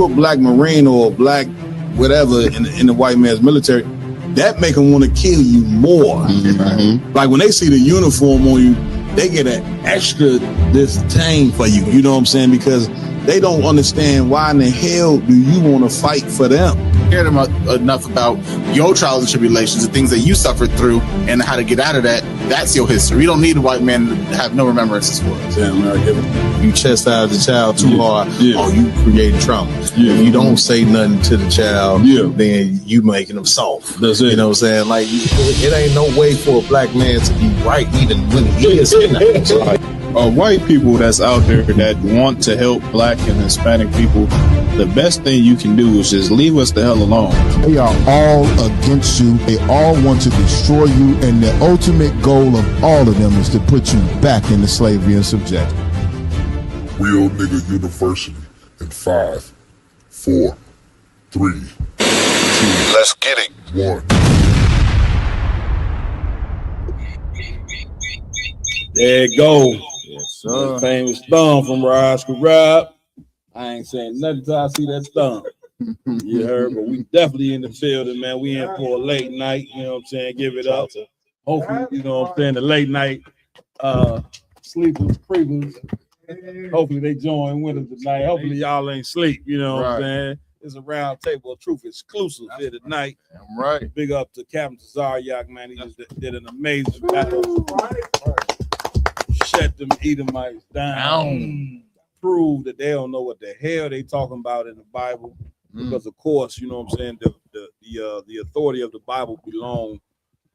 you a black Marine or a black whatever in the white man's military, that make them want to kill you more. Mm-hmm. Like when they see the uniform on you, they get an extra disdain for you. You know what I'm saying? Because they don't understand why in the hell do you want to fight for them. Cared enough about your trials and tribulations, the things that you suffered through, and how to get out of that. That's your history. You don't need a white man to have no remembrances for it. Yeah, you chastise the child too hard, or you create trauma. Yeah. If you don't say nothing to the child, then you making them soft. That's it. You know what I'm saying? Like, it ain't no way for a black man to be right even when he is like, white people that's out there that want to help black and Hispanic people, the best thing you can do is just leave us the hell alone. They are all against you. They all want to destroy you, and the ultimate goal of all of them is to put you back into slavery and subjection. Real Nigga University in 5, 4, 3, 2. Let's get it. 1. There you go. Yes, sir. The famous thumb from Roscoe Rob. I ain't saying nothing till I see that thumb. You heard, but we definitely in the building, man. We in for a late night, you know what I'm saying? Give it up. Hopefully, you know what I'm saying, the late night sleepers, creepers. Hopefully they join with us tonight. Hopefully y'all ain't sleep, you know what I'm saying? It's a round table of truth exclusive here tonight. I'm right. Big up to Captain Zaryak, man. He just did an amazing battle. Shut them Edomites down. Prove that they don't know what the hell they talking about in the Bible. Because of course, you know what I'm saying, the authority of the Bible belong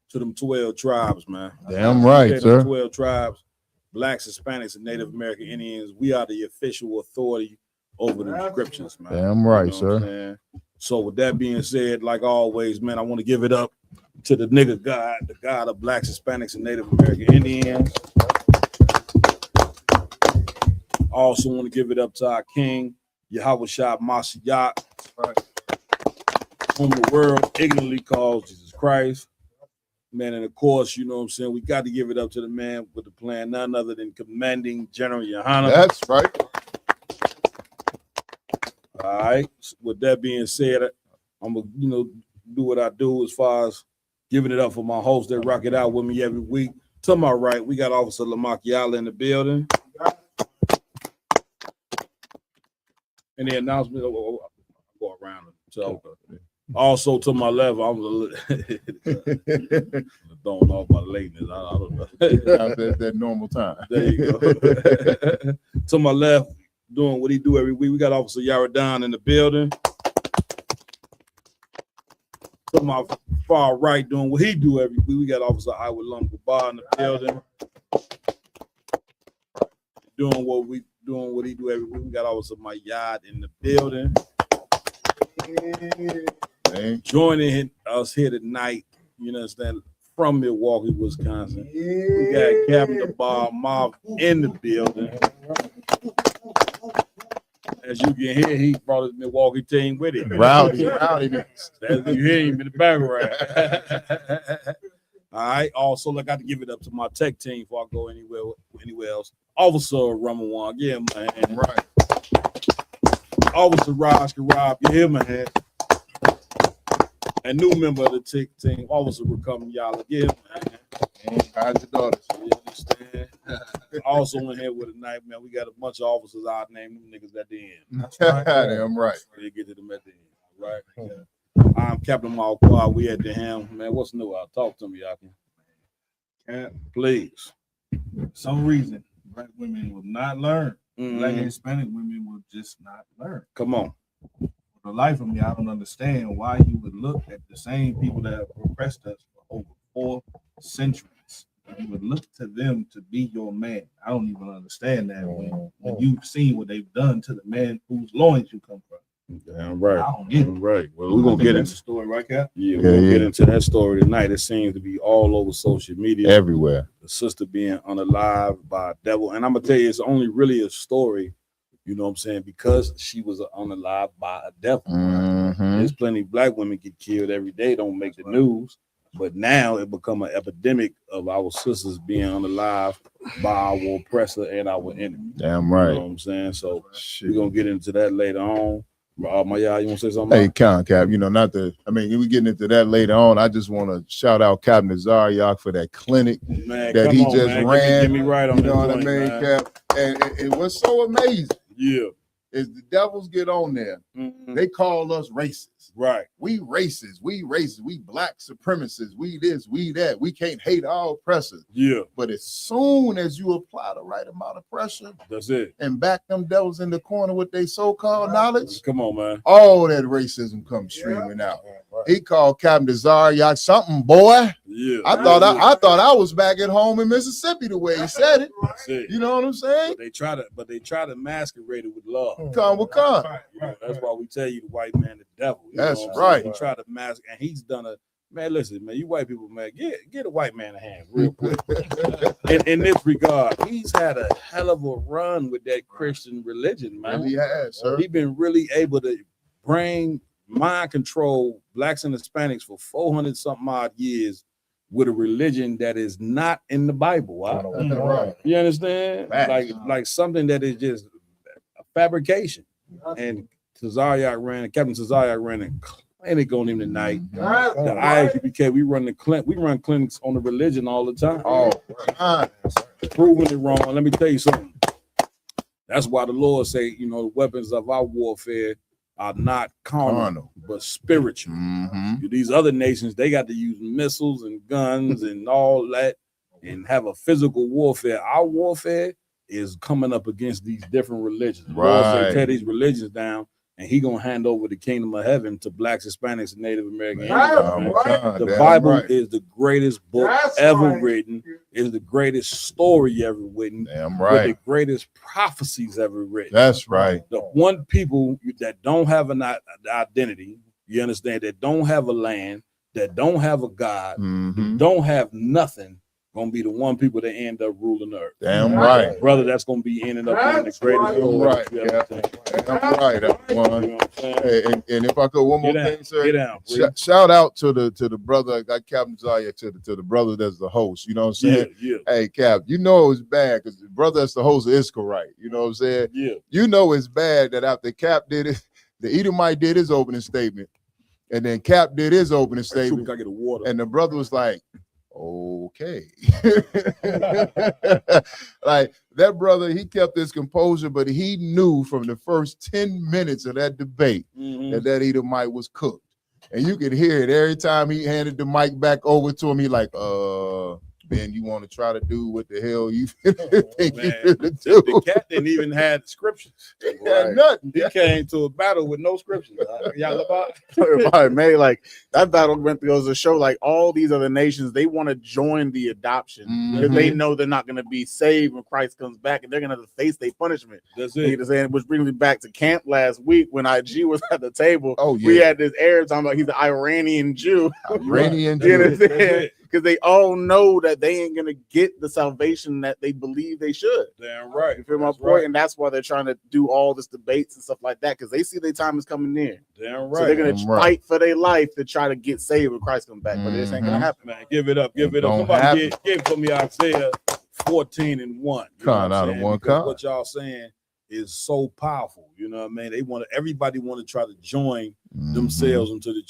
to them 12 tribes, man. Damn right, sir. 12 tribes, blacks, Hispanics, and Native American Indians. We are the official authority over the scriptures, man. Damn right, you know sir. So with that being said, like always, man, I want to give it up to the nigga God, the God of blacks, Hispanics, and Native American Indians. I also want to give it up to our King, Yahweh Shah Mashiach, whom the world ignorantly calls Jesus Christ. Man, and of course, you know what I'm saying, we got to give it up to the man with the plan, none other than Commanding General Yohana. That's right. All right. With that being said, I'm gonna, do what I do as far as giving it up for my hosts that rock it out with me every week. To my right, we got Officer Lamakiala in the building. And the announcement, I'll go around. So, also to my left, I'm throwing off my lateness. I don't know. that normal time. There you go. To my left, doing what he do every week, we got Officer Yaradan in the building. To my far right, doing what he do every week, we got Officer Iowa Lumbar in the building. Doing what he do every week. We got Officer Mayad in the building. Joining us here tonight, you understand, from Milwaukee, Wisconsin. We got Captain Bob Mob in the building. As you can hear, he brought his Milwaukee team with him. Rowdy. You hear him in the background. All right. Also, I got to give it up to my tech team before I go anywhere else. Officer Ramawan, yeah, man. Right. Officer Raj Karab, you hear, man. A new member of the tech team, Officer Rakam Yala, yeah, man. How's your daughters? You understand? Also in here with tonight, man, we got a bunch of officers out named them niggas at the end. That's right. Damn right. We'll get to them at the end, right? Yeah. I'm Captain Malquad. We at the helm. Man, what's new? Talk to me, Yakin. Please. For some reason, black women will not learn. Black and Hispanic women will just not learn. Come on. For the life of me, I don't understand why you would look at the same people that have oppressed us for over 4 centuries. You would look to them to be your man. I don't even understand that when you've seen what they've done to the man whose loins you come from. Damn right. I don't get it. Right. Well, we're gonna get into the story, right, Cap? Yeah, we're gonna get into that story tonight. It seems to be all over social media. Everywhere. The sister being unalived by a devil. And I'm gonna tell you, it's only really a story, you know what I'm saying, because she was unalived by a devil. Mm-hmm. There's plenty of black women get killed every day, don't make the news. But now it become an epidemic of our sisters being unalived by our oppressor and our enemy. Damn right. You know what I'm saying? So we're gonna get into that later on. My y'all, you want to say something? Hey, Cap, not the. I mean, we getting into that later on. I just want to shout out Captain Zaryak for that clinic that he just ran. Get me right on you know what I mean, man. Cap? And what's so amazing, is the devils get on there. They call us racist. Right. We racist. We black supremacists. We this, we that. We can't hate our oppressors. Yeah. But as soon as you apply the right amount of pressure, that's it. And back them devils in the corner with their so-called knowledge. Come on, man. All that racism comes streaming out. He called Captain Zaryak something, boy. Yeah. I thought I was back at home in Mississippi the way he said it. You know what I'm saying? But they try to masquerade it with love. That's why we tell you the white man the devil. That's right. He try to mask, and he's done a man. Listen, man, you white people, man, get a white man a hand real quick. in this regard, he's had a hell of a run with that Christian religion, man. Really has, sir. He's been really able to bring mind control blacks and Hispanics for 400 something odd years with a religion that is not in the Bible. Right. You understand? Like something that is just a fabrication. And Captain Zaryak ran a clinic on him tonight. The IAPK, we run clinics on the religion all the time. Proving it wrong. Let me tell you something. That's why the Lord say, the weapons of our warfare are not carnal, but spiritual. These other nations, they got to use missiles and guns and all that and have a physical warfare. Our warfare is coming up against these different religions. The Lord say, tear these religions down, and he gonna hand over the kingdom of heaven to blacks, Hispanics, and Native Americans. The Bible is the greatest book ever written. Is the greatest story ever written. With the greatest prophecies ever written. That's right. The one people that don't have an identity, you understand, that don't have a land, that don't have a God, don't have nothing, gonna be the one people that end up ruling the earth. Damn right, brother. That's gonna be ending up being the greatest. And if I could, one more thing, sir. Shout out to the brother, got Captain Zaryak, to the brother that's the host. You know what I'm saying? Yeah. Hey, Cap, it was bad because the brother that's the host is correct. You know what I'm saying? Yeah. It's bad that after Cap did it, the Edomite did his opening statement, and then Cap did his opening statement, I get a water. And the brother was like, okay. Like that brother, he kept his composure, but he knew from the first 10 minutes of that debate that Edomite was cooked. And you could hear it every time he handed the mic back over to him. He like, Ben, you want to try to do what the hell you think you finna do? The cat didn't even have scriptures. Nothing. He came to a battle with no scriptures. Y'all about man, like that battle went goes to show like all these other nations, they want to join the adoption because they know they're not going to be saved when Christ comes back, and they're going to face their punishment. That's it. Which brings me back to camp last week when IG was at the table. We had this Arab talking about he's an Iranian Jew. Because they all know that they ain't gonna get the salvation that they believe they should. Damn right. You feel my point? And that's why they're trying to do all this debates and stuff like that, because they see their time is coming near. Damn right. So they're gonna fight for their life to try to get saved when Christ comes back. But this ain't gonna happen. Man, give it up. Somebody give for me Isaiah 14:1. What y'all saying is so powerful. You know what I mean? Everybody want to try to join themselves into the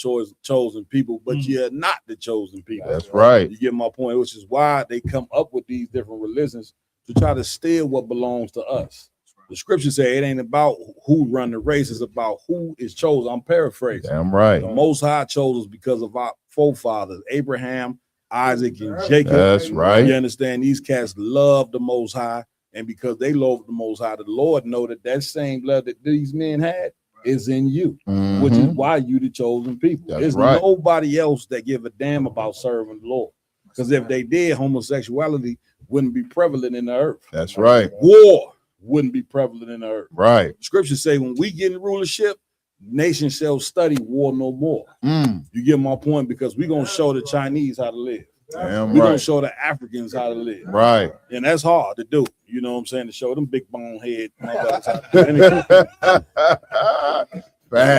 chosen people, but you're not the chosen people. That's right. You get my point, which is why they come up with these different religions to try to steal what belongs to us. The scriptures say it ain't about who run the race, it's about who is chosen. I'm paraphrasing. Damn right. The Most High chose us because of our forefathers, Abraham, Isaac, and Jacob. That's right. You understand? These cats love the Most High. And because they love the Most High, the Lord know that same love that these men had is in you, which is why you the chosen people. There's nobody else that give a damn about serving the Lord. Because if they did, homosexuality wouldn't be prevalent in the earth. That's right. War wouldn't be prevalent in the earth. Right. Scriptures say when we get in rulership, nation shall study war no more. You get my point? Because we're going to show the Chinese how to live. We're gonna show the Africans how to live. Right. And that's hard to do. You know what I'm saying? To show them big bone head. Facts.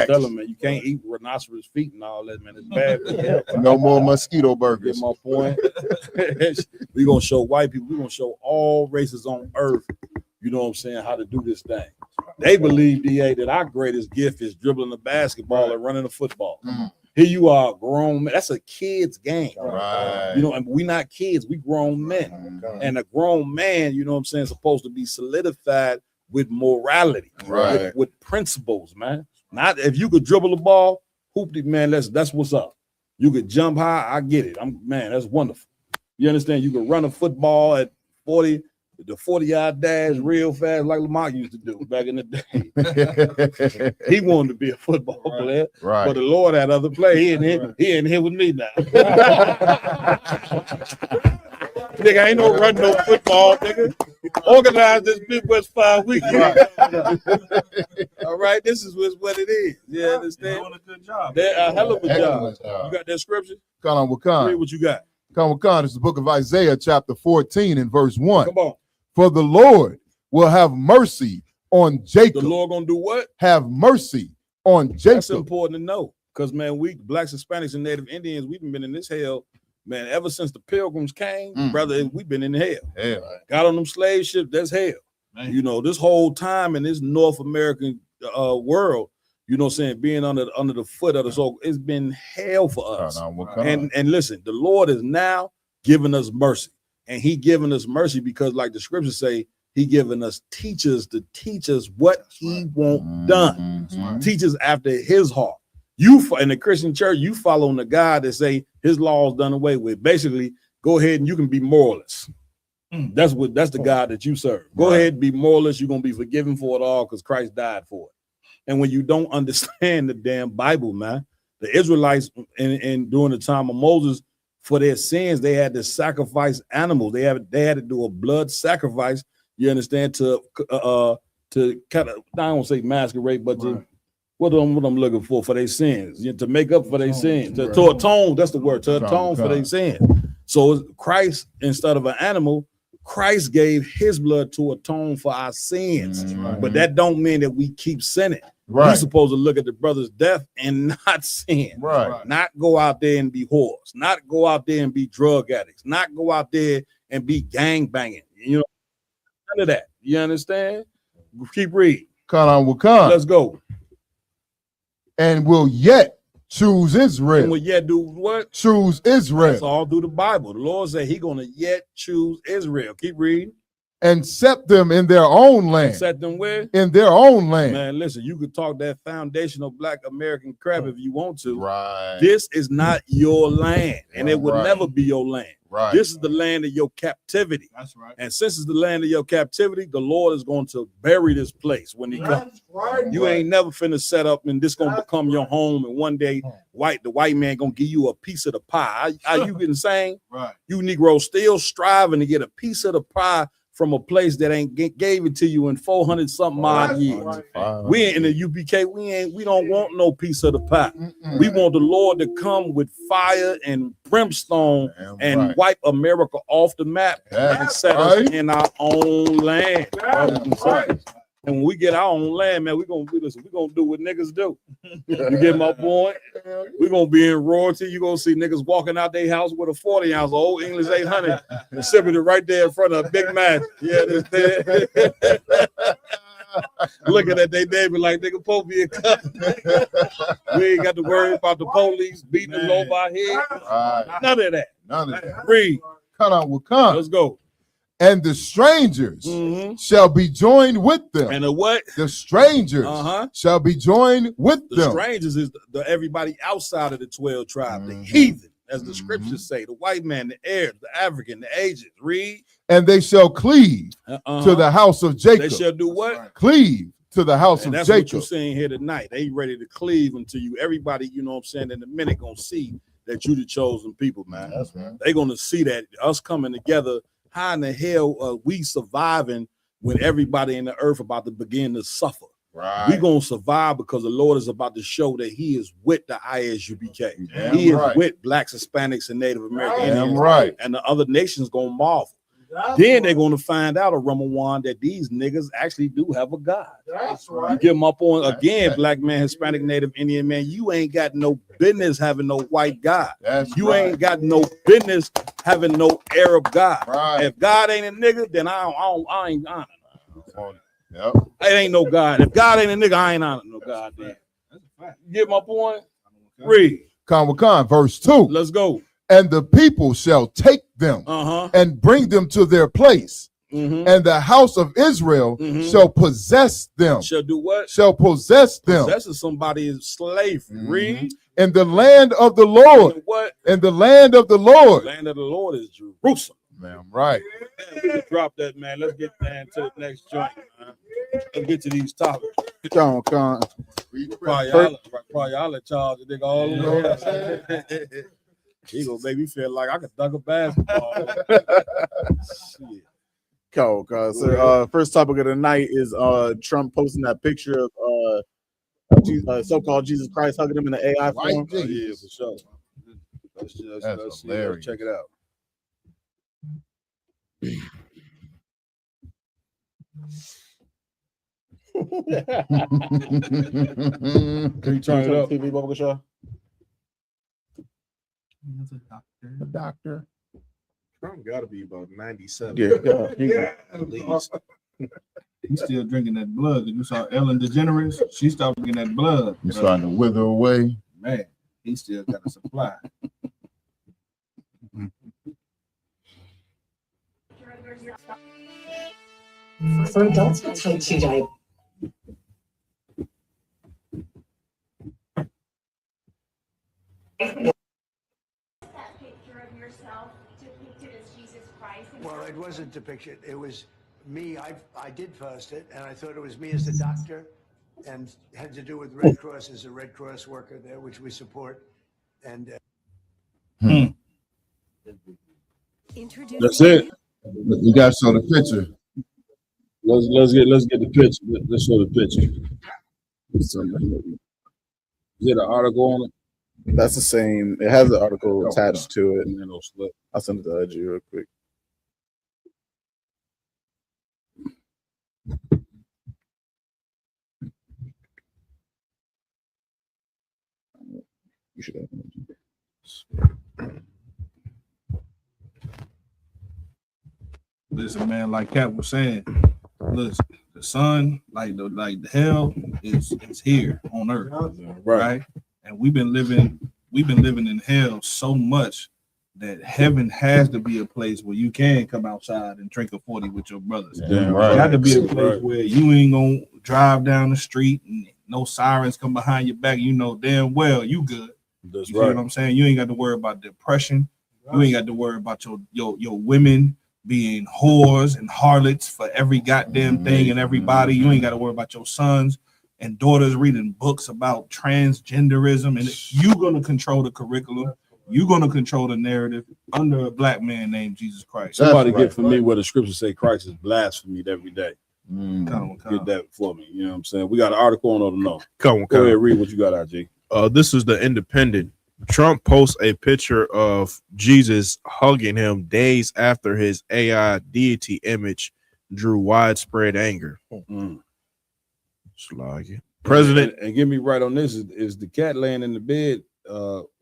Tell them, man, you can't eat rhinoceros feet and all that, man. It's bad for you. No more mosquito burgers. Get my point? We're gonna show white people, we're gonna show all races on earth, you know what I'm saying, how to do this thing. They believe, DA, that our greatest gift is dribbling the basketball and running the football. Here you are, grown man. That's a kid's game. Right. You know, and we not kids, we grown men. And a grown man, you know what I'm saying, supposed to be solidified with morality, with principles, man. Not if you could dribble the ball, hoop it, man. That's what's up. You could jump high, I get it. Man, that's wonderful. You understand? You could run a football at 40. The 40-yard dash real fast like Lamar used to do back in the day. He wanted to be a football player, but the Lord had other play. He ain't here with me now. Nigga, ain't no run no football, nigga. Organize this Midwest 5 weekend. All right, this is what it is. You understand? Doing a good job. A hell of a job. You got that scripture? Come on, Wakan. Read what you got. Come on, it's the book of Isaiah, chapter 14 and verse 1. Come on. For the Lord will have mercy on Jacob. The Lord gonna do what? Have mercy on Jacob. That's important to know. Because, man, we blacks, Hispanics, and Native Indians, we've been in this hell, man, ever since the Pilgrims came, brother, we've been in hell. Got on them slave ships, that's hell. Man. You know, this whole time in this North American world, you know what I'm saying, being under the foot of the soul, it's been hell for us. And listen, the Lord is now giving us mercy. And he giving us mercy because, like the scriptures say, he giving us teachers to teach us what he want done. Teachers after his heart. You in the Christian church, you following the God that say his law is done away with. Basically, go ahead and you can be moralist. That's the God that you serve. Go ahead and be moralist. You're gonna be forgiven for it all because Christ died for it. And when you don't understand the damn Bible, man, the Israelites in during the time of Moses, for their sins, they had to sacrifice animals. They had to do a blood sacrifice. You understand, to kind of, I don't say masquerade, but to what I'm looking for their sins, to make up for their sins, to atone. That's the word, to atone for their sins. So Christ, instead of an animal, Christ gave his blood to atone for our sins. But that don't mean that we keep sinning. We're supposed to look at the brother's death and not sin. Not go out there and be whores. Not go out there and be drug addicts. Not go out there and be gang banging. You know, none of that. You understand? Keep reading. Let's go. And will yet choose Israel. And will yet do what? Choose Israel. That's all through the Bible. The Lord said he's going to yet choose Israel. Keep reading. And set them in their own land. Set them where? In their own land. Man, listen, you could talk that foundational black American crap if you want to. This is not your land, and it will never be your land. This is the land of your captivity. That's right. And since it's the land of your captivity, the Lord is going to bury this place when he comes. You ain't never finna set up and this gonna become your home, and one day the white man gonna give you a piece of the pie. Are you insane? You Negroes still striving to get a piece of the pie from a place that ain't gave it to you in 400 something odd years. We in the UPK, we don't want no piece of the pie. We want the Lord to come with fire and brimstone and wipe America off the map and set us in our own land. And when we get our own land, man, we're gonna do what niggas do. You get my point? We're gonna be in royalty. You're gonna see niggas walking out their house with a 40-ounce old English 800 and sipping it right there in front of a big man. You understand? Looking at their neighbor like nigga Pope be a cup. We ain't got to worry about the police beating us over our head. None of that. Read. Let's go. And the strangers shall be joined with them. And the what? The strangers shall be joined with them. The strangers is the everybody outside of the 12 tribes, the heathen, as the scriptures say, the white man, the Arabs, the African, the Asians. Read. And they shall cleave to the house of Jacob. They shall do what? Cleave to the house of that's Jacob. That's what you're seeing here tonight. They ready to cleave unto you. Everybody, you know what I'm saying, in a minute gonna see that you the chosen people, man. That's right. They gonna see that us coming together. How in the hell are we surviving when everybody in the earth about to begin to suffer? We're going to survive because the Lord is about to show that he is with the ISUPK. He is with blacks, Hispanics, and Native Americans. And the other nations going to marvel. Then they're going to find out, Ramawan, that these niggas actually do have a God. That's right. You get them up on, again, black man, Hispanic, Native, Indian man, you ain't got no business having no white God. You ain't got no business having no Arab God. If God ain't a nigga, then I ain't. Yep. It ain't no God. If God ain't a nigga, I ain't on no God. Then. You get my point? Read. Khan, verse 2. Let's go. And the people shall take them and bring them to their place. And the house of Israel shall possess them. Shall do what? Shall possess them. Possessing somebody is slavery. Read. In the land of the Lord. What? In the land of the Lord. The land of the Lord is Jerusalem. Man, right. We just drop that, man. Let's get man to the next joint, man. Let's get to these topics. Con. Probably y'all let charge the nigga all over. He gonna make me feel like I could dunk a basketball. Shit. Cool. So first topic of the night is Trump posting that picture of so-called Jesus Christ hugging him in the AI form. Oh, yeah, for sure. Let's see. Let's check it out. Can you turn it up? TV, Bubba Shaw? A doctor. Trump got to be about 97. Yeah. At least. He's still drinking that blood. You saw Ellen DeGeneres? She stopped drinking that blood. He's starting to wither away. Man, he still got a supply. For adults with type 2 diabetes. Well, it wasn't depicted. It was me. I did first it, and I thought it was me as the doctor, and had to do with Red Cross as a Red Cross worker there, which we support. And That's it. You got to show the picture. Let's get the picture. Let's show the picture. Is there an article on it? That's the same. It has an article attached to it. No slip. I'll send it to Edgy real quick. You should have. Listen, man, like Cat was saying, listen, the sun, like the hell is here on earth, right? And we've been living in hell so much that heaven has to be a place where you can come outside and drink a 40 with your brothers. Yeah, Right. It got to be a place where you ain't gonna drive down the street and no sirens come behind your back. You know damn well you good. That's You know what I'm saying? You ain't got to worry about depression. You ain't got to worry about your women being whores and harlots for every goddamn thing and everybody. You ain't got to worry about your sons and daughters reading books about transgenderism, and you're gonna control the curriculum. You're gonna control the narrative under a black man named Jesus Christ. Somebody get for me where the scriptures say Christ is blasphemy every day. Come. Get that for me. You know what I'm saying? We got an article on it or no? Come. Go ahead, read what you got, IG. This is the Independent. Trump posts a picture of Jesus hugging him days after his AI deity image drew widespread anger. Sloggy. President, and get me right on this. Is the cat laying in the bed?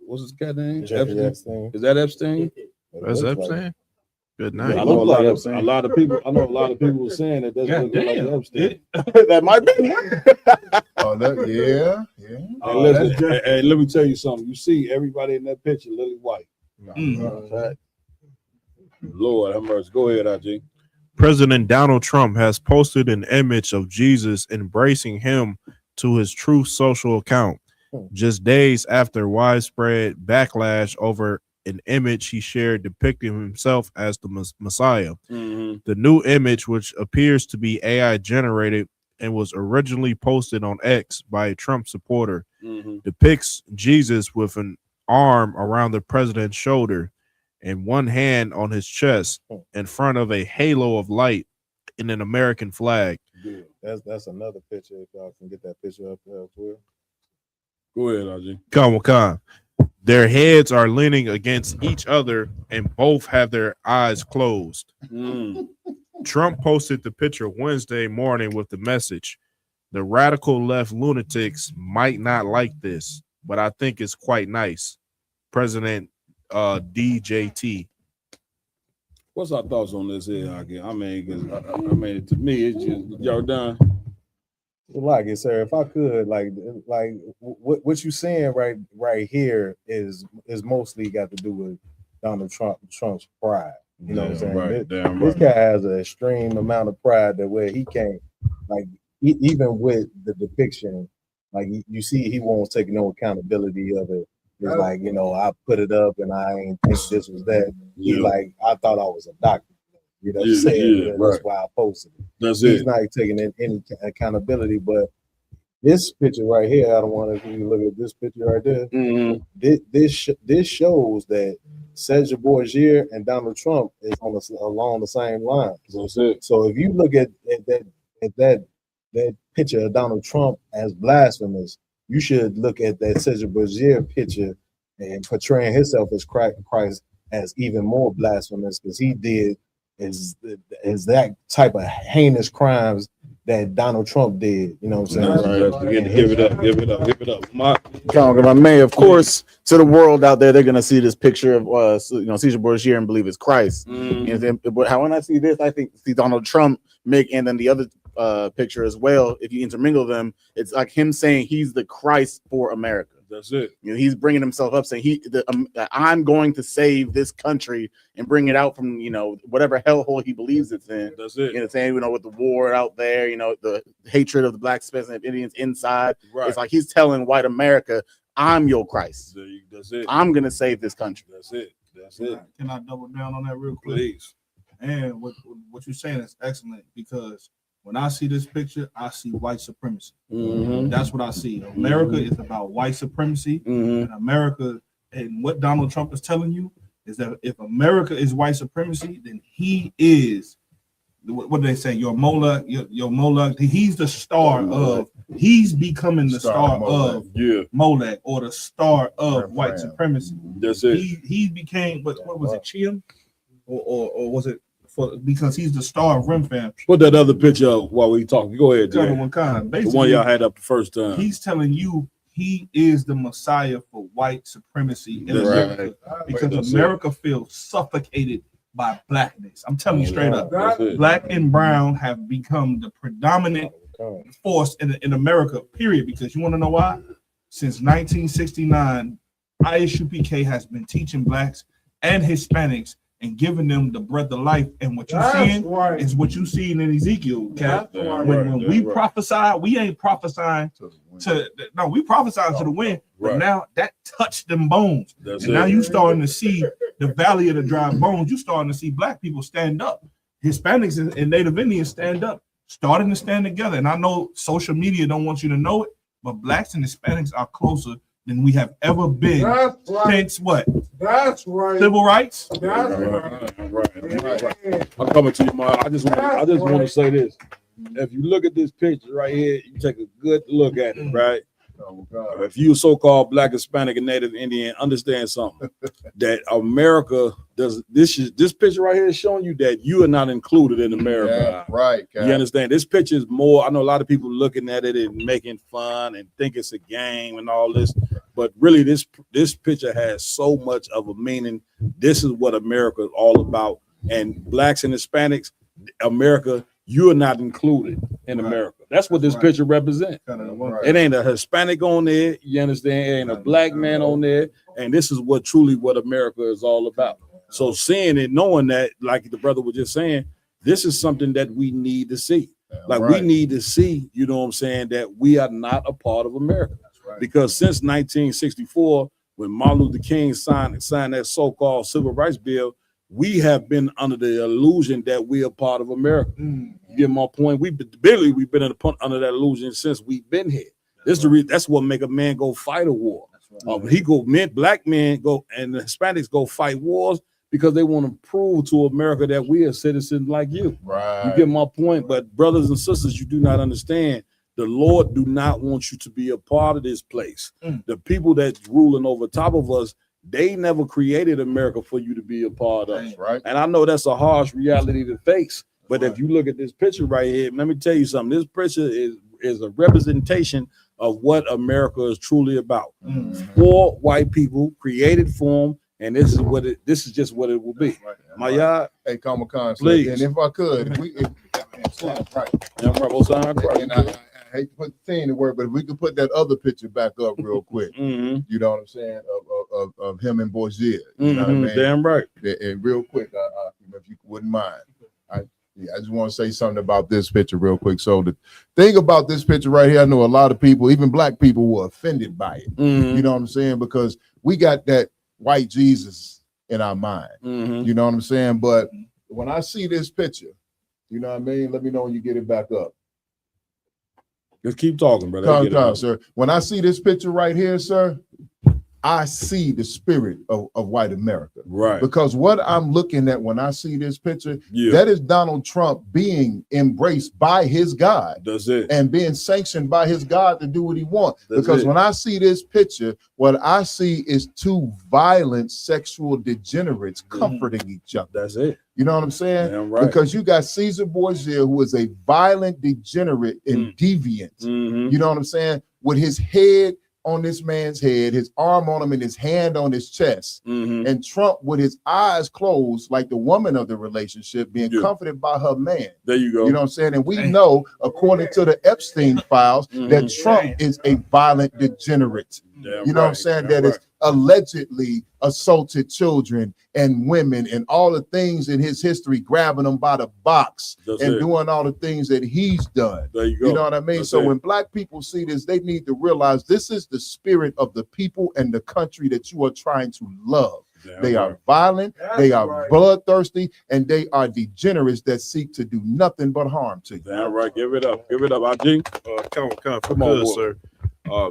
What's his cat name? Epstein. Is that Epstein? That's Epstein. Good night. I know a lot of people were saying that that's what like Epstein. That might be. Oh, that, yeah. Hey, let me tell you something. You see everybody in that picture, lily white. Right. Lord have mercy. Go ahead, IG. President Donald Trump has posted an image of Jesus embracing him to his Truth Social account, just days after widespread backlash over an image he shared depicting himself as the Messiah. The new image, which appears to be AI generated and was originally posted on X by a Trump supporter, depicts Jesus with an arm around the president's shoulder and one hand on his chest in front of a halo of light in an American flag. That's another picture. If y'all can get that picture up there as well. Go ahead, IG. Come. Their heads are leaning against each other and both have their eyes closed. Trump posted the picture Wednesday morning with the message, "The radical left lunatics might not like this, but I think it's quite nice. President DJT." What's our thoughts on this here? I mean, because I mean, to me, it's just y'all done. Like it, sir. If I could, like what you saying right here is mostly got to do with Donald Trump's pride. You know what I'm saying? Right, this guy has an extreme amount of pride that where he can't, like, even with the depiction, like you see, he won't take no accountability of it. It's like, you know, I put it up and I ain't think this was that. He like, I thought I was a doctor. You know what I'm saying? That's why I posted it. He's not taking any accountability, but this picture right here, I don't want to look at this picture right there. This shows that Cesar Borgia and Donald Trump is along the same lines. So if you look at that picture of Donald Trump as blasphemous, you should look at that Cesar Borgia picture and portraying himself as Christ as even more blasphemous, because he did is that type of heinous crimes that Donald Trump did. You know what I'm saying? Right. Give it up. My man, of course, to the world out there, they're gonna see this picture of Cesar Borgia and believe it's Christ. And then, but when I see this, I see Donald Trump and then the other picture as well. If you intermingle them, it's like him saying he's the Christ for America. That's it. You know, he's bringing himself up, saying I'm going to save this country and bring it out from, whatever hellhole he believes it's in. That's it. You know, saying, with the war out there, the hatred of the blacks, and Indians inside. Right. It's like he's telling white America, I'm your Christ. That's it. I'm going to save this country. That's it. That's it. Can I double down on that real quick? Please. And what you're saying is excellent, because when I see this picture, I see white supremacy. That's what I see. America is about white supremacy, and America, and what Donald Trump is telling you is that if America is white supremacy, then he is, what do they say? Your Moloch, your Moloch. He's the star of. He's becoming the star of Moloch, or the star of white supremacy. That's it. He became. What was it? Chiam, or was it? Because he's the star of Rim Fam. Put that other picture up while we talking. Go ahead, the one y'all had up the first time. He's telling you he is the Messiah for white supremacy in America, because America feels suffocated by blackness. I'm telling you straight up, black and brown have become the predominant force in America. Period. Because you want to know why? Since 1969, ISUPK has been teaching blacks and Hispanics and giving them the breath of life. And what you're seeing is what you see in Ezekiel, Cap. When we prophesy, we ain't prophesying we prophesying to the wind. But now that touched them bones. Now you starting to see the valley of the dry bones. You starting to see black people stand up. Hispanics and Native Indians stand up, starting to stand together. And I know social media don't want you to know it, but blacks and Hispanics are closer than we have ever been since what? That's right. Civil rights. That's right. I'm coming to you, Mark. I just want to say this. If you look at this picture right here, you take a good look at it, right? Oh, God. If you so-called black, Hispanic, and Native Indian, understand something. That America does this picture right here is showing you that you are not included in America. Yeah, right. You understand? This picture is more. I know a lot of people looking at it and making fun and think it's a game and all this, but really, this picture has so much of a meaning. This is what America is all about. And blacks and Hispanics, America, you are not included in America. That's what this picture represents. It ain't a Hispanic on there. You understand? It ain't a black man on there. And this is what America is all about. So seeing it, knowing that, like the brother was just saying, this is something that we need to see. We need to see, you know what I'm saying, that we are not a part of America. Because since 1964, when Martin Luther King signed that so-called civil rights bill, we have been under the illusion that we are part of America. You get my point? We've been under that illusion since we've been here. That's what make a man go fight a war. Black men go and the Hispanics go fight wars because they want to prove to America that we are citizens like you. Right. You get my point? But brothers and sisters, you do not understand. The Lord do not want you to be a part of this place. The people that's ruling over top of us, they never created America for you to be a part of. Right. And I know that's a harsh reality to face. But if you look at this picture right here, let me tell you something. This picture is a representation of what America is truly about. 4 white people created for them, and this is just what it will be. My yard. Hey, Comic Con, please. And if I could, And I hate to put the thing to work, but if we could put that other picture back up real quick, you know what I'm saying, of him and Bozier. You know what I mean? Damn right. And real quick, if you wouldn't mind, I just want to say something about this picture real quick. So the thing about this picture right here, I know a lot of people, even black people, were offended by it. You know what I'm saying? Because we got that white Jesus in our mind. You know what I'm saying? But when I see this picture, you know what I mean? Let me know when you get it back up. Just keep talking, brother. Sir. When I see this picture right here, sir, I see the spirit of white America. Right. Because what I'm looking at when I see this picture, that is Donald Trump being embraced by his God. That's it. And being sanctioned by his God to do what he wants. Because when I see this picture, what I see is two violent sexual degenerates comforting each other. That's it. You know what I'm saying? Damn right. Because you got Caesar Borgia, who is a violent degenerate and deviant. You know what I'm saying? With his head on this man's head, his arm on him, and his hand on his chest. And Trump with his eyes closed, like the woman of the relationship, being comforted by her man. There you go. You know what I'm saying? And we know, according to the Epstein files, that Trump is a violent degenerate. You know what I'm saying? That is allegedly assaulted children and women and all the things in his history, grabbing them by the box and doing all the things that he's done. There you go. You know what I mean? So when black people see this, they need to realize this is the spirit of the people and the country that you are trying to love. They are violent, they are bloodthirsty, and they are degenerates that seek to do nothing but harm to you. Damn right. Give it up. Give it up, IG. Come on, sir.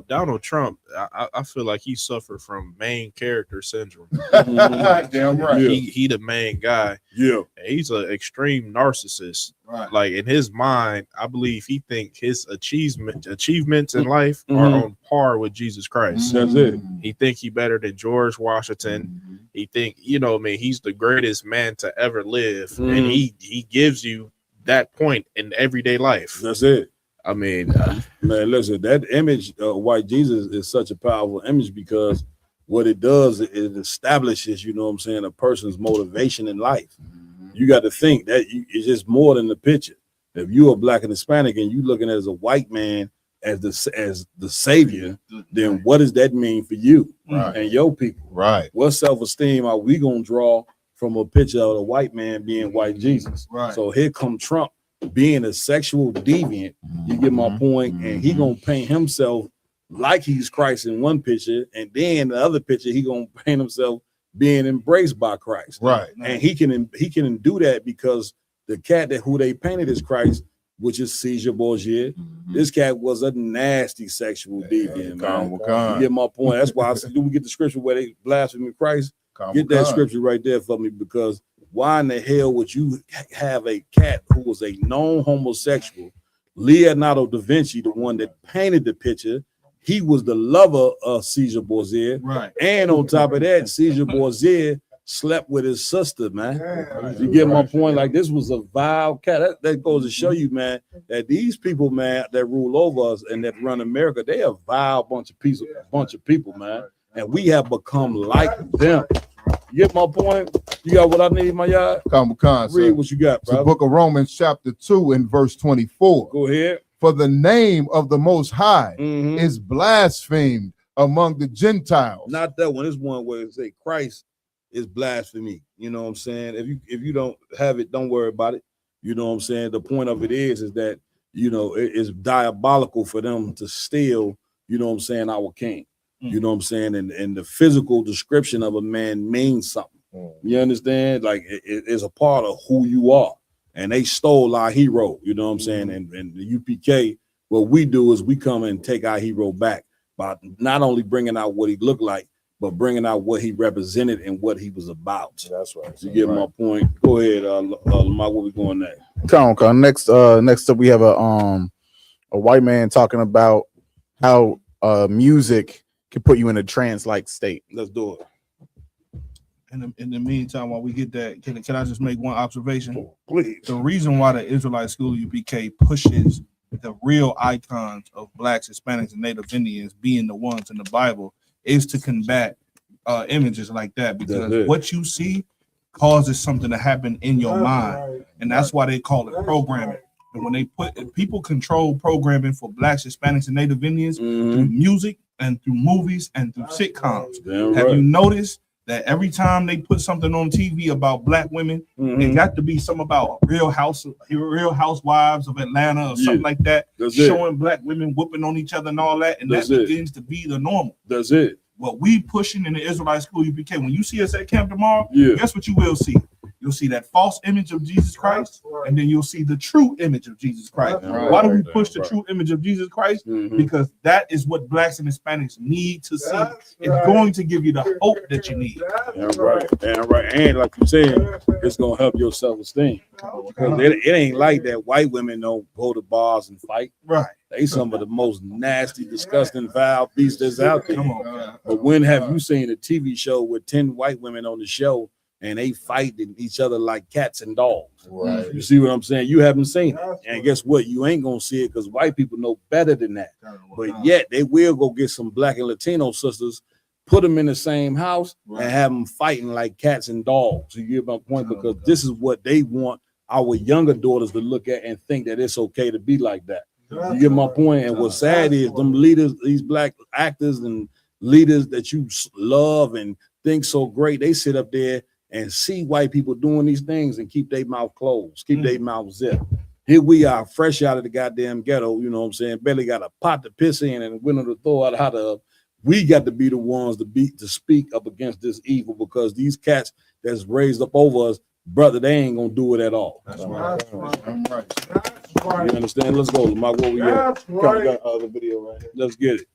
Donald Trump, I feel like he suffered from main character syndrome. Damn right. He the main guy. Yeah. He's an extreme narcissist. Right. Like in his mind, I believe he think his achievements in life are on par with Jesus Christ. That's it. He think he better than George Washington. He think, he's the greatest man to ever live. And he gives you that point in everyday life. That's it. I mean, man, listen, that image of white Jesus is such a powerful image because what it does, it establishes, a person's motivation in life. You got to think that it's just more than the picture. If you're a black and Hispanic and you looking at as a white man as the savior, then what does that mean for you and your people? Right. What self-esteem are we gonna draw from a picture of a white man being white Jesus? Right. So here come Trump being a sexual deviant. You get my point, and he gonna paint himself like he's Christ in one picture, and then the other picture he gonna paint himself being embraced by Christ. Right. And he can do that because the cat who they painted as Christ, which is Caesar Borgia, this cat was a nasty sexual deviant, man. You get my point. That's why I said, do we get the scripture where they blaspheme Christ? Get that scripture right there for me, because why in the hell would you have a cat who was a known homosexual, Leonardo da Vinci, the one that painted the picture? He was the lover of Caesar Borgia. Right. And on top of that, Caesar Borgia slept with his sister, man. You get my point? Like, this was a vile cat. That goes to show you, man, that these people, man, that rule over us and that run America, they a vile bunch of people, man. And we have become like them. You get my point? You got what I need, my yard? Read what you got, bro. The book of Romans chapter 2 and verse 24. Go ahead. For the name of the Most High is blasphemed among the Gentiles. Not that one. It's one where it say Christ is blasphemy. You know what I'm saying? If you don't have it, don't worry about it. You know what I'm saying? The point of it is that, it's diabolical for them to steal, our king. You know what I'm saying? And the physical description of a man means something. You understand? Like, it's a part of who you are. And they stole our hero, you know what I'm saying? And the UPK, what we do is we come and take our hero back by not only bringing out what he looked like, but bringing out what he represented and what he was about. That's right. You get my point? Go ahead, Lamar, where we going next? Next up, we have a white man talking about how music can put you in a trance-like state. Let's do it. In the meantime, while we get that, can I just make one observation? Please. The reason why the Israelite School UPK pushes the real icons of blacks, Hispanics, and Native Indians being the ones in the Bible is to combat images like that, because what you see causes something to happen in your mind, and that's why they call it programming. And when they people control programming for Blacks, Hispanics, and Native Indians through music and through movies and through sitcoms. Have you noticed that every time they put something on TV about Black women, it got to be something about Real Housewives of Atlanta or something like that, showing Black women whooping on each other and all that, and that begins to be the normal. That's it. What we pushing in the Israelite school UPK, when you see us at camp tomorrow, guess what you will see? You'll see that false image of Jesus Christ, and then you'll see the true image of Jesus Christ. Why do we push the true image of Jesus Christ? Because that is what Blacks and Hispanics need to see. It's going to give you the hope that you need. And like you said, it's gonna help your self-esteem. Because it ain't like that white women don't go to bars and fight. Right. They some of the most nasty, disgusting, vile beasts that's out there. But when have you seen a TV show with 10 white women on the show and they fighting each other like cats and dogs? Right. You see what I'm saying? You haven't seen it. And guess what? You ain't gonna see it because white people know better than that. But yet they will go get some Black and Latino sisters, put them in the same house, and have them fighting like cats and dogs. You get my point? Because this is what they want our younger daughters to look at and think that it's okay to be like that. You get my point? And what's sad is them leaders, these Black actors and leaders that you love and think so great, they sit up there and see white people doing these things and keep their mouth closed, keep their mouth zipped. Here we are, fresh out of the goddamn ghetto, you know what I'm saying? Barely got a pot to piss in and a window to throw out hot of. We got to be the ones to speak up against this evil, because these cats that's raised up over us, brother, they ain't gonna do it at all. That's right. You understand? Let's go, Lamar. What we at? We got the video right here. Let's get it.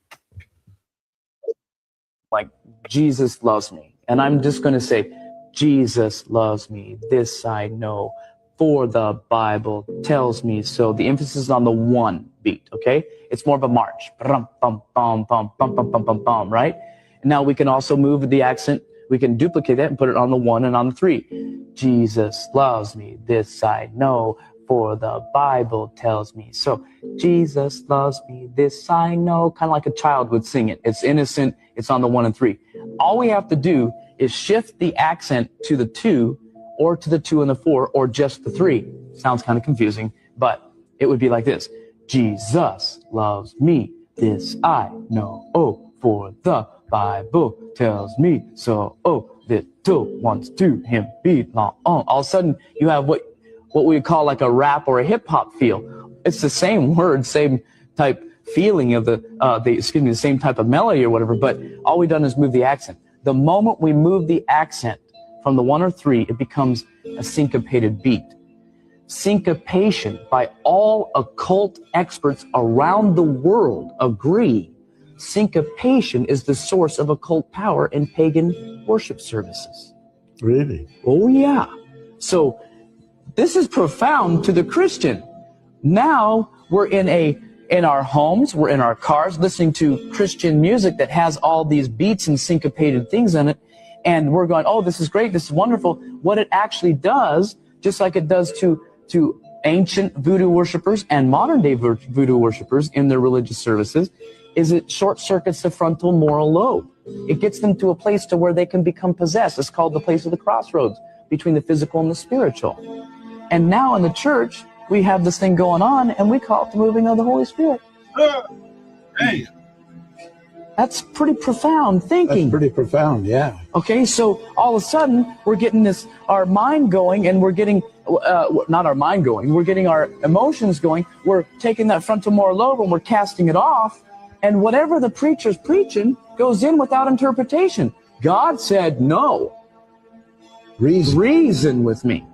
Like, Jesus loves me. And I'm just going to say, Jesus loves me. This I know, for the Bible tells me so. The emphasis is on the one beat, okay? It's more of a march. Bum, bum, bum, bum, bum, bum, bum, bum, bum, right? And now we can also move the accent. We can duplicate that and put it on the 1 and on the 3. Jesus loves me. This I know, for the Bible tells me so. Jesus loves me. This I know. Kind of like a child would sing it. It's innocent. It's on the 1 and 3. All we have to do is shift the accent to the 2, or to the 2 and the 4, or just the 3. Sounds kind of confusing, but it would be like this. Jesus loves me. This I know. Oh, for the Bible tells me so. Oh, little ones to him belong. All of a sudden, you have what we call like a rap or a hip hop feel. It's the same word, same type feeling of the same type of melody or whatever. But all we've done is move the accent. The moment we move the accent from the 1 or 3, it becomes a syncopated beat. Syncopation, by all occult experts around the world, agree. Syncopation is the source of occult power in pagan worship services. Really? Oh, yeah. So this is profound to the Christian. Now we're in our homes, we're in our cars listening to Christian music that has all these beats and syncopated things in it. And we're going, oh, this is great, this is wonderful. What it actually does, just like it does to ancient voodoo worshipers and modern day voodoo worshipers in their religious services, is it short circuits the frontal moral lobe. It gets them to a place to where they can become possessed. It's called the place of the crossroads between the physical and the spiritual. And now in the church, we have this thing going on, and we call it the moving of the Holy Spirit. Hey. That's pretty profound thinking. That's pretty profound, yeah. Okay, so all of a sudden, we're getting our mind going, and we're getting, not our mind going, we're getting our emotions going. We're taking that frontal moral lobe and we're casting it off, and whatever the preacher's preaching goes in without interpretation. God said no. Reason with me.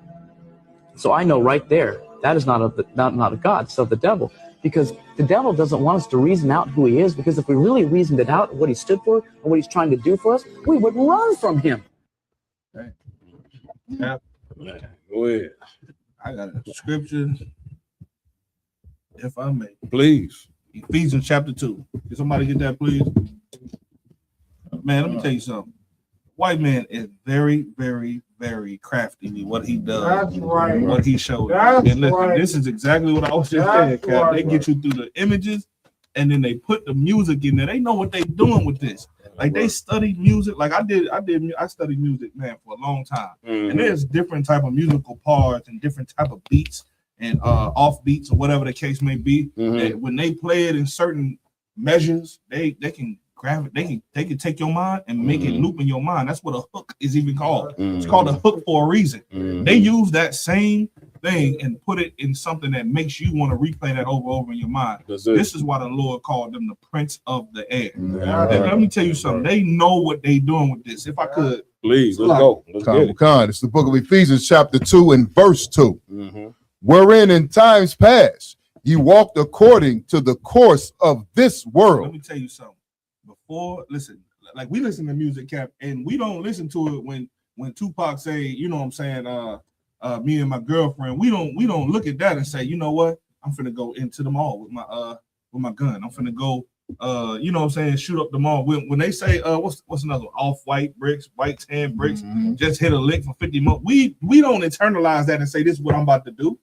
So I know right there, that is not of God, it's of the devil. Because the devil doesn't want us to reason out who he is, because if we really reasoned it out, what he stood for, and what he's trying to do for us, we would run from him. Okay. Yeah. Go ahead. I got a scripture, if I may. Please. Ephesians chapter 2. Can somebody get that, please? Man, let me tell you something. White man is very, very, very crafty with what he does. That's right. What he shows. That's and listen, right. This is exactly what I was just saying, Cap. They get you through the images, and then they put the music in there. They know what they're doing with this. Like they study music. Like I studied music, man, for a long time. And there's different type of musical parts and different type of beats and off beats or whatever the case may be. That when they play it in certain measures, they can grab it, they can take your mind and make it loop in your mind. That's what a hook is even called. It's called a hook for a reason. They use that same thing and put it in something that makes you want to replay that over in your mind. This is why the Lord called them the prince of the air. Let me tell you something. They know what they doing with this. If I could, please, let's go. Let's get it. It's the book of Ephesians, chapter 2 and verse 2. Wherein in times past ye walked according to the course of this world. Let me tell you something. Before, listen, like we listen to music, Cap, and we don't listen to it when Tupac say, you know what I'm saying, me and my girlfriend, we don't look at that and say, you know what, I'm finna go into the mall with my gun. I'm finna go you know what I'm saying, shoot up the mall. When they say what's another one? Off-white bricks, white tan bricks, just hit a lick for 50 more. We don't internalize that and say this is what I'm about to do,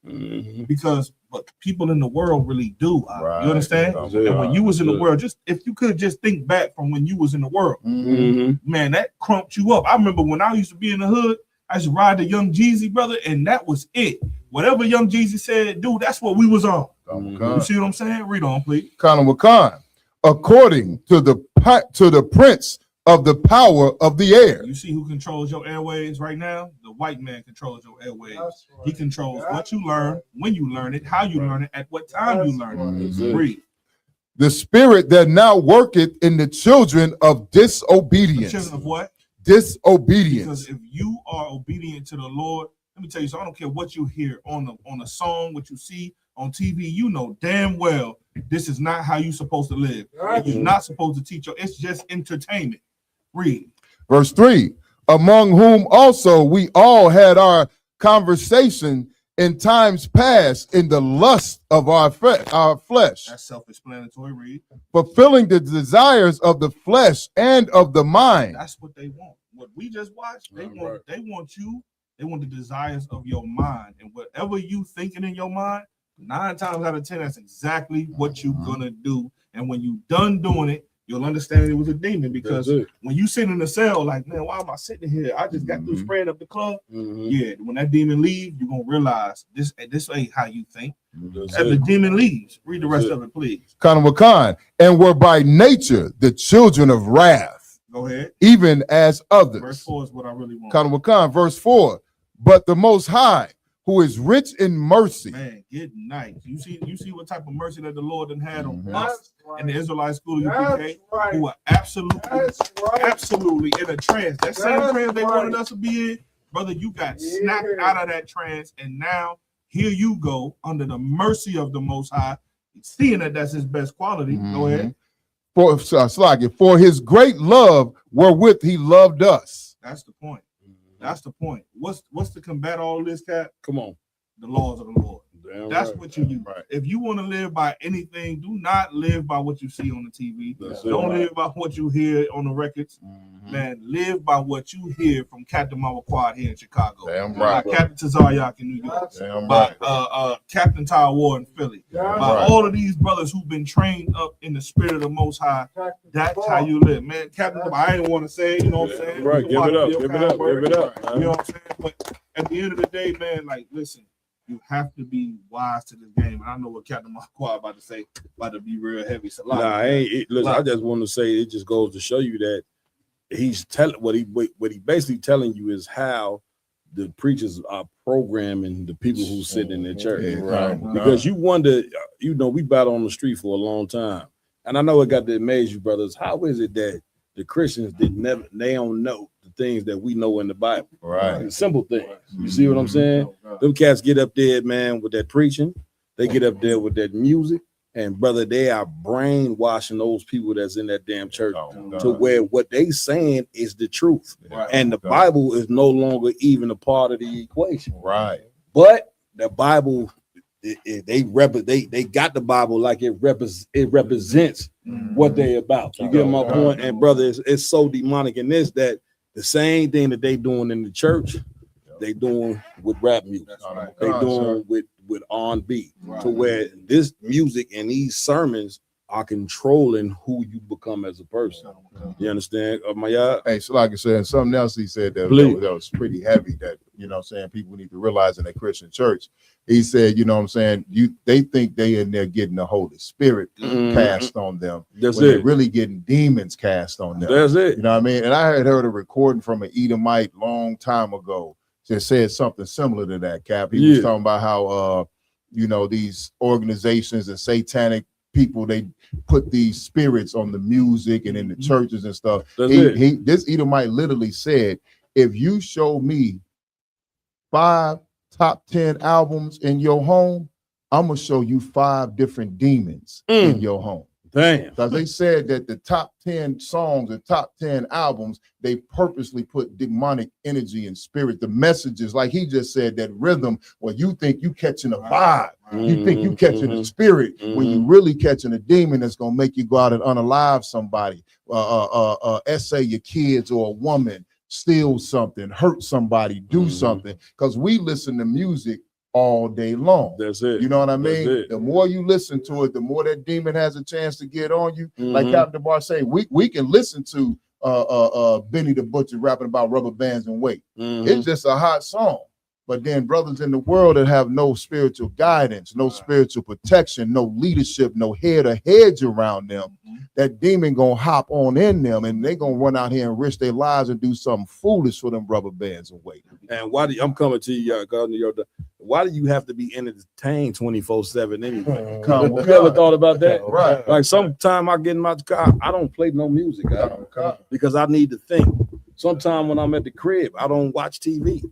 because but people in the world really do. You understand? And when you was in the world, just if you could just think back from when you was in the world, man, that crumped you up. I remember when I used to be in the hood, I used to ride the Young Jeezy, brother, and that was it. Whatever Young Jeezy said, dude, that's what we was on. You see what I'm saying? Read on, please. According to the prince of the power of the air. You see who controls your airways right now? The white man controls your airways. Right. He controls what you learn, when you learn it, how you learn it, at what time you learn it. Read. The spirit that now worketh in the children of disobedience. The children of what? Disobedience. Because if you are obedient to the Lord, let me tell you, so I don't care what you hear on a song, what you see on TV, you know damn well this is not how you're supposed to live. You're not supposed to teach it's just entertainment. Read. Verse 3. Among whom also we all had our conversation in times past in the lust of our flesh. That's self-explanatory. Read. Fulfilling the desires of the flesh and of the mind. That's what they want. What we just watched, they want the desires of your mind. And whatever you thinking in your mind, 9 times out of 10, that's exactly what you're gonna do. And when you done doing it, you'll understand it was a demon. Because when you sit in the cell, like, man, why am I sitting here? I just got through spraying up the club. Yeah, when that demon leaves, you're gonna realize this ain't how you think. As the demon leaves, read the rest of it, please. And were by nature the children of wrath. Go ahead. Even as others. Verse 4 is what I really want. Verse 4. But the Most High, who is rich in mercy. Man, good night. You see what type of mercy that the Lord done had on us in the Israelite school of UPK, who are absolutely in a trance. That same trance they wanted us to be in, brother, you got snapped out of that trance, and now here you go under the mercy of the Most High, seeing that that's his best quality. Go ahead. For his great love wherewith he loved us. That's the point. That's the point. What's to combat all this, Cat? Come on. The laws of the Lord. That's what you do. If you want to live by anything, do not live by what you see on the TV. Don't live by what you hear on the records. Man, live by what you hear from Captain Mama Quad here in Chicago. By Captain Tazaryak in New York. By Captain Tyler Ward in Philly. By all of these brothers who've been trained up in the spirit of the Most High. That's how you live, man. Captain, I ain't want to say, you know what I'm saying? Right, give it up. You know what I'm saying? But at the end of the day, man, like, listen. You have to be wise to this game. And I know what Captain Marquardt about to say, about to be real heavy. So listen, I just want to say it just goes to show you that he's telling what he basically telling you is how the preachers are programming the people who sit in their church. Because you wonder, you know, we battle on the street for a long time. And I know it got to amaze you, brothers. How is it that the Christians they don't know the things that we know in the Bible? The simple things. You see what I'm saying? Them cats get up there, man, with that preaching. They get up there with that music. And brother, they are brainwashing those people that's in that damn church to where what they saying is the truth. And the Bible is no longer even a part of the equation. But the Bible, they got the Bible like it represents what they about. You get my point? And brother, it's so demonic in this that the same thing that they doing in the church, they doing with rap music. They doing with R&B, to where this music and these sermons are controlling who you become as a person. You understand? Hey, so like I said, something else he said that was pretty heavy that, you know what I'm saying, people need to realize in a Christian church. He said, you know what I'm saying, they think they in there getting the Holy Spirit cast on them. That's when it. They're really getting demons cast on them. That's it. You know what I mean? And I had heard a recording from an Edomite long time ago that said something similar to that, Cap. He was talking about how, you know, these organizations and satanic people, they put these spirits on the music and in the churches and stuff. This Edomite literally said, if you show me 5 top 10 albums in your home, I'm gonna show you 5 different demons in your home. Damn. Because they said that the top 10 songs and top 10 albums, they purposely put demonic energy and spirit. The messages, like he just said, that rhythm, where you think you catching a vibe, you think you catching a spirit, when you really catching a demon that's gonna make you go out and unalive somebody, essay your kids or a woman, steal something, hurt somebody, do something. Because we listen to music all day long. That's it. You know what I mean? The more you listen to it, the more that demon has a chance to get on you. Like Captain Bar say, we can listen to Benny the Butcher rapping about rubber bands and weight. It's just a hot song. But then brothers in the world that have no spiritual guidance, no spiritual protection, no leadership, no head or hedge around them, that demon gonna hop on in them and they gonna run out here and risk their lives and do something foolish for them rubber bands and weight. And why do I'm coming to you, why do you have to be entertained 24/7 anyway? You ever thought about that? Right. Like sometime I get in my car, I don't play no music because I need to think. Sometime when I'm at the crib, I don't watch TV.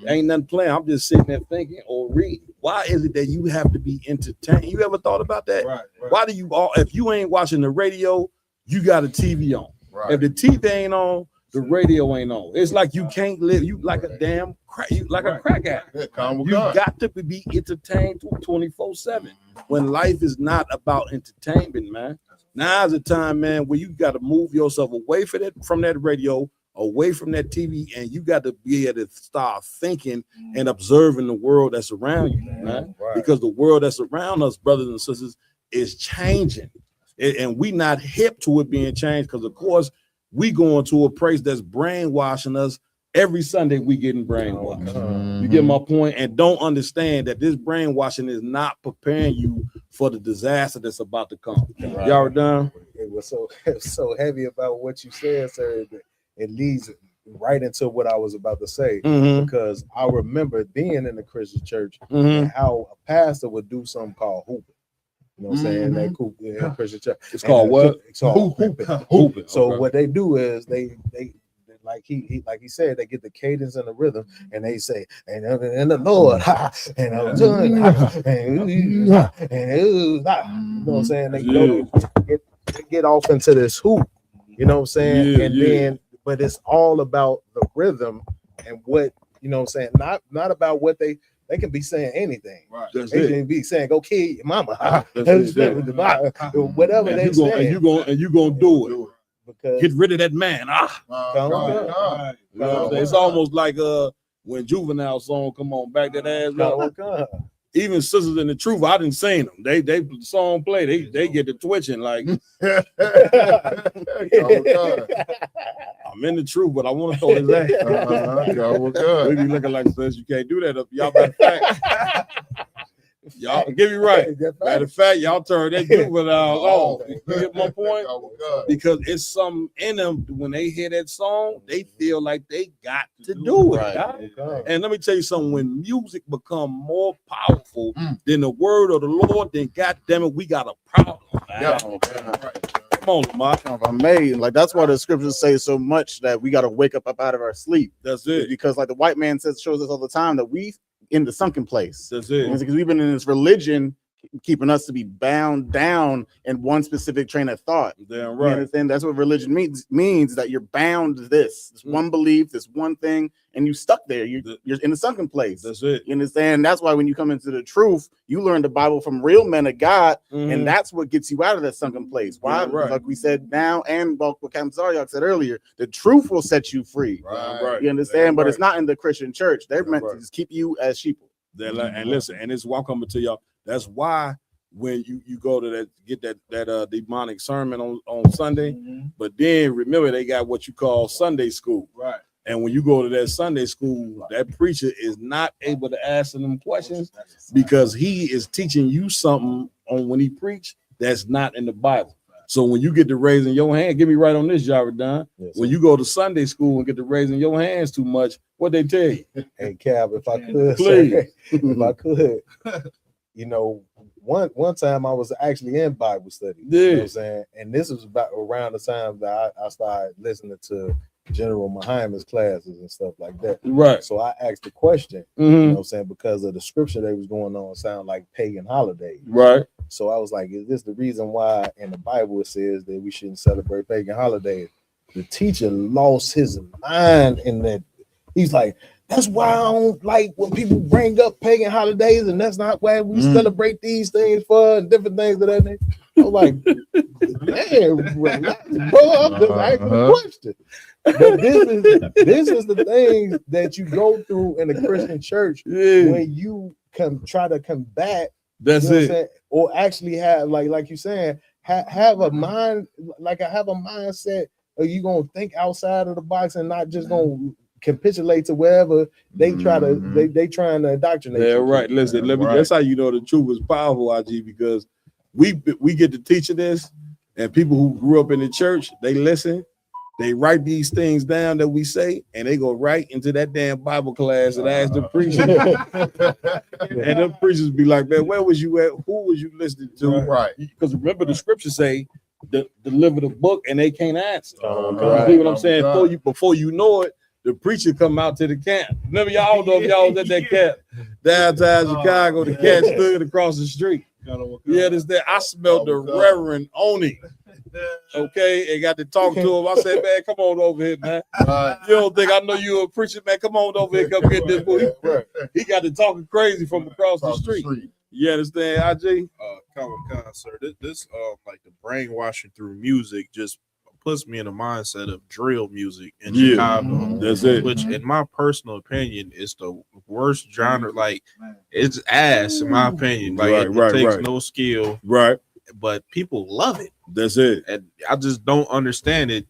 Ain't nothing playing. I'm just sitting there thinking or reading. Why is it that you have to be entertained? You ever thought about that? Right. Why do you all, if you ain't watching the radio, you got a TV on. If the TV ain't on, the radio ain't on. It's like you can't live. You like a damn crack. You like a crack addict. You got to be entertained 24/7. When life is not about entertainment, man. Now's the time, man, where you got to move yourself away from that radio, away from that TV, and you got to be able to start thinking and observing the world that's around you, man. Because the world that's around us, brothers and sisters, is changing, and we not hip to it being changed. Because of course, we going to a place that's brainwashing us. Every Sunday we getting brainwashed. You get my point? And don't understand that this brainwashing is not preparing you for the disaster that's about to come. Y'all done? It was so heavy about what you said, sir. It leads right into what I was about to say, because I remember being in the Christian church and how a pastor would do something called hooping. You know what I'm saying? That cool Christian church. It's called what? It's called hooping. So what they do is they like he said, they get the cadence and the rhythm, and they say, and the Lord, and I'm doing, and you know what I'm saying? They get off into this hoop. You know what I'm saying? Then, but it's all about the rhythm and what, you know what I'm saying? Not about what they can be saying anything. Right. They can be saying, go kill your mama. Whatever they say. And you gonna do it. Because get rid of that man. It's almost like when Juvenile song come on, back that ass up. Even Sisters in the Truth, I didn't see them. They the song play, they get to twitching like I'm in the truth, but I want to throw his ass. We be looking like says you can't do that up. Y'all matter of fact. Y'all give me right. Matter of fact, y'all turn that Juvenile on. You get my point? Because it's something in them when they hear that song, they feel like they got to do it. And let me tell you something, when music become more powerful than the word of the Lord, then God damn it, we got a problem. Come on, Lamar. Amazing. Like that's why the scriptures say so much that we got to wake up out of our sleep. That's it. Because like the white man shows us all the time that we in the sunken place. That's it. Because we've been in this religion keeping us to be bound down in one specific train of thought. Damn right. You understand? That's what religion means that you're bound to this one belief, this one thing, and you stuck there. You're in the sunken place. That's it. You understand? That's why when you come into the truth, you learn the Bible from real men of God, and that's what gets you out of that sunken place. Why? Right. Like we said now, and what Captain Zaryak said earlier, the truth will set you free. Right. You understand? But it's not in the Christian church. They're meant to just keep you as sheep. And listen, and this is why I'm coming to y'all. That's why when you go to that get that demonic sermon on Sunday. But then remember they got what you call Sunday school. Right. And when you go to that Sunday school, that preacher is not able to answer them questions because he is teaching you something on when he preach that's not in the Bible. So when you get to raising your hand, get me right on this, Jaredon. Yes, when you go to Sunday school and get to raising your hands too much, what they tell you? Hey, Cap, if I could, please, if I could, you know, one time I was actually in Bible study. Yeah. You know what I'm saying? And this was about around the time that I started listening to General Muhammad's classes and stuff like that. Right. So I asked the question, you know what I'm saying, because of the scripture that was going on sound like pagan holidays. Right. So I was like, is this the reason why in the Bible it says that we shouldn't celebrate pagan holidays? The teacher lost his mind in that. He's like, that's why I don't like when people bring up pagan holidays, and that's not why we celebrate these things for and different things of that nature. I was like, man, relax, bro. I'm just asking a question. But this is the things that you go through in the Christian church when you try to combat. That's it. Or actually have like you saying, have a mind, like I have a mindset. Are you gonna think outside of the box and not just gonna capitulate to wherever they try to they trying to indoctrinate? Yeah, right. Listen, let me. That's how you know the truth is powerful, IG, because we get to teaching this, and people who grew up in the church, they listen. They write these things down that we say, and they go right into that damn Bible class and ask the preacher. And the preachers be like, man, where was you at? Who was you listening to? Right. Because remember the scriptures say, deliver the book, and they can't answer. Right. You see what I'm saying? Before you know it, the preacher come out to the camp. Remember, y'all know if y'all was at that camp downtown Chicago, the cat stood across the street. Yeah, I smelled the Reverend Oni. Okay, and got to talk to him. I said, man, come on over here, man. You don't think I know you a preacher, man? Come on over here, come get this book. He got to talking crazy from across the street. You understand, IG? Common sir. This like the brainwashing through music just puts me in a mindset of drill music in Chicago. That's it. Which, in my personal opinion, is the worst genre. Like, it's ass, in my opinion. Like, it takes no skill. Right. But people love it. That's it. And I just don't understand it.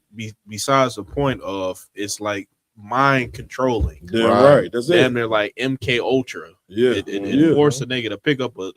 Besides the point of it's like mind controlling. Yeah, right. That's it. Damn, they're like MK Ultra. Yeah, it forced a nigga to pick up a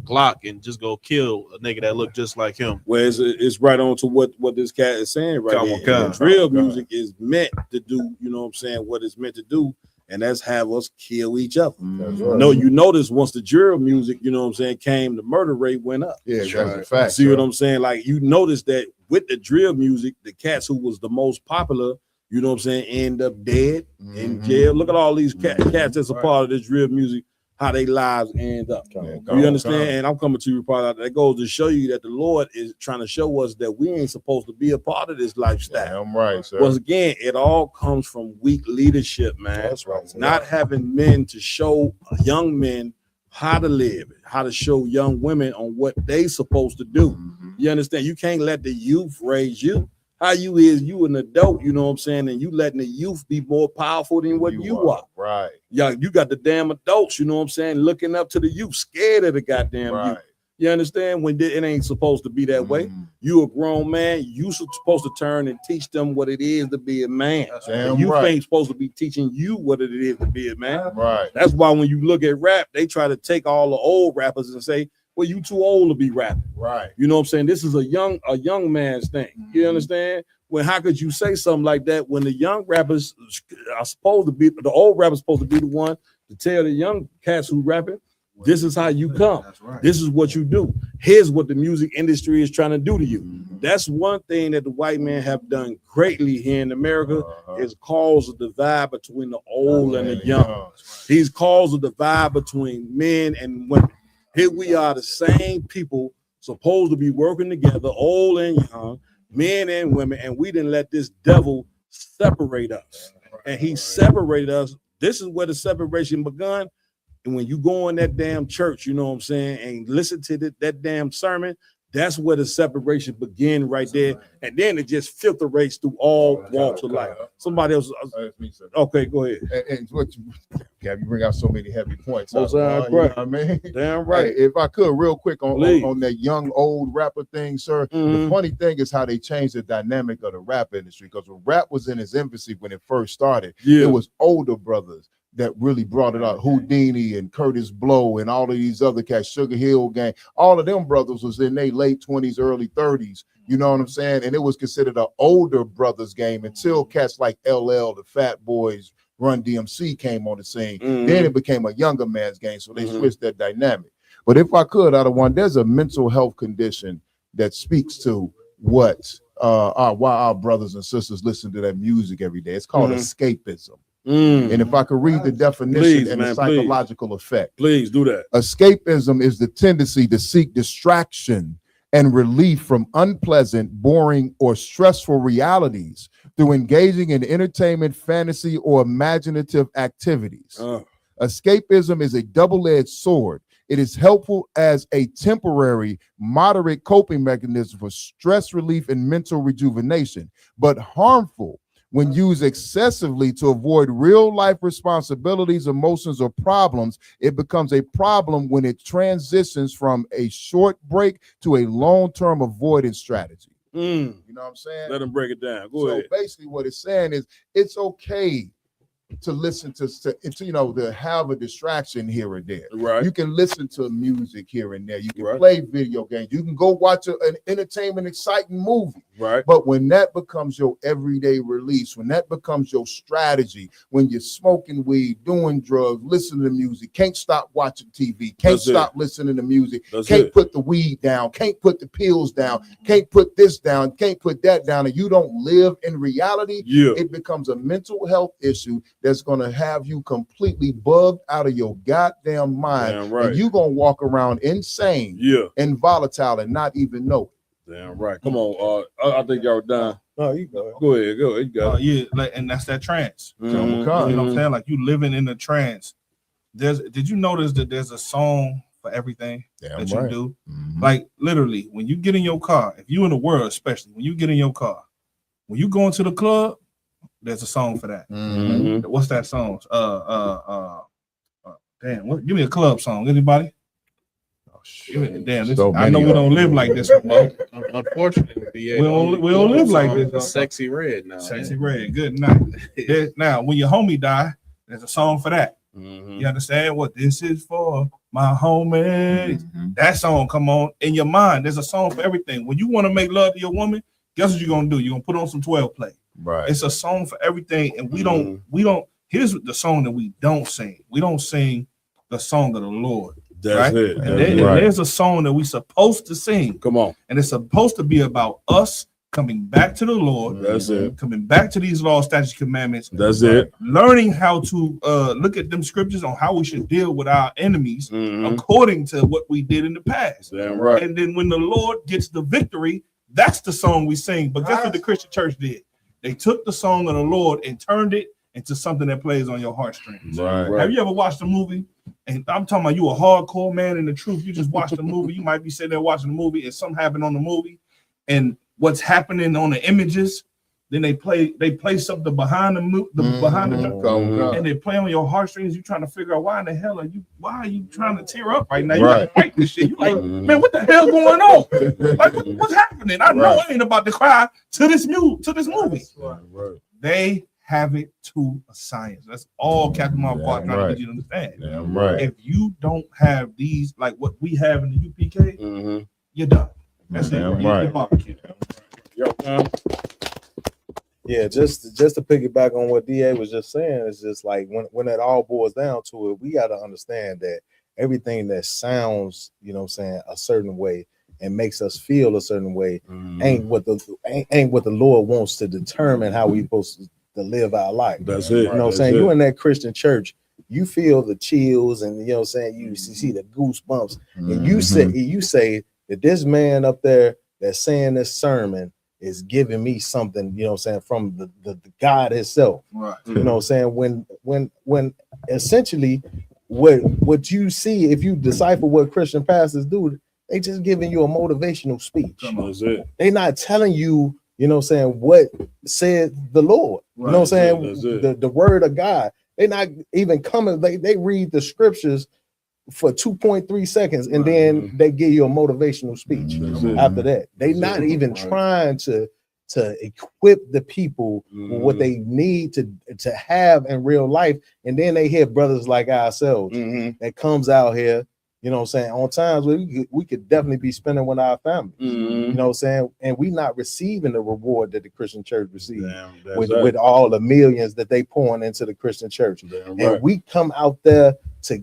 Glock and just go kill a nigga that looked just like him. Well, it's right on to what this cat is saying right here. Drill music is meant to do, you know what I'm saying, what it's meant to do, and that's have us kill each other. No, you notice once the drill music, you know what I'm saying, came, the murder rate went up. Yeah, that's a fact. See what I'm saying? Like, you notice that with the drill music, the cats who was the most popular, you know what I'm saying, end up dead in jail. Look at all these cats that's a part of this drill music, how they lives end up. You understand? And I'm coming to you part of that. That goes to show you that the Lord is trying to show us that we ain't supposed to be a part of this lifestyle. I'm right, sir. Once again, it all comes from weak leadership, man. That's right. Not having men to show young men how to live, how to show young women on what they supposed to do. You understand? You can't let the youth raise you. How you is, you an adult, you know what I'm saying, and you letting the youth be more powerful than what you are. Right. Yeah, you got the damn adults, you know what I'm saying, looking up to the youth, scared of the goddamn youth. You understand? When it ain't supposed to be that way. You a grown man, you supposed to turn and teach them what it is to be a man. You ain't supposed to be teaching you what it is to be a man. Right. That's why when you look at rap, they try to take all the old rappers and say, well, you too old to be rapping. Right. You know what I'm saying? This is a young man's thing. You understand? Well, how could you say something like that when the young rappers are supposed to be, the old rappers supposed to be the one to tell the young cats who rapping, this is how you come. This is what you do. Here's what the music industry is trying to do to you. That's one thing that the white men have done greatly here in America is cause a divide between the old and the young. He's caused a divide between men and women. Here we are, the same people supposed to be working together, old and young, men and women, and we didn't let this devil separate us. And he separated us. This is where the separation begun. And when you go in that damn church, you know what I'm saying, and listen to that damn sermon, That's where the separation begin right there, and then it just filtrates through all walks of life. Somebody else. Okay, go ahead. And what you bring out so many heavy points. Most you know what I mean? Damn right. Hey, if I could, real quick on that young old rapper thing, sir. The funny thing is how they changed the dynamic of the rap industry. Because when rap was in its infancy when it first started, it was older brothers that really brought it out. Houdini and Curtis Blow and all of these other cats, Sugar Hill Gang, all of them brothers was in their late 20s, early 30s. You know what I'm saying? And it was considered an older brothers game until cats like LL, the Fat Boys, Run DMC came on the scene. Then it became a younger man's game. So they switched that dynamic. But if I could, out of one, there's a mental health condition that speaks to what why our brothers and sisters listen to that music every day. It's called escapism. And if I could read the definition and the psychological effect. Please do that. Escapism is the tendency to seek distraction and relief from unpleasant, boring, or stressful realities through engaging in entertainment, fantasy, or imaginative activities. Escapism is a double-edged sword. It is helpful as a temporary, moderate coping mechanism for stress relief and mental rejuvenation, but harmful when used excessively to avoid real-life responsibilities, emotions, or problems. It becomes a problem when it transitions from a short break to a long-term avoidance strategy. You know what I'm saying? Let them break it down. Go ahead. So basically what it's saying is it's okay to listen to you know, to have a distraction here or there. Right. You can listen to music here and there. You can play video games. You can go watch an entertainment, exciting movie. Right. But when that becomes your everyday release, when that becomes your strategy, when you're smoking weed, doing drugs, listening to music, can't stop watching TV, can't stop listening to music, can't put the weed down, can't put the pills down, can't put this down, can't put that down, and you don't live in reality, it becomes a mental health issue that's going to have you completely bugged out of your goddamn mind. And you're going to walk around insane and volatile and not even know it. Damn right. Come on. I think y'all done. No, you go. Go ahead. Go ahead. You got it. Yeah, like, and that's that trance. You know what I'm saying? Like you living in a trance. Did you notice that there's a song for everything that you do? Like literally, when you get in your car, if you in the world, especially when you get in your car, when you go into the club, there's a song for that. What's that song? Damn, give me a club song. Anybody? Damn, this, I know we don't live like this. Unfortunately, we don't live like this. Sexy Red now. Sexy Red. Good night. Now, when your homie die, there's a song for that. You understand what this is for? My homies. That song come on in your mind. There's a song for everything. When you want to make love to your woman, guess what you're gonna do? You're gonna put on some 12 play. Right. It's a song for everything, and we don't. Here's the song that we don't sing. We don't sing the song of the Lord. That's right? it. And there's a song that we're supposed to sing. Come on. And it's supposed to be about us coming back to the Lord. That's it. Coming back to these laws, statutes, commandments. That's it. Learning how to look at them scriptures on how we should deal with our enemies according to what we did in the past. Damn right. And then when the Lord gets the victory, that's the song we sing. But guess what the Christian church did? They took the song of the Lord and turned it into something that plays on your heartstrings. Right. Have you ever watched a movie? And I'm talking about you a hardcore man in the truth. You just watched the movie. You might be sitting there watching the movie and something happened on the movie. And what's happening on the images, then they play something behind the and they play on your heartstrings. You trying to figure out why are you trying to tear up right now? You like fight this shit. You like, man, what the hell going on? Like, what's happening? I know I ain't about to cry to this movie. They have it to a science. That's all Captain Marvel trying to get you to understand. If you don't have these, like what we have in the UPK, you're done. That's it. Yeah, just to piggyback on what DA was just saying, it's just like when it all boils down to it, we got to understand that everything that sounds, you know what I'm saying, a certain way and makes us feel a certain way ain't what the Lord wants to determine how we supposed to live our life. That's it. You know what I'm saying? You in that Christian church, you feel the chills and you know what I'm saying, you see the goosebumps, and you say that this man up there that's saying this sermon is giving me something, you know what I'm saying, from the God himself. Right. You know what I'm saying? When essentially what you see, if you decipher what Christian pastors do, They just giving you a motivational speech. That's it. They not telling you, you know what I'm saying, what said the Lord. You know what I'm saying? The word of God. They not even coming, they read the scriptures for 2.3 seconds and then they give you a motivational speech after that. They not even trying to equip the people with what they need to have in real life. And then they hear brothers like ourselves that comes out here, you know what I'm saying, on times where we could definitely be spending with our family. You know what I'm saying? And we not receiving the reward that the Christian church receives with all the millions that they pouring into the Christian church. And we come out there to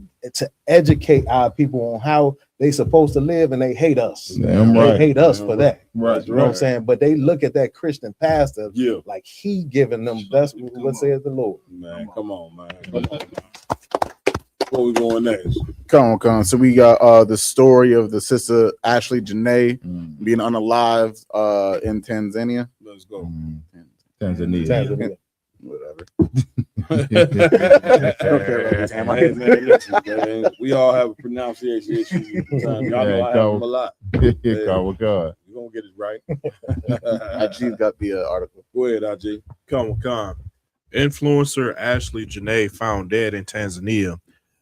educate our people on how they supposed to live, and they hate us. They hate us for that. You know what I'm saying? But they look at that Christian pastor like he giving them best what says the Lord. Man, come on, man. Where we going next? Come on. So we got the story of the sister Ashley Janae being unalived in Tanzania. Let's go. Tanzania. Whatever. Hey, man, listen, man. We all have a pronunciation issue. Y'all know I have them a lot. God. We're gonna get it right. IG's got the article. Go ahead, IG. Come on. Influencer Ashley Janae found dead in Tanzania.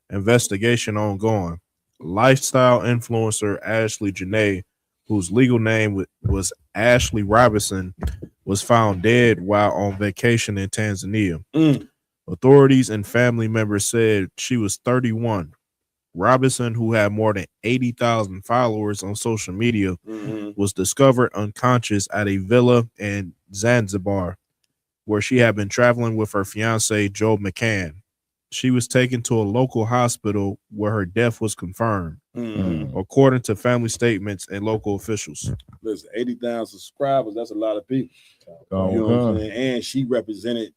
Investigation ongoing. Lifestyle influencer Ashley Janae, whose legal name was Ashley Robinson, was found dead while on vacation in Tanzania. Authorities and family members said she was 31. Robinson, who had more than 80,000 followers on social media, was discovered unconscious at a villa in Zanzibar, where she had been traveling with her fiance, Joe McCann. She was taken to a local hospital where her death was confirmed, according to family statements and local officials. Listen, 80,000 subscribers, that's a lot of people. You know what I'm saying? And she represented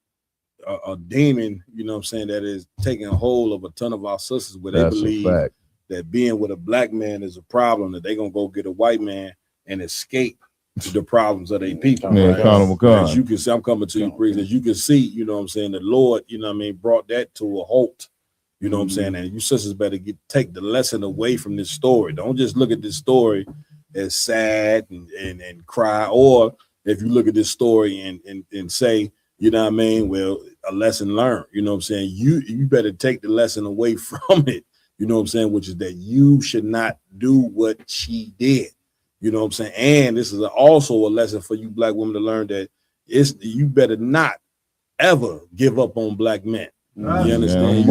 a demon, you know what I'm saying, that is taking a hold of a ton of our sisters where they believe that being with a black man is a problem, that they're going to go get a white man and escape the problems of their people. As you can see, I'm coming to you, priest. As you can see, you know what I'm saying, the Lord, you know what I mean, brought that to a halt. You know what I'm saying? And you sisters better take the lesson away from this story. Don't just look at this story as sad and cry, or if you look at this story and say, you know what I mean, well, a lesson learned. You know what I'm saying? You better take the lesson away from it, you know what I'm saying, which is that you should not do what she did. You know what I'm saying? And this is also a lesson for you black women to learn that you better not ever give up on black men. You understand?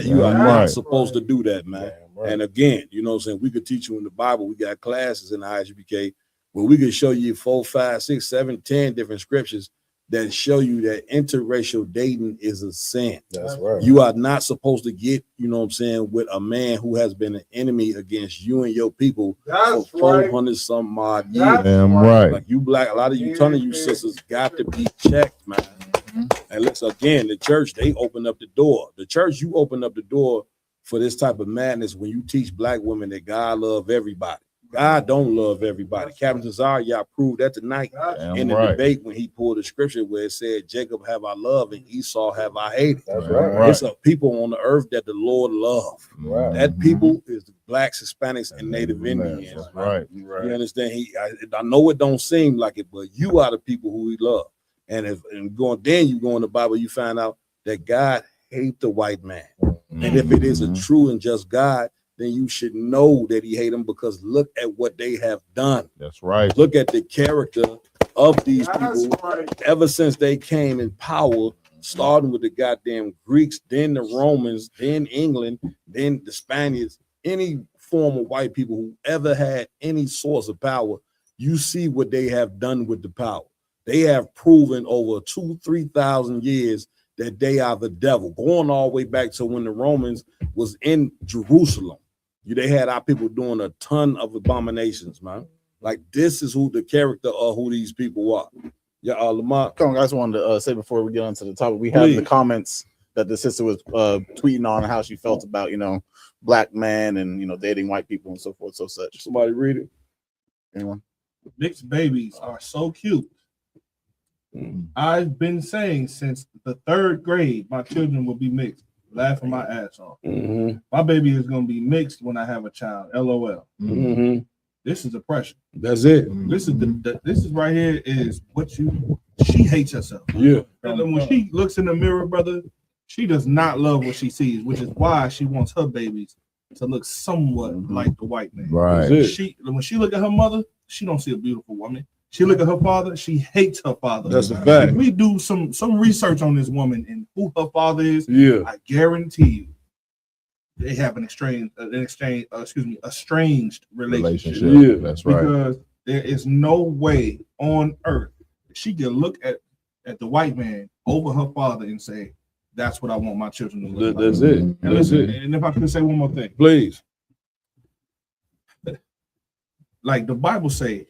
You are not supposed to do that, man. And again, you know what I'm saying? We could teach you in the Bible. We got classes in the ISBK where we could show you 4, 5, 6, 7, 10 different scriptures that show you that interracial dating is a sin. That's right. You are not supposed to get, you know what I'm saying, with a man who has been an enemy against you and your people for 400 some odd years. Like you black, a lot of you, ton of you sisters got to be checked, man. And let's again, the church, they open up the door. The church, you open up the door for this type of madness when you teach black women that God love everybody. God don't love everybody. Captain Cesario proved that tonight in the debate when he pulled the scripture where it said, Jacob have I loved and Esau have I hated. That's right. It's a people on the earth that the Lord love. That people is the blacks, Hispanics, and Native Indians. You understand? I know it don't seem like it, but you are the people who he love. And you go in the Bible, you find out that God hate the white man. And if it is a true and just God, then you should know that he hate them, because look at what they have done. That's right. Look at the character of these people ever since they came in power, starting with the goddamn Greeks, then the Romans, then England, then the Spaniards, any form of white people who ever had any source of power. You see what they have done with the power. They have proven over 2,000-3,000 years that they are the devil, going all the way back to when the Romans was in Jerusalem. They had our people doing a ton of abominations, man. Like, this is who the character of who these people are. Yeah, Lamont. Come on, I just wanted to say before we get on to the topic, we have the comments that the sister was tweeting on how she felt about, black men and, dating white people and so forth, so such. Somebody read it. Anyone? Mixed babies are so cute. I've been saying since the 3rd grade, my children will be mixed. Laughing my ass off. My baby is going to be mixed when I have a child. LOL. This is oppression. That's it. This is this is right here is what she hates herself. Yeah. And then when she looks in the mirror, brother, she does not love what she sees, which is why she wants her babies to look somewhat like the white man. Right. When she look at her mother, she don't see a beautiful woman. She look at her father, she hates her father. That's a fact. If we do some research on this woman and who her father is, Yeah. I guarantee you they have an estranged relationship. Yeah, that's right. Because there is no way on earth that she can look at the white man over her father and say, that's what I want my children to look like. That's it. And That's listen, it. and if I could say one more thing, Please. like the Bible say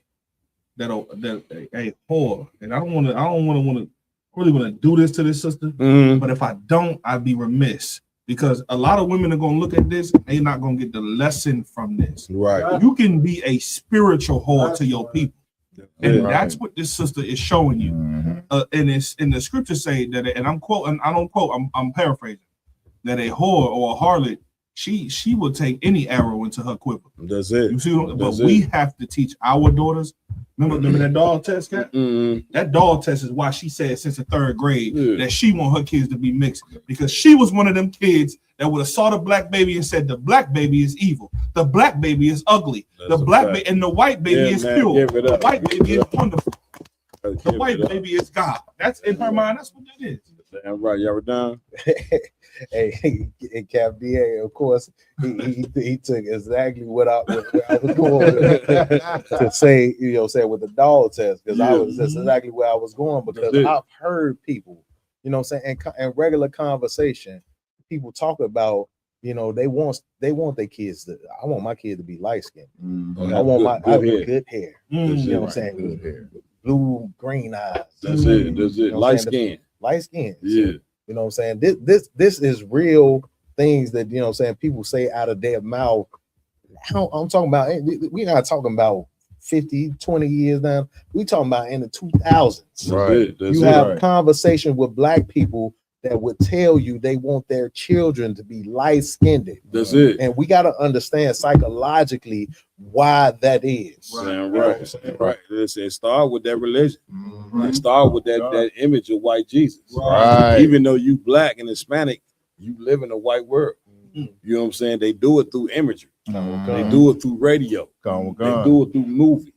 that a whore, and I don't want to really want to do this to this sister, but if I don't, I'd be remiss, because a lot of women are going to look at this and they're not going to get the lesson from this. Right. You can be a spiritual whore to your people. And that's what this sister is showing you. And it's in the scriptures say that, and I'm quoting, I don't quote, I'm paraphrasing, that a whore or a harlot, she will take any arrow into her quiver. That's it. You see, but we have to teach our daughters. Remember that dog test, Cat? That dog test is why she said since the 3rd grade that she want her kids to be mixed, because she was one of them kids that would have saw the black baby and said the black baby is evil, the black baby is ugly, the black baby and the white baby is pure, the white baby is wonderful, the white baby is God. That's in her mind. That's what that is. Damn right. Y'all were done. Hey, Cap DA, of course, he took exactly what I was going to say, say with the dog test, because that's exactly where I was going, because I've heard people, saying, in regular conversation, people talk about, they want their kids to, I want my kid to be light skinned. I want good hair. You know what I'm saying? Good hair. Blue, green eyes. That's it. Light skin. Light skin. Yeah. You know what I'm saying? This is real things that, people say out of their mouth. I'm talking about, we're not talking about 50, 20 years now. We talking about in the 2000s. Right. You have conversation with black people that would tell you they want their children to be light-skinned. That's it. And we got to understand psychologically why that is. Right. Listen, start with that religion. And start with that image of white Jesus. Right. Even though you black and Hispanic, you live in a white world. You know what I'm saying? They do it through imagery. They do it through radio. They do it through movies.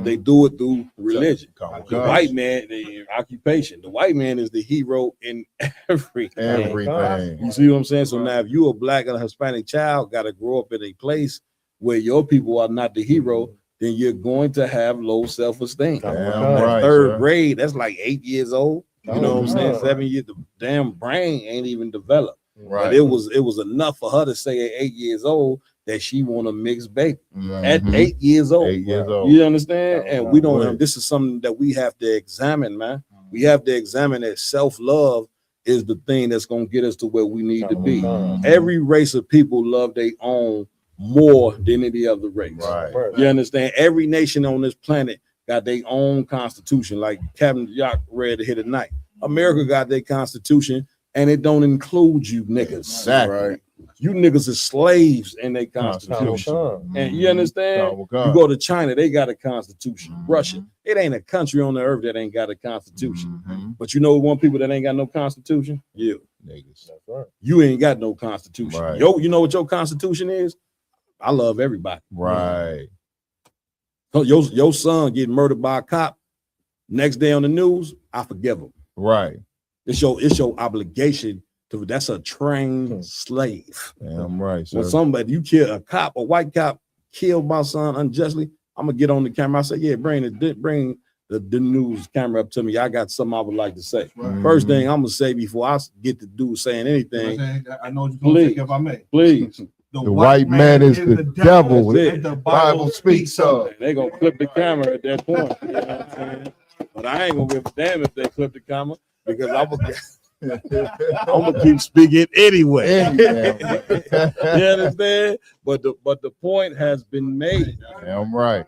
They do it through religion. The white man, the occupation. The white man is the hero in everything. You see what I'm saying? So now if you a black and a Hispanic child got to grow up in a place where your people are not the hero, then you're going to have low self-esteem. Third grade, that's like 8 years old. You know what I'm saying? 7 years, the damn brain ain't even developed. But it was enough for her to say at 8 years old that she want a mixed baby. At 8 years old. 8 years old. You understand? And we don't this is something that we have to examine, man. We have to examine that self-love is the thing that's gonna get us to where we need to be. Every race of people love their own more than any other race. You understand? Every nation on this planet got their own constitution, like Captain Yacht read here tonight. America got their constitution, and it don't include you niggas. Exactly. You niggas are slaves in their constitution. And you understand? You go to China, they got a constitution. Russia, it ain't a country on the earth that ain't got a constitution. But you know one people that ain't got no constitution? You. Niggas. You ain't got no constitution. Yo, you know what your constitution is? I love everybody. So your son getting murdered by a cop, next day on the news, I forgive him. It's your obligation to, that's a trained slave. Damn right. When somebody, you kill a cop, a white cop killed my son unjustly, I'm gonna get on the camera. I say, yeah, bring the news camera up to me. I got something I would like to say. First thing I'm gonna say before I get to do saying anything. I know you're gonna take, if I may. Please. The white man is the devil. The Bible speaks of. They gonna clip the camera at that point. You know what I'm saying? But I ain't gonna give a damn if they clip the camera, because I'm gonna keep speaking anyway. You understand? But the point has been made. Damn right.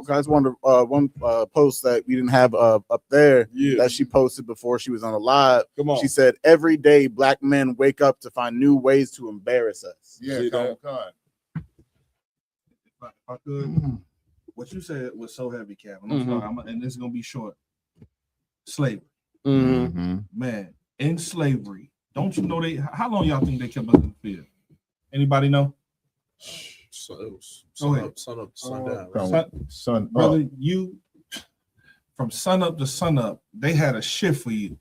Guys, one post that we didn't have up there that she posted before she was on a live. Come on. She said, every day black men wake up to find new ways to embarrass us. Yeah, I could, what you said was so heavy, Cap. I'm sorry, and this is gonna be short. Slavery, man, in slavery. Don't you know they? How long y'all think they kept us in the field? Anybody know? So it was sun up, sun down. Brother, you from sun up to sun up, they had a shift for you.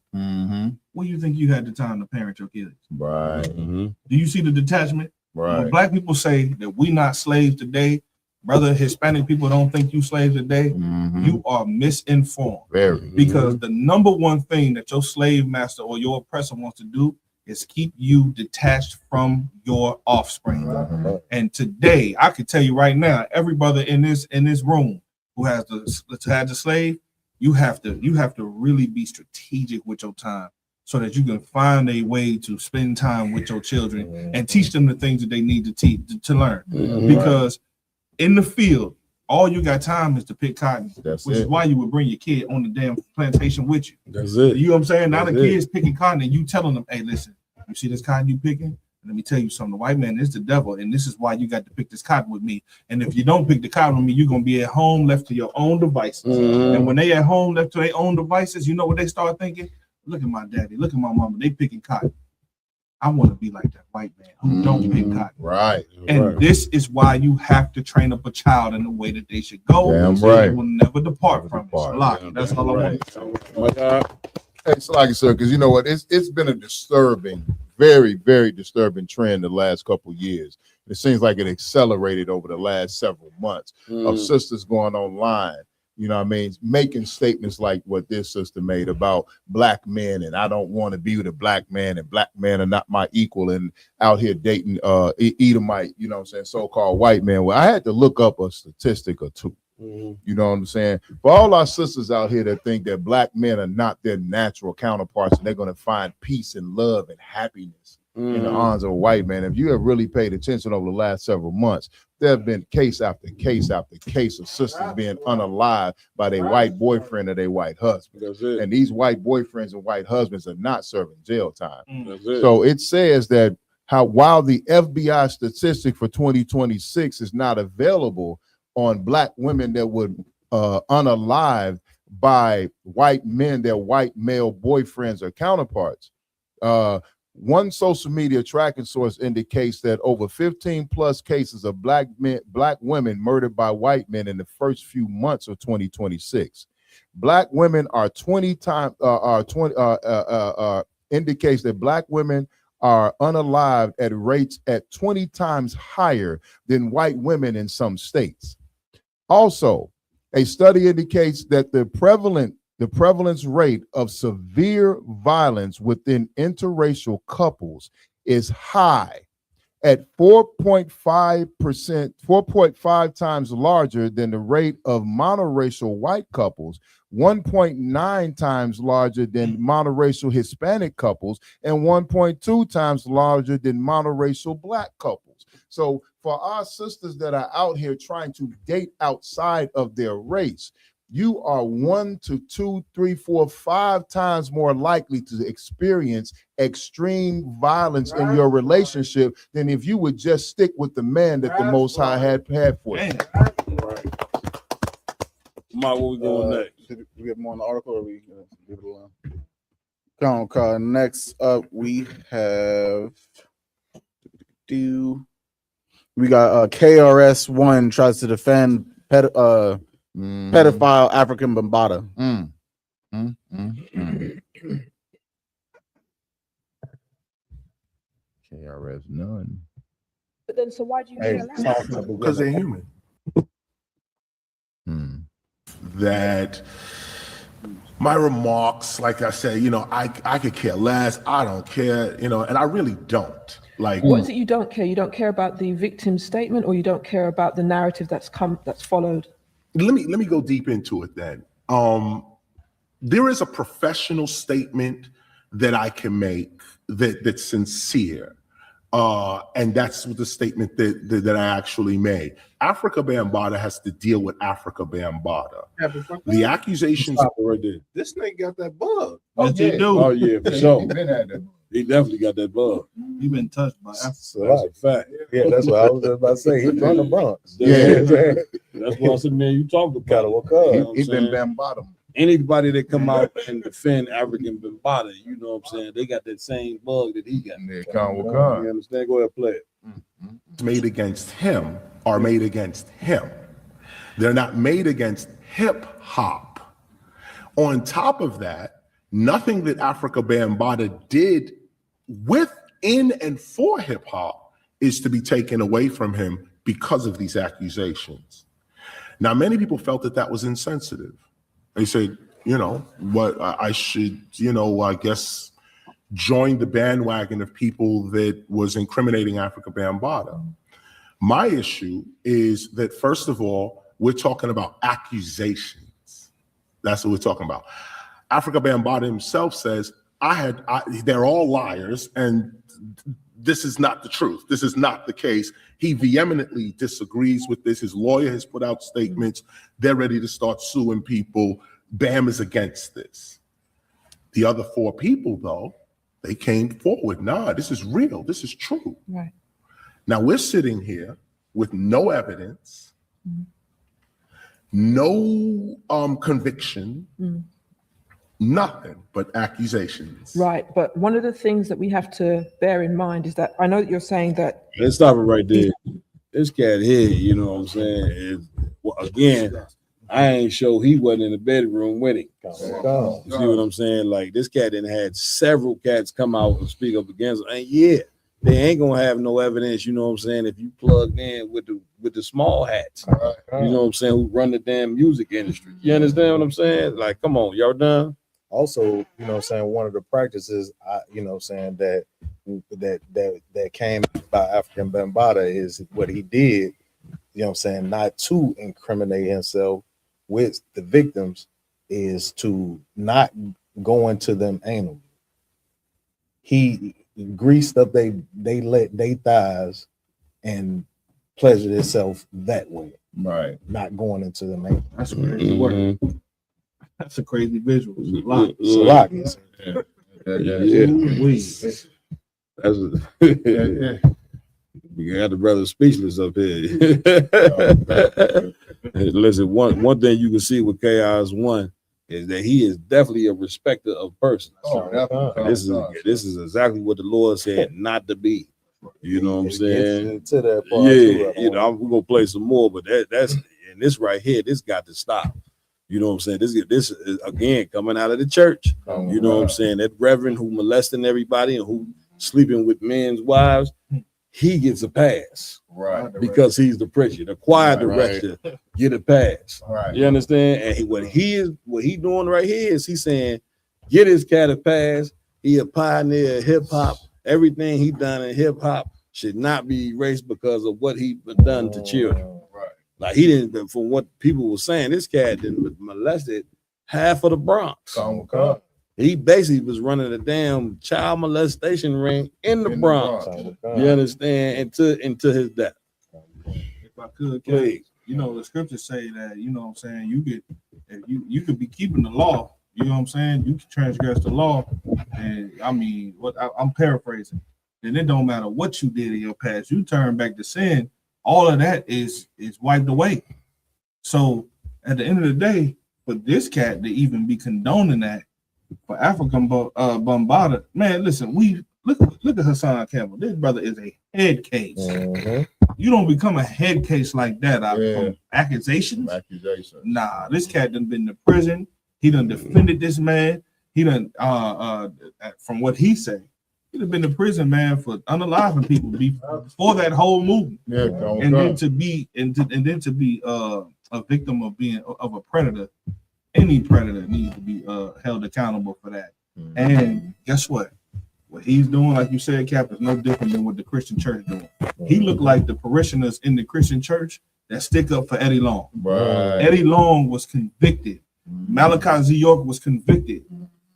What do you think you had the time to parent your kids? Right. Do you see the detachment? Right. When black people say that we not slaves today, brother, Hispanic people don't think you slaves today, you are misinformed. Very. Because the number one thing that your slave master or your oppressor wants to do is keep you detached from your offspring. And today, I can tell you right now, every brother in this room who has had the slave, you have to really be strategic with your time so that you can find a way to spend time with your children and teach them the things that they need to learn. Because in the field, all you got time is to pick cotton, which is why you would bring your kid on the damn plantation with you. That's it. You know what I'm saying? Now the kid's picking cotton and you telling them, hey, listen, you see this cotton you picking? Let me tell you something. The white man is the devil, and this is why you got to pick this cotton with me. And if you don't pick the cotton with me, you're going to be at home left to your own devices. And when they at home left to their own devices, you know what they start thinking? Look at my daddy. Look at my mama. They picking cotton. I want to be like that white man who don't pick cotton. Right. And this is why you have to train up a child in the way that they should go. Damn so right. They will never depart from it. That's all I want to say. It's like I said, because you know what? It's been a disturbing, very, very disturbing trend the last couple of years. It seems like it accelerated over the last several months of sisters going online, you know what I mean, making statements like what this sister made about black men, and I don't want to be with a black man, and black men are not my equal, and out here dating Edomite, you know what I'm saying, so-called white man. Well, I had to look up a statistic or two. You know what I'm saying? For all our sisters out here that think that black men are not their natural counterparts and they're going to find peace and love and happiness in the arms of a white man, if you have really paid attention over the last several months, there have been case after case after case of sisters being unalived by their white boyfriend or their white husband. And these white boyfriends and white husbands are not serving jail time. So it says that while the FBI statistic for 2026 is not available on black women that would unalive by white men, their white male boyfriends or counterparts. One social media tracking source indicates that over 15 plus cases of black women murdered by white men in the first few months of 2026. Black women are 20 times indicates that black women are unalived at rates at 20 times higher than white women in some states. Also, a study indicates that the prevalence rate of severe violence within interracial couples is high at 4.5 times larger than the rate of monoracial white couples, 1.9 times larger than monoracial Hispanic couples, and 1.2 times larger than monoracial black couples. So for our sisters that are out here trying to date outside of their race, you are 1 to 2, 3, 4, 5 times more likely to experience extreme violence in your relationship than if you would just stick with the man that the Most High had for you. Where we going next? Did we get more on the article, or we leave it alone? Next up, we have we got KRS-One tries to defend pedophile African Bambaataa. KRS none. But then, so why do you care less? Because they're human. That my remarks, like I said, I could care less. I don't care, and I really don't. Like, what is it you don't care? You don't care about the victim's statement, or you don't care about the narrative that's followed? Let me go deep into it then. There is a professional statement that I can make that's sincere. And that's the statement that I actually made. Africa Bambaataa has to deal with Africa Bambaataa. The accusations right there. This nigga got that bug. Yes, he do. Oh yeah, for sure. He definitely got that bug. He been touched by Africa. So that's a fact. Yeah, that's what I was just about to say. He's from the Bronx. That's what I said, man. You talked about. Gotta work hard. He been Bambaataa. Anybody that come out and defend African Bambaataa, you know what I'm saying? They got that same bug that he got. You understand? Go ahead, play it. Made against him are made against him. They're not made against hip hop. On top of that, nothing that Africa Bambaataa did within and for hip hop is to be taken away from him because of these accusations. Now, many people felt that that was insensitive. They said, you know, what I should, you know, I guess join the bandwagon of people that was incriminating Africa Bambaataa. My issue is that, first of all, we're talking about accusations. That's what we're talking about. Africa Bambaataa himself says, they're all liars, and this is not the truth. This is not the case. He vehemently disagrees with this. His lawyer has put out statements. They're ready to start suing people. Bam is against this. The other four people, though, they came forward. Nah, this is real. This is true. Right. Now we're sitting here with no evidence, no conviction, nothing but accusations. Right. But one of the things that we have to bear in mind is that I know that you're saying that. Let's stop it right there. This cat here, you know what I'm saying? Again, I ain't sure he wasn't in the bedroom with him. You see what I'm saying? Like, this cat done had several cats come out and speak up against him. And yeah, they ain't gonna have no evidence, you know what I'm saying, if you plugged in with the small hats, you know what I'm saying, who run the damn music industry. You understand what I'm saying? Like, come on, y'all done? Also, you know what I'm saying, one of the practices, you know what I'm saying, that came by African Bambaataa is what he did, you know what I'm saying, not to incriminate himself with the victims, is to not go into them anally. He greased up they thighs and pleasured himself that way. Right. Not going into them anally. That's crazy work. That's a crazy visual. It's a lot. We got the brother speechless up here. Listen, one thing you can see with Chaos One is that he is definitely a respecter of persons. This is exactly what the Lord said not to be. You know what I'm saying? Yeah, you know, we're gonna play some more, but that's and this right here, this got to stop. You know what I'm saying? This is again coming out of the church. You know what I'm saying? That reverend who molesting everybody and who sleeping with men's wives, he gets a pass, right? Because he's the preacher. The choir director get a pass, right? You understand? And what he doing right here is he's saying, get his cat a pass. He a pioneer of hip hop. Everything he done in hip hop should not be erased because of what he done to children. Like, he didn't, from what people were saying, this cat didn't molested half of the Bronx. He basically was running a damn child molestation ring in the Bronx. You understand? Into his death. If I could, please. You know, the scriptures say that, you know what I'm saying, you could be keeping the law, you know what I'm saying? You can transgress the law. And I mean, I'm paraphrasing. And it don't matter what you did in your past, you turn back to sin, all of that is wiped away. So at the end of the day, for this cat to even be condoning that, for African Bambaataa, man, listen, look at Hassan Campbell. This brother is a head case. You don't become a head case like that from accusations. Nah, this cat done been to prison. He done defended this man. He done from what he said, he done been to prison, man, for unaliving people before that whole movement. Then to be a victim of a predator. Any predator needs to be held accountable for that. And guess what? What he's doing, like you said, Cap, is no different than what the Christian church doing. He looked like the parishioners in the Christian church that stick up for Eddie Long. Eddie Long was convicted. Malachi Z. York was convicted.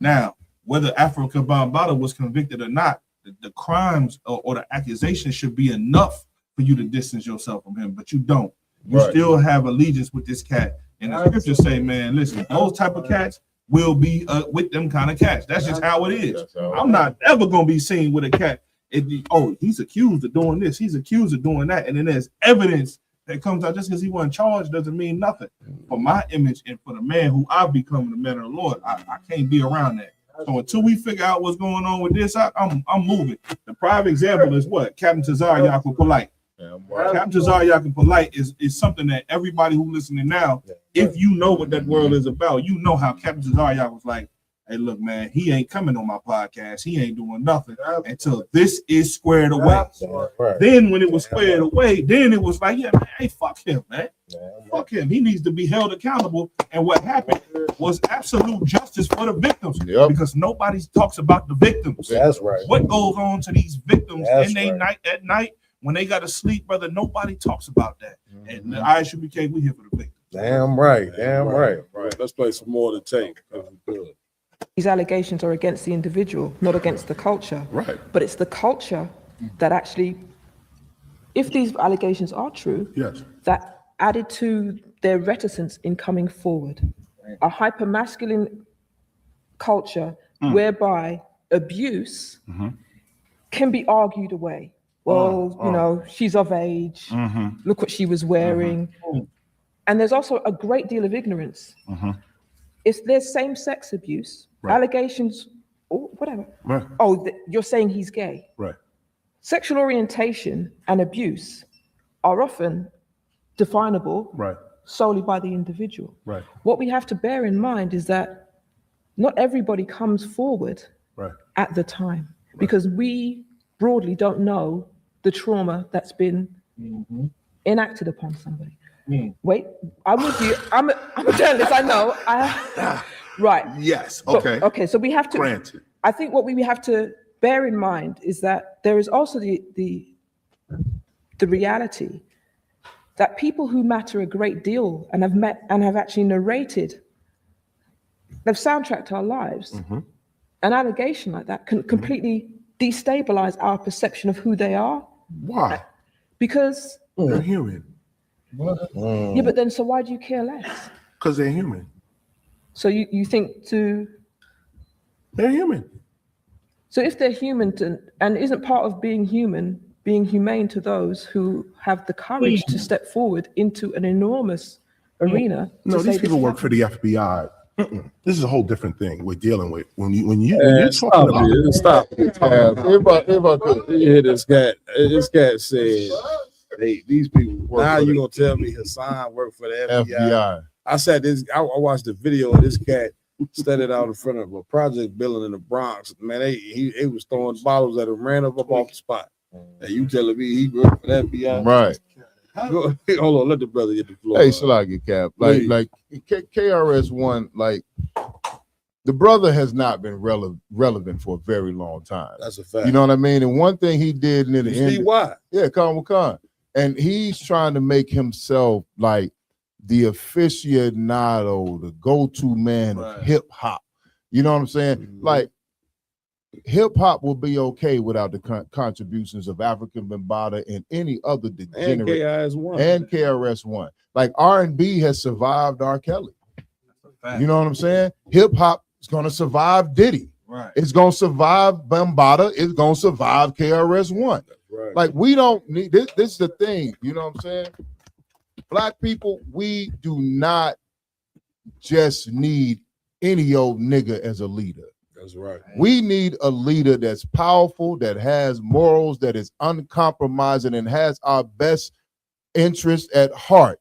Now, whether Africa Bambaataa was convicted or not, the crimes or the accusations should be enough for you to distance yourself from him, but you don't. You still have allegiance with this cat. And the scriptures say, man, listen, those type of cats will be with them kind of cats. That's just how it is. I'm not ever going to be seen with a cat He's accused of doing this, he's accused of doing that, and then there's evidence that comes out. Just because he wasn't charged doesn't mean nothing. For my image and for the man who I've become, the man of the Lord, I can't be around that. So until we figure out what's going on with this, I'm moving. The prime example is what? Captain Tazar Yaku Polite. Captain Tazar Yaku Polite is something that everybody who's listening now, if you know what that world is about, you know how Captain Tazar Yaku was like, hey, look, man, he ain't coming on my podcast. He ain't doing nothing until this is squared away. Then when it was squared away, then it was like, yeah, man, hey, fuck him, man. Fuck him. He needs to be held accountable. And what happened was absolute justice for the victims because nobody talks about the victims. That's right. What goes on to these victims in their night at night when they got to sleep, brother? Nobody talks about that. And the ISUBK, we here for the victims. Damn right. Damn right. Right. Let's play some more of the tape. These allegations are against the individual, not against the culture. Right. But it's the culture that actually, if these allegations are true, that added to their reticence in coming forward. A hypermasculine culture whereby abuse can be argued away. Well, you know, she's of age. Look what she was wearing. And there's also a great deal of ignorance. If there's same-sex abuse, allegations, or whatever. You're saying he's gay. Sexual orientation and abuse are often definable solely by the individual. What we have to bear in mind is that not everybody comes forward at the time because we broadly don't know the trauma that's been enacted upon somebody. Wait, I'm with you. I'm a journalist. I know. Right. Yes. But, Okay. okay. So we have to. Granted. I think what we have to bear in mind is that there is also the reality that people who matter a great deal and have met and have actually narrated, they've soundtracked our lives. An allegation like that can completely destabilize our perception of who they are. Why? Because they're human. Yeah, but then so why do you care less? Because they're human. So you think they're human. So if they're human and isn't part of being human, being humane to those who have the courage to step forward into an enormous arena. No, these people work for the FBI. This is a whole different thing we're dealing with. When you're talking about stop. If I could hear this cat said, hey, these people work. Now you gonna tell me Hassan worked for the FBI? I said this. I watched the video of this cat standing out in front of a project building in the Bronx. Man, he was throwing bottles at him, ran up off the spot. And you telling me he worked for the FBI? Right. Hold on, let the brother get the floor. Hey, Salagi Cap. Like KRS-One, like the brother has not been relevant for a very long time. That's a fact. You know what I mean? And one thing he did near the end. See why? Yeah, Khan. And he's trying to make himself like the aficionado, the go-to man of hip hop. You know what I'm saying? Like hip hop will be okay without the contributions of African Bambaataa and any other degenerate and KRS-One. Like R&B has survived R. Kelly. You know what I'm saying? Hip hop is gonna survive Diddy. Right. It's gonna survive Bambaataa. It's gonna survive KRS-One. Right. Like we don't need this. This is the thing. You know what I'm saying? Black people, we do not just need any old nigga as a leader. That's right. We need a leader that's powerful, that has morals, that is uncompromising, and has our best interest at heart,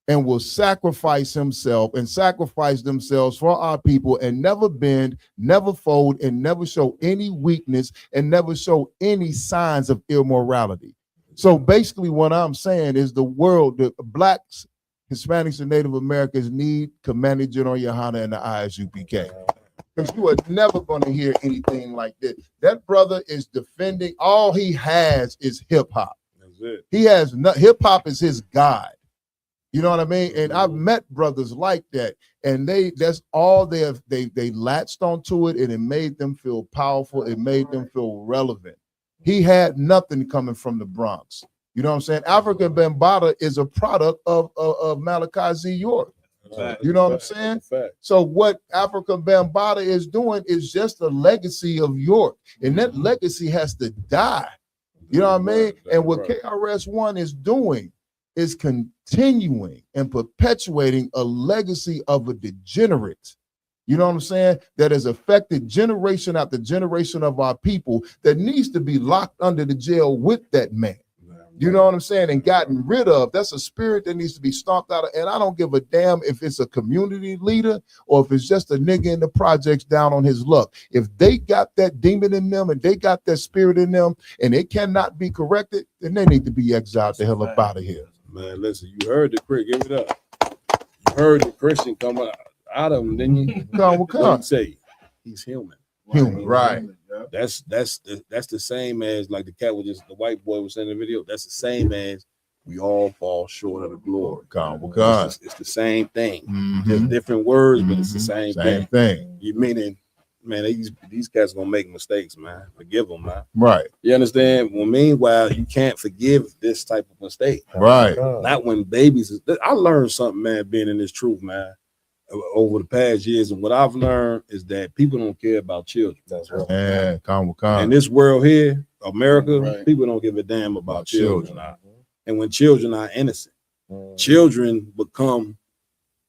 and will sacrifice himself and sacrifice themselves for our people and never bend, never fold, and never show any weakness and never show any signs of immorality. So basically what I'm saying is the world, the blacks, Hispanics, and Native Americans need Commander General Yohana and the ISUPK. Because you are never going to hear anything like this. That brother is defending, all he has is hip hop. That's it. He has hip hop is his God. You know what I mean? And I've met brothers like that, and that's all they latched onto it, and it made them feel powerful. It made them feel relevant. He had nothing coming from the Bronx. You know what I'm saying? African Bambaataa is a product of Malachi Z. York. You know what I'm saying? So what Africa Bambaataa is doing is just a legacy of York, and that legacy has to die. You know what I mean? And what KRS-One is doing is continuing and perpetuating a legacy of a degenerate. You know what I'm saying? That has affected generation after generation of our people that needs to be locked under the jail with that man. You know what I'm saying? And gotten rid of. That's a spirit that needs to be stomped out of. And I don't give a damn if it's a community leader or if it's just a nigga in the projects down on his luck. If they got that demon in them and they got that spirit in them and it cannot be corrected, then they need to be exiled the hell up out of here. Man, listen, you heard the Christian, give it up. You heard the Christian come out of him, didn't you? What did he say? He's human. Human, right. That's the same as like the cat was just the white boy was saying in the video. That's the same as we all fall short of the glory. It's the same thing. Just different words, but it's the same thing. You meaning, man, these cats gonna make mistakes, man. Forgive them, man. Right. You understand? Well, meanwhile, you can't forgive this type of mistake. Right. Not when babies. I learned something, man, being in this truth, man, over the past years, and what I've learned is that people don't care about children. That's right. Yeah, in this world here, America, people don't give a damn about children. And when children are innocent, children become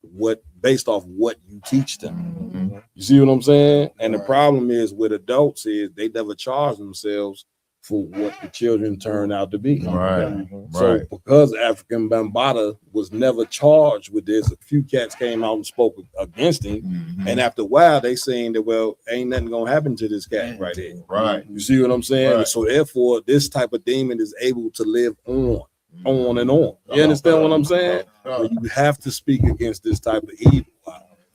what based off what you teach them. You see what I'm saying? And the problem is with adults is they never charge themselves for what the children turn out to be. Right. So because African Bambaataa was never charged with this, a few cats came out and spoke against him. And after a while, they saying that, well, ain't nothing gonna happen to this cat right here. Right. You see what I'm saying? Right. So therefore, this type of demon is able to live on and on. You understand what I'm saying? But you have to speak against this type of evil.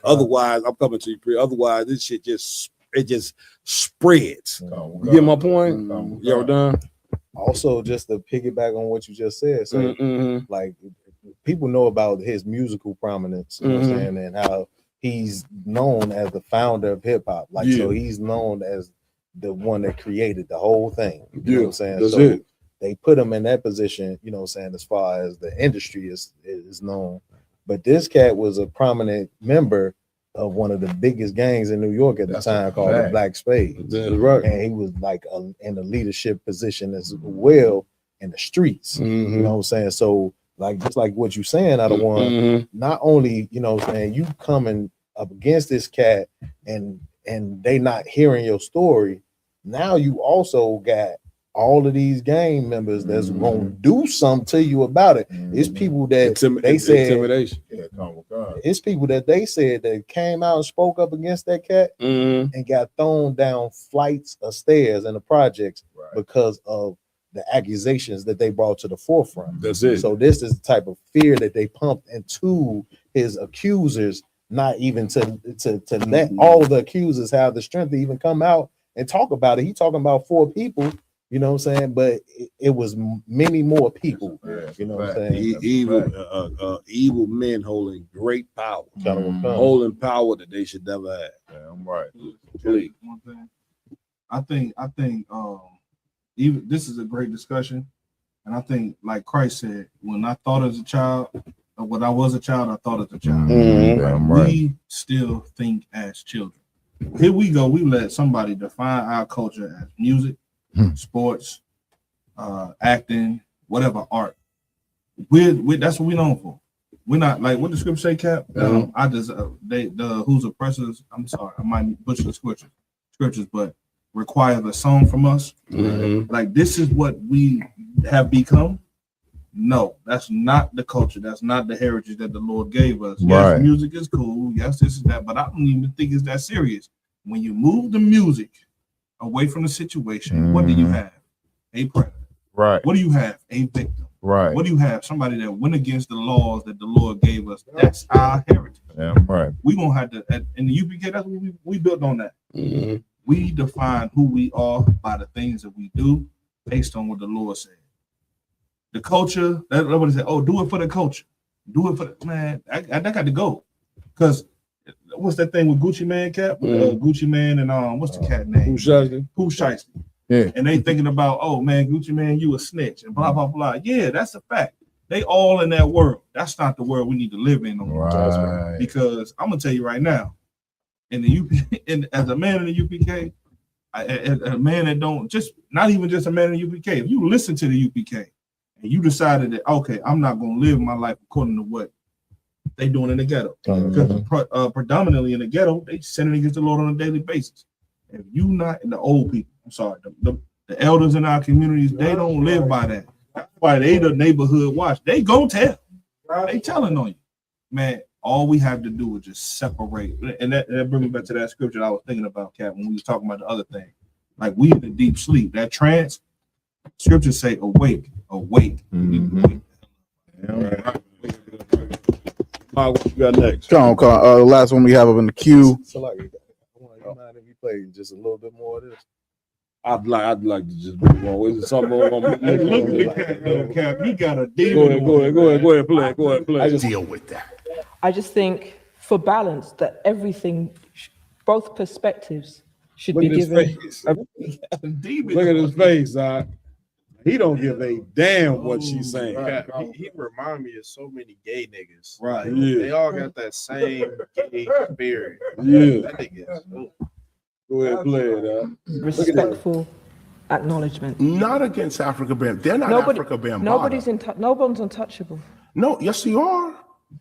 Otherwise, I'm coming to you. Otherwise, this shit just spreads. You get my point? You ever done? Also, just to piggyback on what you just said, so like people know about his musical prominence, you know what I'm saying, and how he's known as the founder of hip hop. Like, so he's known as the one that created the whole thing. You know what I'm saying? That's so it. they put him in that position, you know what I'm saying, as far as the industry is known. But this cat was a prominent member of one of the biggest gangs in New York at the time called the Black Spades. That's right. And he was like in a leadership position as well in the streets. You know what I'm saying? So like just like what you're saying, out of one, not only, you know what I'm saying, you coming up against this cat and they not hearing your story, now you also got all of these gang members that's gonna do something to you about it. It's people that they said intimidation. It's people that they said that came out and spoke up against that cat and got thrown down flights of stairs in the projects because of the accusations that they brought to the forefront. That's it. So this is the type of fear that they pumped into his accusers, not even to let all the accusers have the strength to even come out and talk about it. He talking about 4 people. You know what I'm saying? But it was many more people. You know what I'm saying? Evil men holding great power. Holding power that they should never have. Yeah, I'm right. Please. One thing. I think even this is a great discussion. And I think, like Christ said, when I thought as a child, or when I was a child, I thought as a child. We still think as children. Here we go. We let somebody define our culture as music, sports, acting, whatever, art. That's what we're known for. We're not like what the scripture say, Cap. I just whose oppressors. I'm sorry, I might butcher the scriptures, but require the song from us. Like this is what we have become. No, that's not the culture. That's not the heritage that the Lord gave us. Yes, music is cool. Yes, this is that, but I don't even think it's that serious. When you move the music away from the situation, what do you have? A predator. Right. What do you have? A victim. Right. What do you have? Somebody that went against the laws that the Lord gave us. That's our heritage. Yeah, right. We're going to have to, in the UPK, that's what we built on that. We define who we are by the things that we do based on what the Lord said. The culture, everybody said, oh, do it for the culture. Do it for the, man, I got to go. Because what's that thing with Gucci Man, Cap? Gucci Man and what's the cat name? Pooh Shiesty. Yeah. And they thinking about, oh man, Gucci Man, you a snitch and blah blah blah. Yeah, that's a fact. They all in that world. That's not the world we need to live in no more. Right. Because I'm gonna tell you right now, in the UP, as a man in the UPK, a man that don't not even just a man in the UPK. If you listen to the UPK and you decided that okay, I'm not gonna live my life according to what they doing in the ghetto, because predominantly in the ghetto they sinning against the Lord on a daily basis. If you not in the old people, I'm sorry, the elders in our communities, they don't live by that. That's why they the neighborhood watch. They go tell. They telling on you, man. All we have to do is just separate, and that brings me back to that scripture I was thinking about, Cap, when we was talking about the other thing. Like we in a deep sleep, that trance. Scriptures say, "Awake, awake." What you got next? Come on. Last one we have up in the queue. So like, you mind if you play just a little bit more of this? I'd like to just move on. Is it something on my Look at that, Cap. He got a demon. Go ahead, play. I just deal with that. I just think for balance that everything, both perspectives should Look be at his given. face. Look at his face. He don't give a damn what she's saying. He remind me of so many gay niggas. Right. Yeah. They all got that same gay spirit. Yeah. That nigga is, Go ahead, play it. Respectful acknowledgement. Not against Africa Bambaataa. They're not Africa Bambaataa. No one's untouchable. No, yes, you are.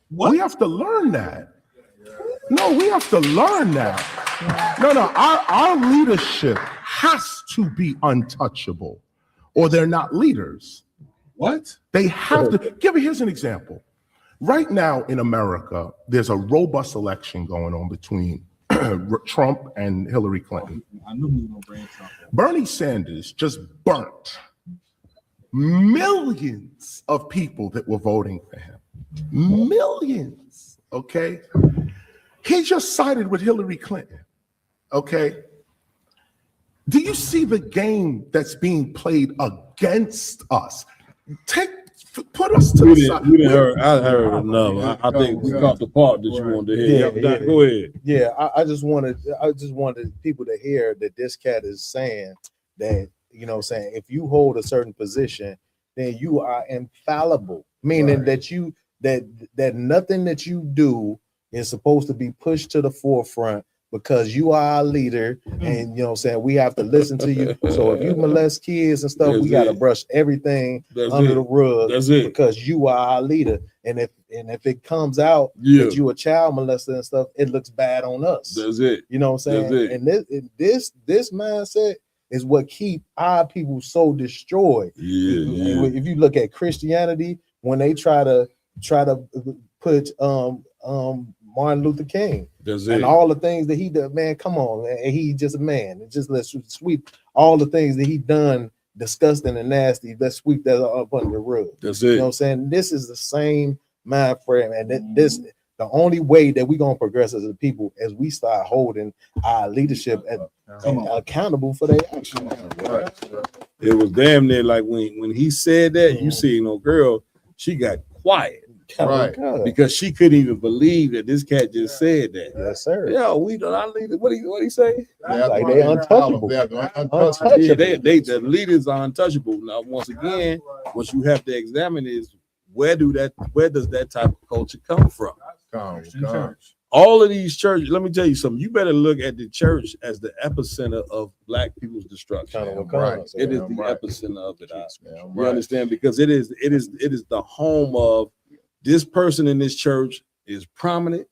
What? We have to learn that. No, we have to learn that. No, our leadership has to be untouchable, or they're not leaders. What? They have to. Here's an example. Right now in America, there's a robust election going on between Trump and Hillary Clinton. I knew he was gonna bring Trump. Bernie Sanders just burnt millions of people that were voting for him. Millions, okay? He just sided with Hillary Clinton, okay? Do you see the game that's being played against us? Put us to the side. I heard enough. I think we caught the part that you wanted to hear. Yeah. Go ahead. Yeah, I just wanted people to hear that this cat is saying that, saying if you hold a certain position, then you are infallible, meaning that you that nothing that you do is supposed to be pushed to the forefront because you are our leader, and we have to listen to you. So if you molest kids and stuff, we got to brush everything under the rug. That's it. Because you are our leader. And if it comes out that you a child molester and stuff, it looks bad on us. That's it. You know what I'm saying? And this mindset is what keep our people so destroyed. Yeah. If you look at Christianity, when they try to put Martin Luther King and all the things that he did, man, come on, man. And he just a man. And just let's sweep all the things that he done disgusting and nasty. Let's sweep that up under the rug. That's it. You know what I'm saying? This is the same mind frame, and this the only way that we're gonna progress as a people as we start holding our leadership accountable for their actions. It was damn near like when he said that, you see no girl, she got quiet. Right. Because she couldn't even believe that this cat just said that. Yes, sir. Yeah, we don't. Our leaders, what he say? Like they untouchable. Yeah, the leaders are untouchable. Now, once again, what you have to examine is where does that type of culture come from? All of these churches. Let me tell you something. You better look at the church as the epicenter of Black people's destruction. It is the epicenter of it. You understand? Because it is the home of. This person in this church is prominent.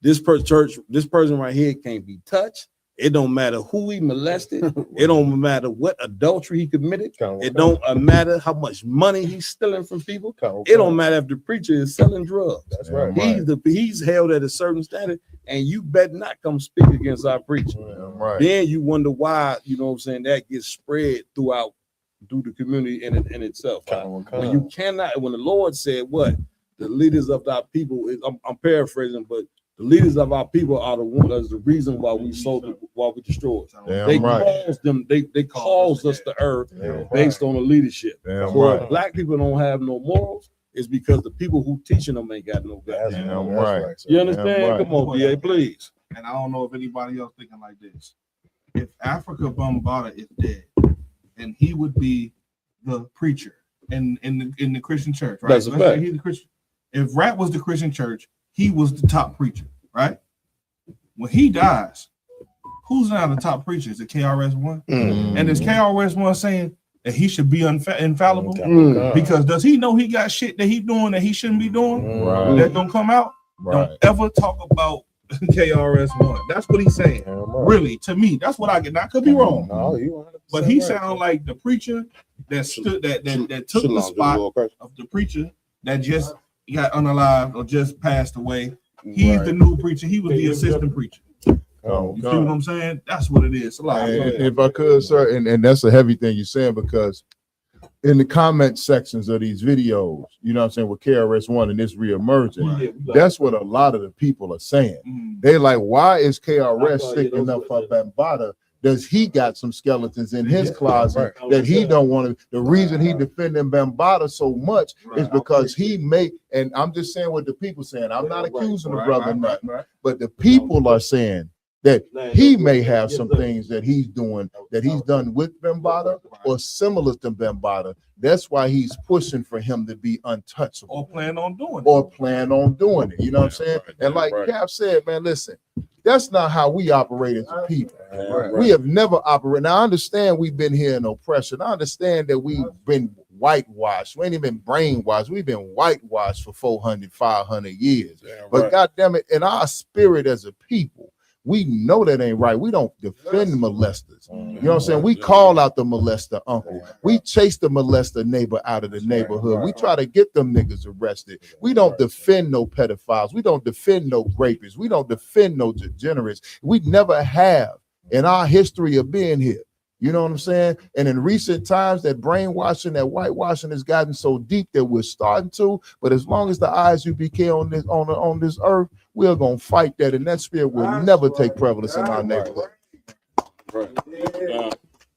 This person right here can't be touched. It don't matter who he molested. It don't matter what adultery he committed. It don't matter how much money he's stealing from people. It don't matter if the preacher is selling drugs. That's right. He's held at a certain standard, and you better not come speak against our preacher. Then you wonder why, that gets spread through the community in itself. When you cannot, when the Lord said what? The leaders of our people, I'm paraphrasing, but the leaders of our people are the reason why we destroyed. Caused them, they caused us to err based on the leadership. So if Black people don't have no morals, it's because the people who teaching them ain't got no guts. You understand? Come on, BA, please. And I don't know if anybody else thinking like this. If Africa Bambaataa is dead, and he would be the preacher, in the Christian church, right? That's a Let's fact. say he's the Christian. If Rat was the Christian church, he was the top preacher, right? When he dies, who's now the top preacher? Is it KRS-One? And is KRS-One saying that he should be infallible? Because does he know he got shit that he doing that he shouldn't be doing? That don't come out? Don't ever talk about KRS-One. That's what he's saying. Really, to me, that's what I get. Now, I could be wrong. No, you 100% but he right, sound like the preacher that stood that took the spot of the preacher that just got unalived or just passed away. He's the new preacher. He was the assistant preacher. You see what I'm saying? That's what it is. If I could, sir, and that's a heavy thing you're saying, because in the comment sections of these videos, you know what I'm saying, with KRS-One and this reemerging, that's what a lot of the people are saying. They like, why is KRS sticking up for Bambaataa? Does he got some skeletons in his closet that he don't want to? The reason he defending Bambaataa so much is because he may, and I'm just saying what the people saying. I'm not accusing the brother of nothing, but the people are saying that he may have some things that he's doing, that he's done with Bambaataa or similar to Bambaataa. That's why he's pushing for him to be untouchable. Or plan on doing it. Or plan on doing it. You know what I'm saying? And like Cap said, man, listen, that's not how we operate as a people. We have never operated. Now, I understand we've been here in oppression. I understand that we've been whitewashed. We ain't even brainwashed. We've been whitewashed for 400, 500 years. But goddamn it, in our spirit as a people, we know that ain't right. We don't defend molesters. You know what I'm saying? We call out the molester uncle. We chase the molester neighbor out of the neighborhood. We try to get them niggas arrested. We don't defend no pedophiles. We don't defend no rapists. We don't defend no degenerates. We never have in our history of being here. You know what I'm saying? And in recent times, that brainwashing, that whitewashing has gotten so deep that we're starting to. But as long as the ISUPK on this earth, we're gonna fight that, and that spirit will never take prevalence in our neighborhood.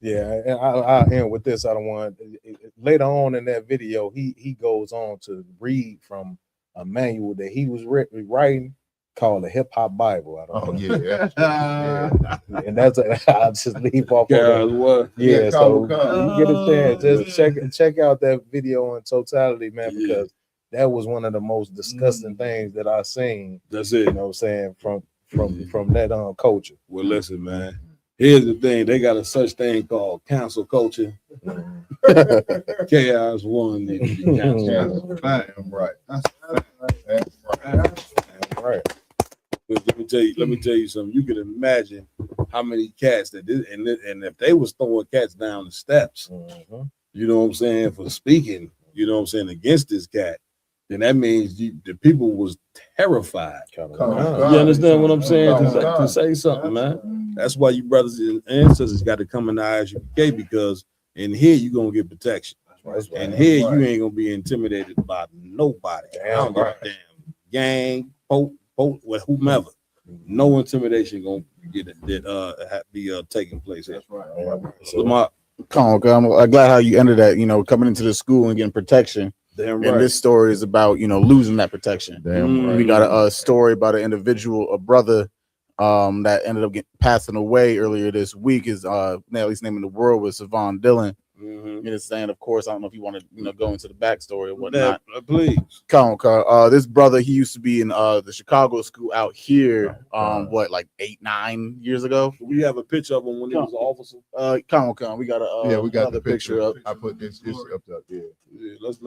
Yeah, and I'll end with this. I don't want later on in that video, he goes on to read from a manual that he was writing called the Hip Hop Bible. I don't know. Yeah. And that's I'll just leave off. Yeah, so you get a chance, just check out that video in totality, man, because that was one of the most disgusting things that I've seen. That's it. You know what I'm saying? From that culture. Well, listen, man. Here's the thing: they got a such thing called cancel culture. KRS-One needs to be canceled. Right. Right. Let me tell you something. You can imagine how many cats that did, and if they was throwing cats down the steps, you know what I'm saying, for speaking, you know what I'm saying, against this cat, then that means the people was terrified. You understand what I'm saying? To say something, man. That's why you brothers and ancestors got to come in the ISUPK, because in here you're gonna get protection. And here you ain't gonna be intimidated by nobody. Damn, gang, pope, with whomever. No intimidation gonna be taking place. That's right. So I'm glad how you ended that. You know, coming into the school and getting protection. Damn right. And this story is about, you know, losing that protection. Damn right. We got a story about an individual, a brother, that ended up passing away earlier this week. His at least name in the world was Savon Dillon. You know, saying, of course, I don't know if you want to, you know, go into the backstory or whatnot. Please. This brother, he used to be in the Chicago school out here, like 8-9 years ago. We have a picture of him when he was an officer. We got we got the picture up. I put this up there. Yeah, let's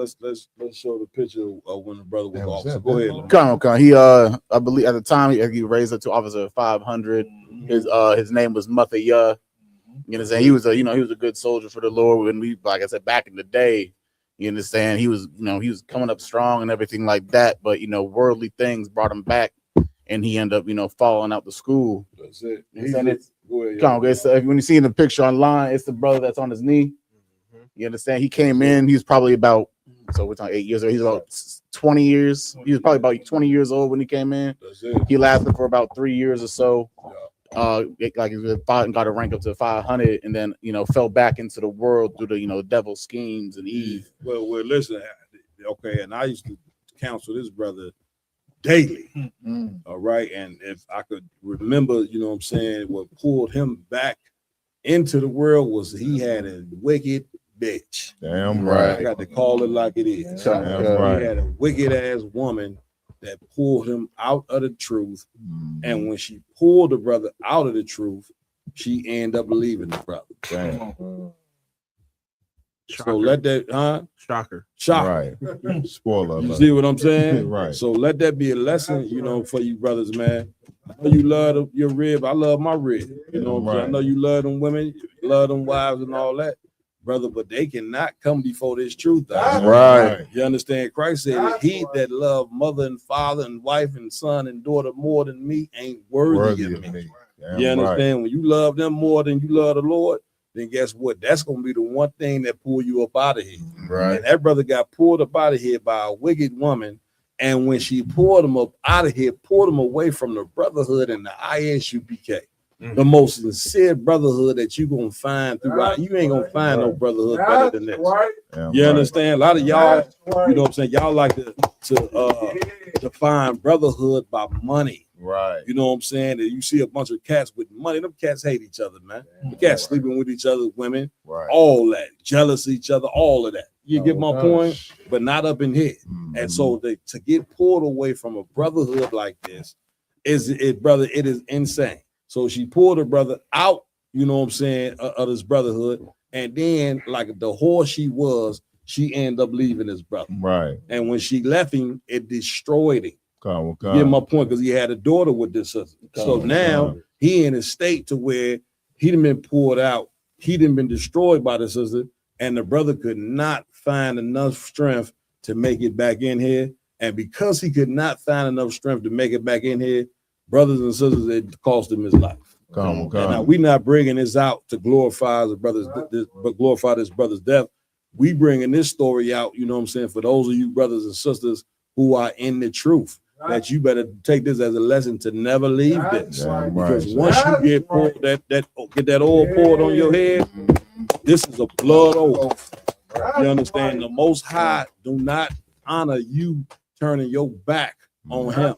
show the picture of when the brother was officer. Go ahead. He I believe at the time he raised up to officer 500. His name was Muthaya. You know what I'm saying? He was a good soldier for the Lord. When we, like I said, back in the day, you understand, he was coming up strong and everything like that. But worldly things brought him back, and he ended up falling out the school. That's it. So when you see in the picture online, it's the brother that's on his knee. You understand? He came in. He was probably about, so we're talking 8 years old. He's about 20 years. He was probably about 20 years old when he came in. That's it. He lasted for about 3 years or so. Like he fought and got a rank up to 500, and then fell back into the world through the devil schemes and Eve. Well, listen, okay, and I used to counsel this brother daily. All right, and if I could remember, what I'm saying, what pulled him back into the world was he had a wicked bitch. Damn right. I got to call it like it is. Damn He right. had a wicked ass woman that pulled him out of the truth. And when she pulled the brother out of the truth, she ended up leaving the brother. Damn. So let that, Shocker. Shocker. Right. Spoiler. You see what I'm saying? Right. So let that be a lesson, you know, for you brothers, man. I know you love your rib. I love my rib. You know what I'm saying? I know you love them women, you love them wives and all that, brother, but they cannot come before this truth. Right. You understand? Christ said, he that love mother and father and wife and son and daughter more than me ain't worthy of me. You understand? When you love them more than you love the Lord, then guess what? That's going to be the one thing that pull you up out of here. Right. And that brother got pulled up out of here by a wicked woman. And when she pulled him up out of here, pulled him away from the brotherhood and the ISUPK, the most sincere brotherhood that you're going to find throughout. You ain't going to find no brotherhood better than this. You understand? A lot of y'all, you know what I'm saying? Y'all like to define brotherhood by money. Right. You know what I'm saying? That you see a bunch of cats with money. Them cats hate each other, man. The cats sleeping with each other, women, all that, jealous of each other, all of that. You get my point? But not up in here. And so to get pulled away from a brotherhood like this brother, it is insane. So she pulled her brother out, you know what I'm saying, of this brotherhood. And then, like the whore she was, she ended up leaving his brother. Right. And when she left him, it destroyed him. You get my point, because he had a daughter with this sister. So now he in a state to where he done been pulled out, he done been destroyed by the sister, and the brother could not find enough strength to make it back in here. And because he could not find enough strength to make it back in here, brothers and sisters, it cost him his life. And now we not bringing this out to glorify the brothers, but glorify this brother's death. We bringing this story out, you know what I'm saying, for those of you brothers and sisters who are in the truth, that you better take this as a lesson to never leave this. Because once you get poured, get that oil poured on your head, this is a blood oath. You understand? The Most High do not honor you turning your back on him.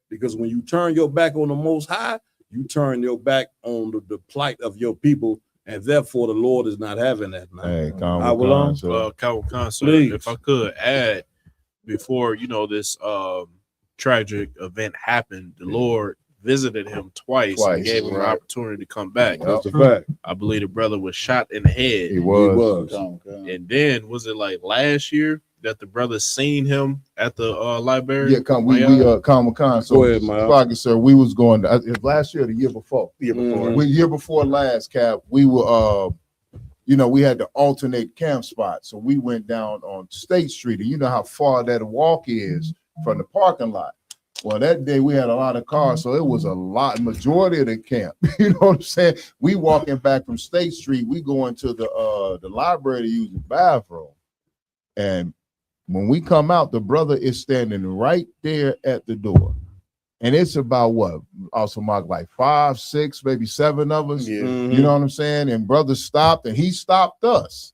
Because when you turn your back on the Most High, you turn your back on the plight of your people, and therefore the Lord is not having that, man. Hey, Calvin Khan, sir, if I could add, before this tragic event happened, the Lord visited him twice and gave him an opportunity to come back. That's a fact. I believe the brother was shot in the head. He was. And then was it like last year that the brother seen him at the library? Yeah, Common Con. So, go ahead, sir, we was going to, last year or the year before? Year before last, Cap, we were we had to alternate camp spots. So we went down on State Street, and you know how far that walk is from the parking lot. Well, that day we had a lot of cars, so it was a majority of the camp. You know what I'm saying? We walking back from State Street, we going to the library to use the bathroom. And when we come out, the brother is standing right there at the door. And it's about what? Also marked like 5, 6, maybe 7 of us. You know what I'm saying? And brother stopped, and he stopped us.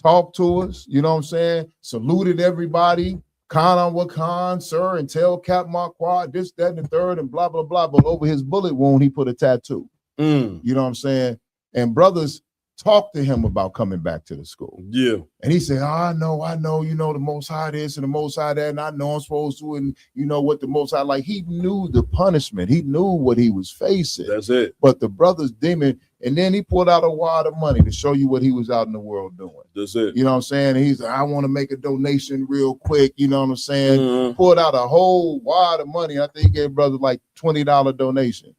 Talked to us, you know what I'm saying? Saluted everybody. Khan on what Khan, sir, and tell Cap Marquardt, this, that, and the third, and blah, blah, blah. But over his bullet wound, he put a tattoo. You know what I'm saying? And brothers talked to him about coming back to the school. Yeah. And he said, I know, the Most High this and the Most High that, and I know I'm supposed to, and you know what the Most High, like he knew the punishment. He knew what he was facing. That's it. But the brother's demon, and then he pulled out a wad of money to show you what he was out in the world doing. That's it. You know what I'm saying? And he's like, I want to make a donation real quick. You know what I'm saying? Pulled out a whole wad of money. I think he gave brother like $20 donation.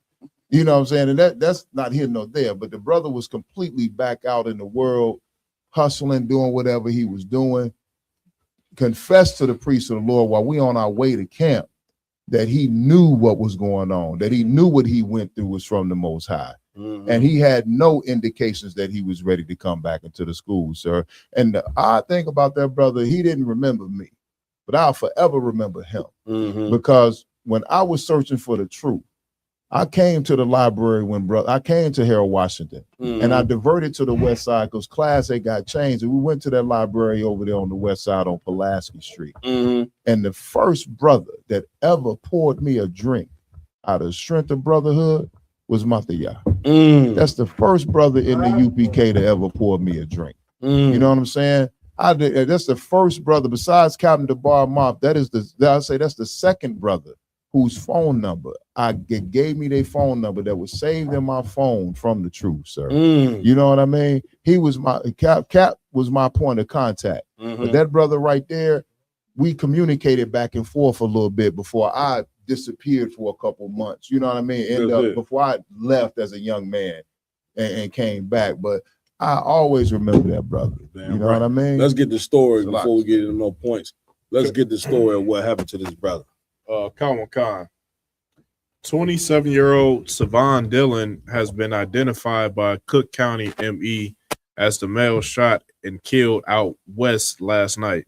You know what I'm saying? And that's not here nor there, but the brother was completely back out in the world, hustling, doing whatever he was doing. Confessed to the priest of the Lord while we on our way to camp that he knew what was going on, that he knew what he went through was from the Most High. And he had no indications that he was ready to come back into the school, sir. And the odd thing about that brother, he didn't remember me, but I'll forever remember him. Because when I was searching for the truth, I came to the library I came to Harold Washington, and I diverted to the west side because Class A got changed, and we went to that library over there on the west side on Pulaski Street. And the first brother that ever poured me a drink out of the strength of brotherhood was Mathiah. That's the first brother in the UPK to ever pour me a drink. You know what I'm saying? That's the first brother besides Captain DeBar Mop. I'd say that's the second brother whose phone number gave me their phone number that was saved in my phone from the truth, sir. You know what I mean? He was my Cap was my point of contact. But that brother right there, we communicated back and forth a little bit before I disappeared for a couple months. You know what I mean? Before I left as a young man and came back. But I always remember that brother. You know what I mean? Let's get the story before we get into more points. Let's get the story of what happened to this brother. Khan. 27-year-old Savon Dillon has been identified by Cook County ME as the male shot and killed out west last night.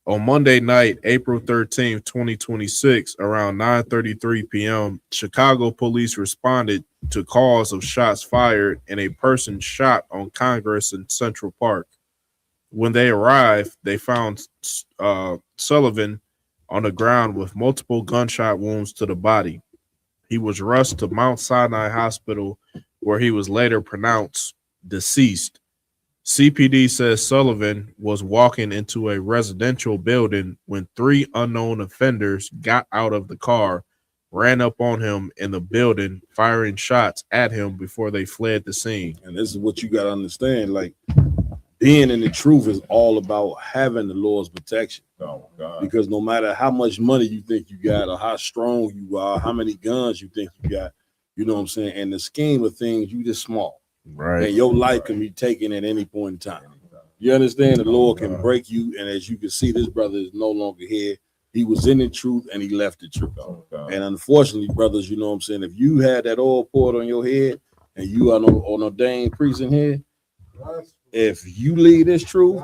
On Monday night, April 13th, 2026, around 9:33 p.m., Chicago police responded to calls of shots fired and a person shot on Congress in Central Park. When they arrived, they found Sullivan on the ground with multiple gunshot wounds to the body. He was rushed to Mount Sinai Hospital, where he was later pronounced deceased. CPD says Sullivan was walking into a residential building when 3 unknown offenders got out of the car, ran up on him in the building, firing shots at him before they fled the scene. And this is what you got to understand. Like, being in the truth is all about having the Lord's protection. Oh, God. Because no matter how much money you think you got or how strong you are, how many guns you think you got, you know what I'm saying? In the scheme of things, you just small. Right. And your life can be taken at any point in time. You understand? The Lord can break you. And as you can see, this brother is no longer here. He was in the truth and he left the truth. And unfortunately, brothers, you know what I'm saying? If you had that oil poured on your head and you are an ordained priest in here, if you leave this truth,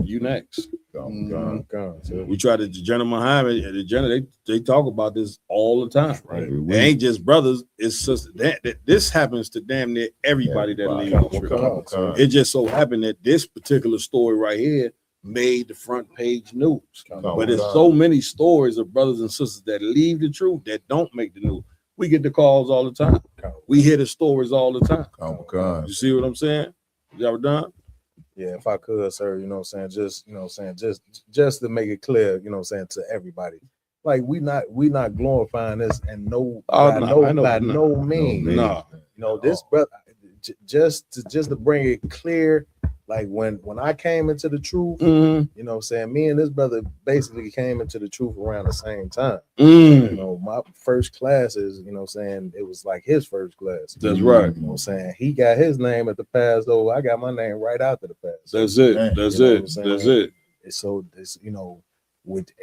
you next. We try to Jenna Muhammad and the Jenna, they talk about this all the time. Right? It ain't just brothers, it's sisters. This happens to damn near everybody that leaves the truth. It just so happened that this particular story right here made the front page news. But there's so many stories of brothers and sisters that leave the truth that don't make the news. We get the calls all the time. We hear the stories all the time. You see what I'm saying? You ever done? Yeah, if I could, sir, you know what I'm saying, just to make it clear, you know what I'm saying, to everybody. Like we not glorifying this and by no means. No. You know, this brother just to bring it clear, like when I came into the truth, you know what I'm saying, me and this brother basically came into the truth around the same time. You know, my first classes, you know what I'm saying, it was like his first class. That's right. You know what I'm saying? He got his name at the pass, though. I got my name right after the pass. That's it. That's it. That's it. So it's, you know,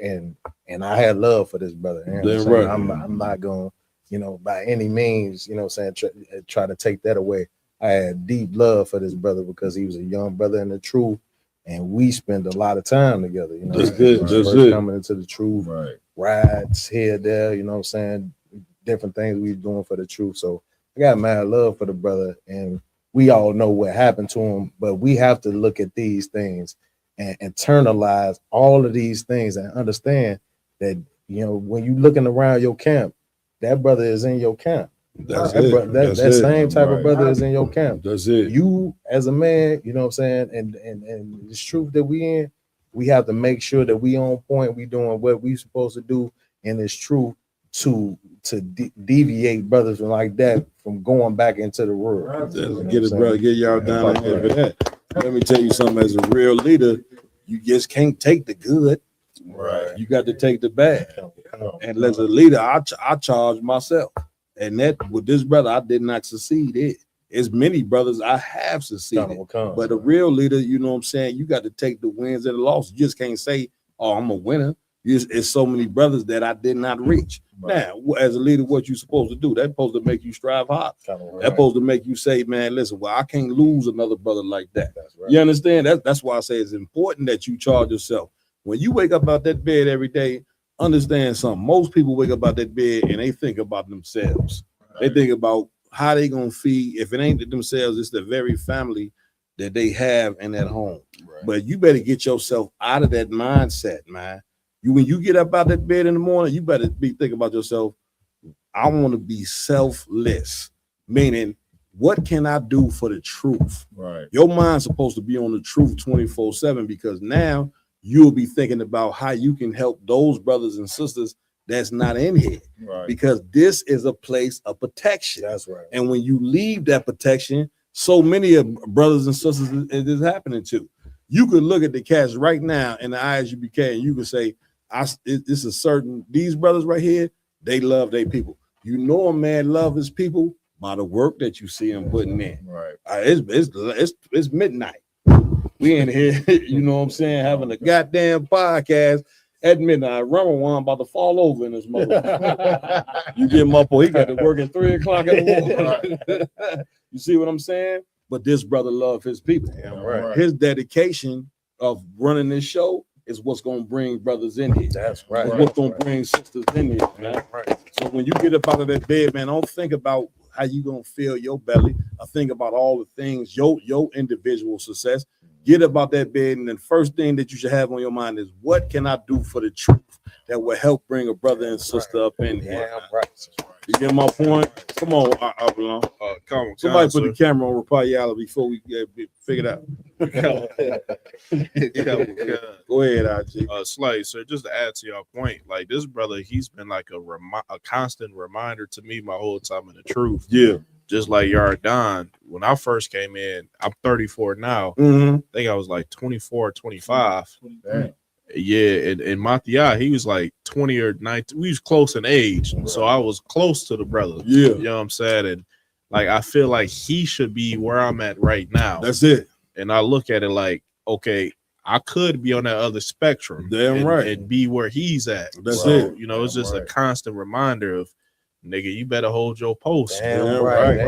and I had love for this brother. You know right. I'm not gonna, you know, by any means, you know what I'm saying, try to take that away. I had deep love for this brother because he was a young brother in the truth, and we spent a lot of time together. You know, that's good. That's it. Coming into the truth, rides here, there. You know what I'm saying? Different things we doing for the truth. So I got mad love for the brother, and we all know what happened to him. But we have to look at these things and internalize all of these things and understand that, you know, when you looking around your camp, that brother is in your camp. That same type of brother is in your camp. That's it. You as a man, you know what I'm saying, and this truth that we in, we have to make sure that we on point, we doing what we supposed to do in this truth to deviate brothers like that from going back into the world. Get it, brother. Get y'all down here for that. Let me tell you something. As a real leader, you just can't take the good. Right. You got to take the bad. And as a leader, I charge myself. And that with this brother, I did not succeed in. As many brothers I have succeeded. But a real leader, you know what I'm saying, you got to take the wins and the losses. You just can't say, oh, I'm a winner. It's so many brothers that I did not reach. Now, as a leader, what you supposed to do? That's supposed to make you strive hard. That's supposed to make you say, man, listen, well, I can't lose another brother like that. You understand? That's why I say it's important that you charge yourself. When you wake up out that bed every day, understand something. Most people wake up out that bed and they think about themselves. They think about how they gonna feed. If it ain't themselves, it's the very family that they have in that home. But you better get yourself out of that mindset, man. When you get up out that bed in the morning, you better be thinking about yourself. I want to be selfless, meaning what can I do for the truth? Right. Your mind's supposed to be on the truth 24/7 because now you'll be thinking about how you can help those brothers and sisters that's not in here. Right. Because this is a place of protection. That's right. And when you leave that protection, so many of brothers and sisters it is happening to. You could look at the cats right now in the ISUPK and you could say, this is certain, these brothers right here, they love their people. You know a man love his people by the work that you see him putting in. Right. It's midnight. We in here, you know what I'm saying, having a goddamn podcast at midnight. Ramadan about to fall over in this mother. You get him up, he got to work at 3 o'clock in the morning. You see what I'm saying? But this brother love his people. Yeah, right. His dedication of running this show is what's gonna bring brothers in here. That's right. It's what's gonna bring sisters in here, man. Right. So when you get up out of that bed, man, don't think about how you gonna fill your belly. I think about all the things, your individual success. Get up out that bed, and the first thing that you should have on your mind is what can I do for the truth that will help bring a brother and sister up in here. Yeah, right. You get my point? Come on, Avalon. Somebody put the camera on Rapayala before we figure it out. Go ahead, IG. Slay, sir, just to add to your point, like this brother, he's been like a constant reminder to me my whole time in the truth. Yeah. Just like Yardan, when I first came in, I'm 34 now. Mm-hmm. I think I was like 24, 25. Damn. Yeah, and Mathiah, he was like 20 or 19. We was close in age, so I was close to the brother. Yeah. You know what I'm saying? And like I feel like he should be where I'm at right now. That's it. And I look at it like, okay, I could be on that other spectrum. Damn right. And be where he's at. That's so, it. You know, it's just a constant reminder of, nigga, you better hold your post. Damn right.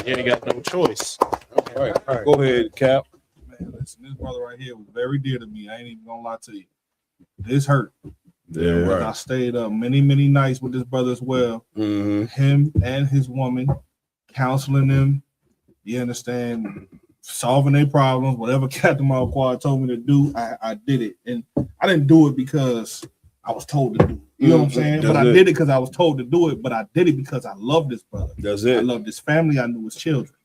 You ain't got no choice. Right. Go ahead, Cap. Man, listen, this brother right here was very dear to me. I ain't even gonna lie to you. This hurt. Yeah, right. I stayed up many nights with this brother as well. Mm-hmm. Him and his woman, counseling them. You understand? Solving their problems. Whatever Captain Malquad told me to do, I did it. And I didn't do it because I was told to do it. You know what I'm saying? That's but I it. did it because I was told to do it. But I did it because I love this brother. That's I it. love this family. I knew his children.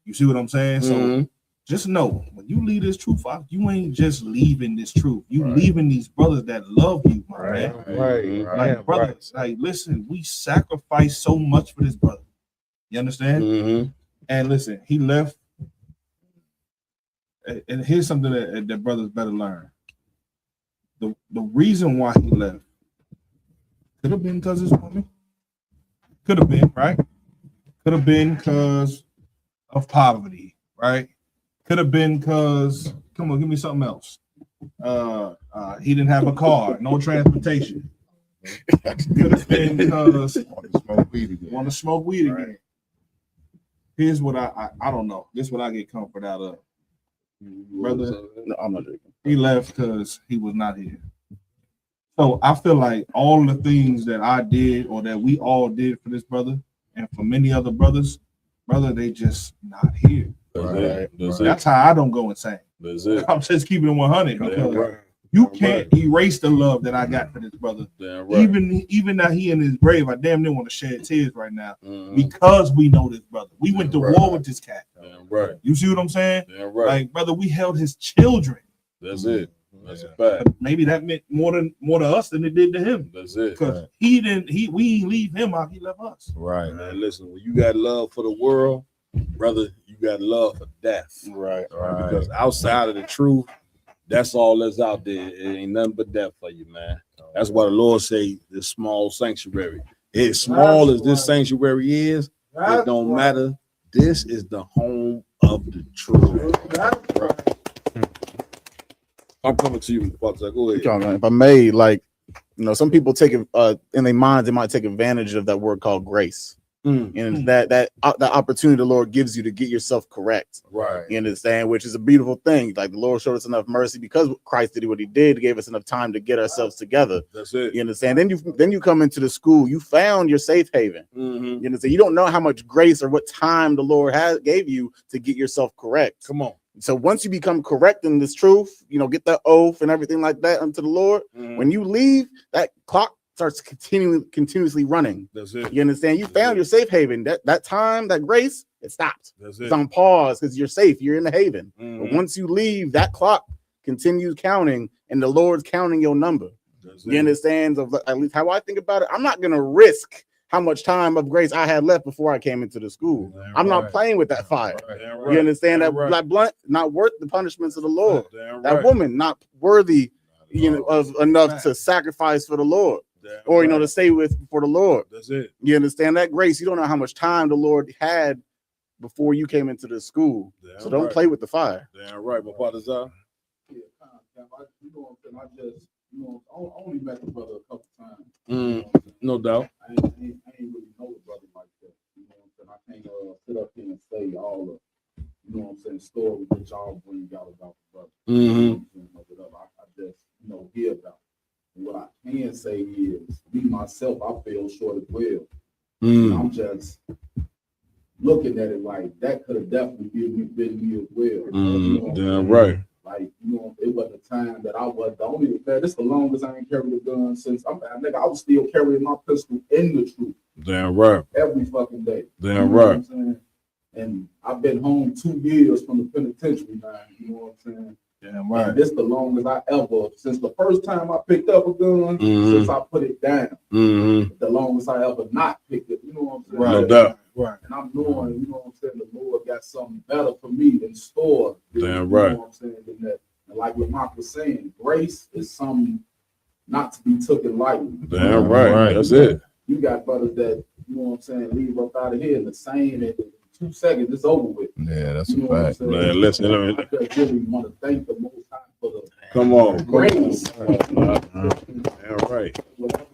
You see what I'm saying? So just know when you leave this truth out, you ain't just leaving this truth. You leaving these brothers that love you, my man. Like brothers, like listen, we sacrificed so much for this brother. You understand? Mm-hmm. And listen, he left. And here's something that brothers better learn. The reason why he left could have been because his woman. Could have been, right? Could have been because of poverty, right? Could have been because, come on, give me something else. He didn't have a car, no transportation. Could have been because want to smoke weed again. Here's what I don't know. This is what I get comfort out of. Brother, No, I'm not drinking. he left because he was not here. So I feel like all the things that I did or that we all did for this brother and for many other brothers, brother, they just not here. That's how I don't go insane. That's it. I'm just keeping it 100 because you can't erase the love that I got for this brother. Even now he in his grave, I damn near want to shed tears right now because we know this brother. We went to war with this cat. Right. You see what I'm saying? Right. Like, brother, we held his children. That's it. That's a fact. Maybe that meant more to us than it did to him. That's it. Because we didn't leave him out, he left us. Right, man. Listen, when you got love for the world, brother, you got love for death. Right. Because outside of the truth, that's all that's out there. It ain't nothing but death for you, man. That's why the Lord say this small sanctuary. As small as this sanctuary is, it don't matter. This is the home of the truth. Right. I'm coming to you, Father. Go ahead. If I may, like, you know, some people take it in their minds, they might take advantage of that word called grace. And that opportunity the Lord gives you to get yourself correct. Right. You understand? Which is a beautiful thing. Like the Lord showed us enough mercy because Christ did what he did, gave us enough time to get ourselves together. That's it. You understand? Then you come into the school, you found your safe haven. You understand? You don't know how much grace or what time the Lord gave you to get yourself correct. Come on. So once you become correct in this truth, you know, get that oath and everything like that unto the Lord. When you leave, that clock starts continuously running. That's it. You understand? You found your safe haven. That time, that grace, it stops. That's It's it. on pause because you're safe. You're in the haven. But Mhm. once you leave, that clock continues counting, and the Lord's counting your number. That's You it. understand? Of at least how I think about it. I'm not gonna risk how much time of grace I had left before I came into the school. I'm not playing with that fire. Damn You understand Damn that right. Black Blunt not worth the punishments of the Lord. Damn That right. woman not worthy, of enough to sacrifice for the Lord, Damn or right. to stay with for the Lord. That's it. You understand that grace? You don't know how much time the Lord had before you came into the school. Damn So don't right. play with the fire. Damn right, my father's out. I only met the brother a couple times. No doubt. I ain't really know the brother like that. You know what I'm saying? I can't sit up here and say all the, stories that y'all bring out about the brother. Mhm. I just, hear about it. And what I can say is, me myself, I feel short as well. And I'm just looking at it like that could have definitely been me as well. Damn right. Like, it wasn't a time that I was the only man. This is the longest I ain't carried a gun since I was still carrying my pistol in the troop Damn right. every fucking day. Damn what right. I'm saying? And I've been home 2 years from the penitentiary now. You know what I'm saying? Damn And this the longest I ever, since the first time I picked up a gun, since I put it down. The longest I ever not picked it. You know what I'm saying? No doubt. Right. And I'm knowing, you know what I'm saying, the Lord got something better for me in store. Damn right. You know what I'm saying? Than that. And like what Mark was saying, grace is something not to be taken lightly. Damn right. That's it. You got brothers that, you know what I'm saying, leave up out of here in the same in 2 seconds, it's over with. Yeah, that's You know a what I'm fact. saying? Man, listen, I just really want to thank the Most High for the Come on. grace. Damn right. Whatever,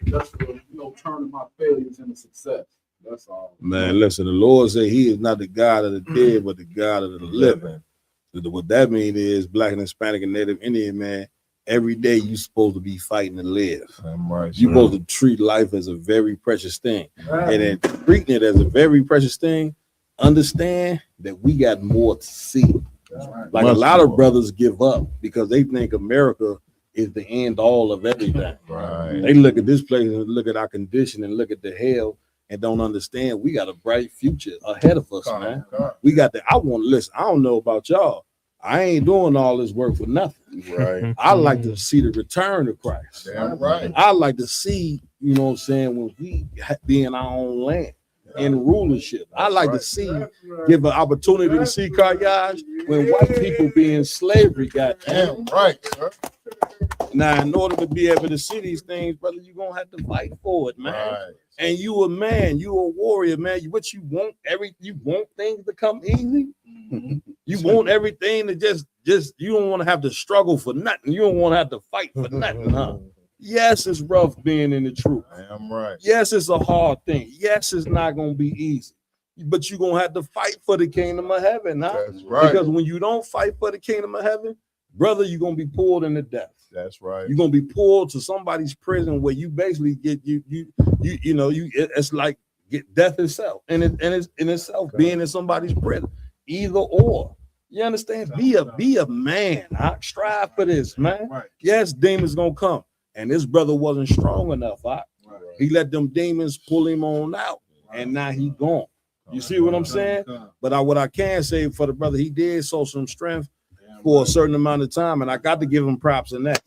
just for, turning my failures into success. That's all. Man, listen, the Lord said he is not the God of the dead, but the God of the living. What that means is Black and Hispanic and Native Indian, man, every day you supposed to be fighting to live. Right. You're supposed to treat life as a very precious thing. And in treating it as a very precious thing, understand that we got more to see. Like a lot of brothers give up because they think America is the end all of everything. Right. They look at this place and look at our condition and look at the hell and don't understand we got a bright future ahead of us, man. We got the, I want to listen. I don't know about y'all. I ain't doing all this work for nothing. Right. I like to see the return of Christ. Damn right. I like to see, you know what I'm saying, when we be in our own land in rulership. I like to see, give an opportunity to see Karyaj when white people be in slavery, goddamn. Damn right, sir. Now, in order to be able to see these things, brother, you're gonna have to fight for it, man. Right. And you a man, you a warrior, man. What you want, you want things to come easy. You want everything to just you don't want to have to struggle for nothing. You don't want to have to fight for nothing, huh? Yes, it's rough being in the truth. Damn right. Yes, it's a hard thing. Yes, it's not gonna be easy. But you're gonna have to fight for the kingdom of heaven, huh? That's right. Because when you don't fight for the kingdom of heaven, brother, you're gonna be pulled into death. That's right. You're gonna be pulled to somebody's prison where you basically get it's like get death itself, and it's in itself being in somebody's prison. Either or. You understand? Be a man. I strive for this, man. Right. Yes, demons gonna come. And this brother wasn't strong enough. He let them demons pull him on out, and now he gone. You see what I'm saying? But what I can say for the brother, he did show some strength for a certain amount of time, and I got to give him props in that.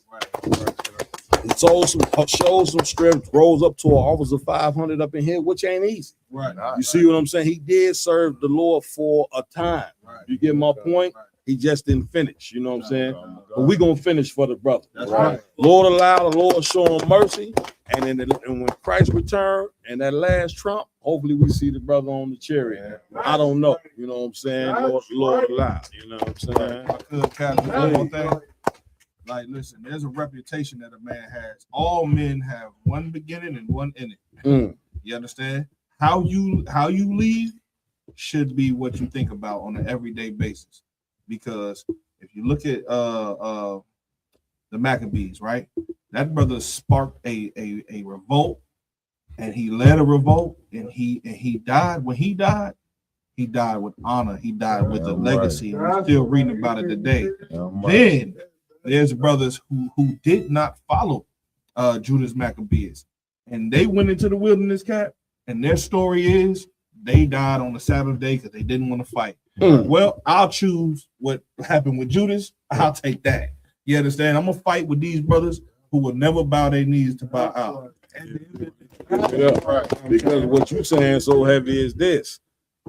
He showed some strength, rose up to an office of 500 up in here, which ain't easy. Right. You see what I'm saying? He did serve the Lord for a time. You get my point? He just didn't finish. You know what I'm saying? But we gonna finish for the brother. That's right. Lord allow the Lord show him mercy, and when Christ return and that last trump, hopefully we see the brother on the chariot. I don't know. You know what I'm saying? Lord allow. You know what I'm saying? I could capture one thing. Like, listen, there's a reputation that a man has. All men have one beginning and one ending. You understand? How you leave should be what you think about on an everyday basis. Because if you look at the Maccabees, right? That brother sparked a revolt, and he led a revolt, and he died. When he died with honor. He died with a legacy. We're still reading about it today. Then there's brothers who did not follow Judas Maccabees, and they went into the wilderness camp, and their story is they died on the Sabbath day because they didn't want to fight. Well, I'll choose what happened with Judas. I'll take that. You understand? I'm gonna fight with these brothers who will never bow their knees to bow out. Because what you saying so heavy is this: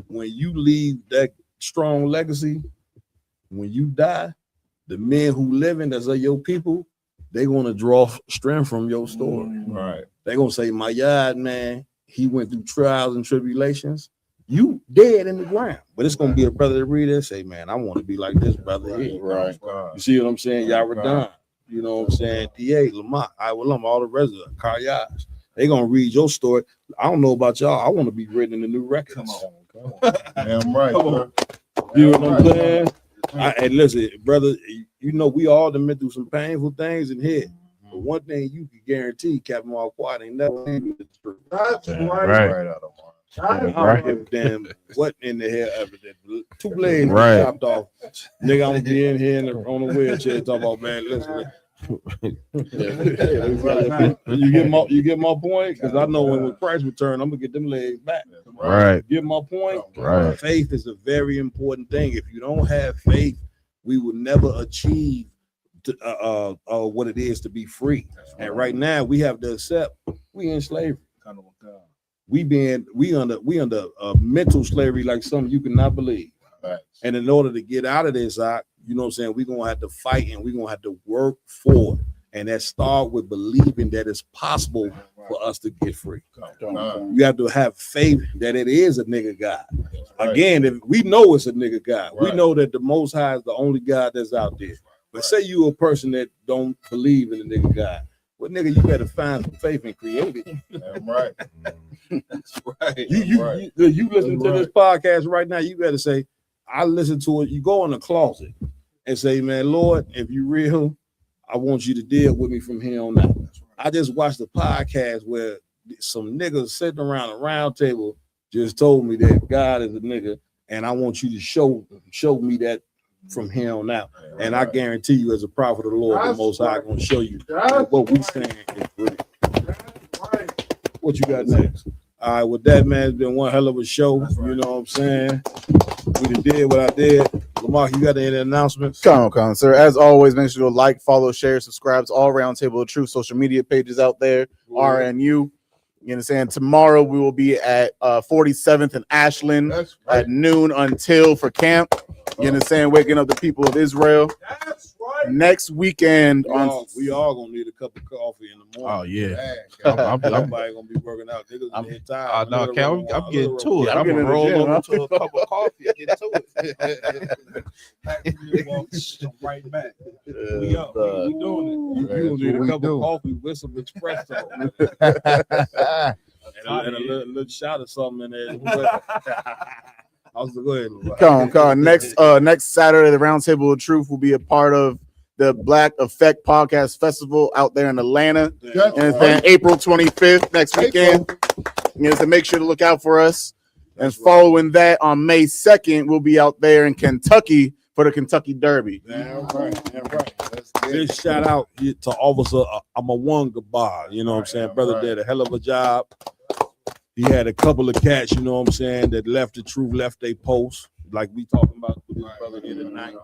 when you leave that strong legacy, when you die, the men who living as of your people, they're gonna draw strength from your story. Right. They're gonna say, my God, man, he went through trials and tribulations. You dead in the ground, but it's gonna be a brother that read it and say, man, I want to be like this brother here. Right. You see what I'm saying? Yaradon, you know what I'm saying? DA, Lamont, all the rest of it, Karyas. They gonna read your story. I don't know about y'all. I want to be written in the new records. Come on. Damn right. Come on. You know what I'm saying? And listen, brother, you know we all done been through some painful things in here. But one thing you can guarantee, Captain Marquardt ain't never been the truth. That's right. I don't give a damn what in the hell ever did. 2 blades chopped off. Nigga, I'm gonna be in here on the wheelchair talking about, man, listen. You get my point? Because I know when Christ return, I'm gonna get them legs back. Right. Get my point? Right. Faith is a very important thing. If you don't have faith, we will never achieve what it is to be free. And right now we have to accept we in slavery. We under mental slavery like something you cannot believe. Right. And in order to get out of this, you know what I'm saying, we're gonna have to fight and we're gonna have to work for it. And that start with believing that it's possible for us to get free. You have to have faith that it is a nigga God. Again, if we know it's a nigga God, we know that the Most High is the only God that's out there. But say you a person that don't believe in the nigga God, well, nigga, you better find some faith and create it. Damn right. That's right. You listen to this podcast right now, you better say, I listen to it. You go in the closet and say, man, Lord, if you real, I want you to deal with me from here on out. I just watched a podcast where some niggas sitting around a round table just told me that God is a nigga, and I want you to show me that from here on out. And I guarantee you, as a prophet of the Lord, the Most High going to show you that what we saying is real. What you got next? All right, with that, man, it's been one hell of a show. You know what I'm saying? We did what I did. Lamar, you got any announcements? Come on, sir. As always, make sure to like, follow, share, subscribe to all Round Table of Truth social media pages out there. RNU. You understand? Tomorrow we will be at 47th and Ashland at noon until for camp. You understand? Waking up the people of Israel. That's right. Next weekend we all gonna need a cup of coffee in the morning. Oh yeah. Everybody gonna be working out. Niggas I'm getting tired. no, Cal, I'm getting to it. I'm gonna roll over to a cup of coffee and get to it. Right back. We up. We doing it. You gonna need a cup of coffee with some espresso. and a little shot of something in there. Go ahead. Come on. Next Saturday, the Round Table of Truth will be a part of the Black Effect Podcast Festival out there in Atlanta. And then April 25th, next weekend. You know, so make sure to look out for us. And following that, on May 2nd, we'll be out there in Kentucky for the Kentucky Derby. Damn right. Just shout out to Officer Amawanga Bar. You know what I'm saying? Brother did a hell of a job. He had a couple of cats, you know what I'm saying, that left the truth, left their post, like we talking about with this brother here tonight,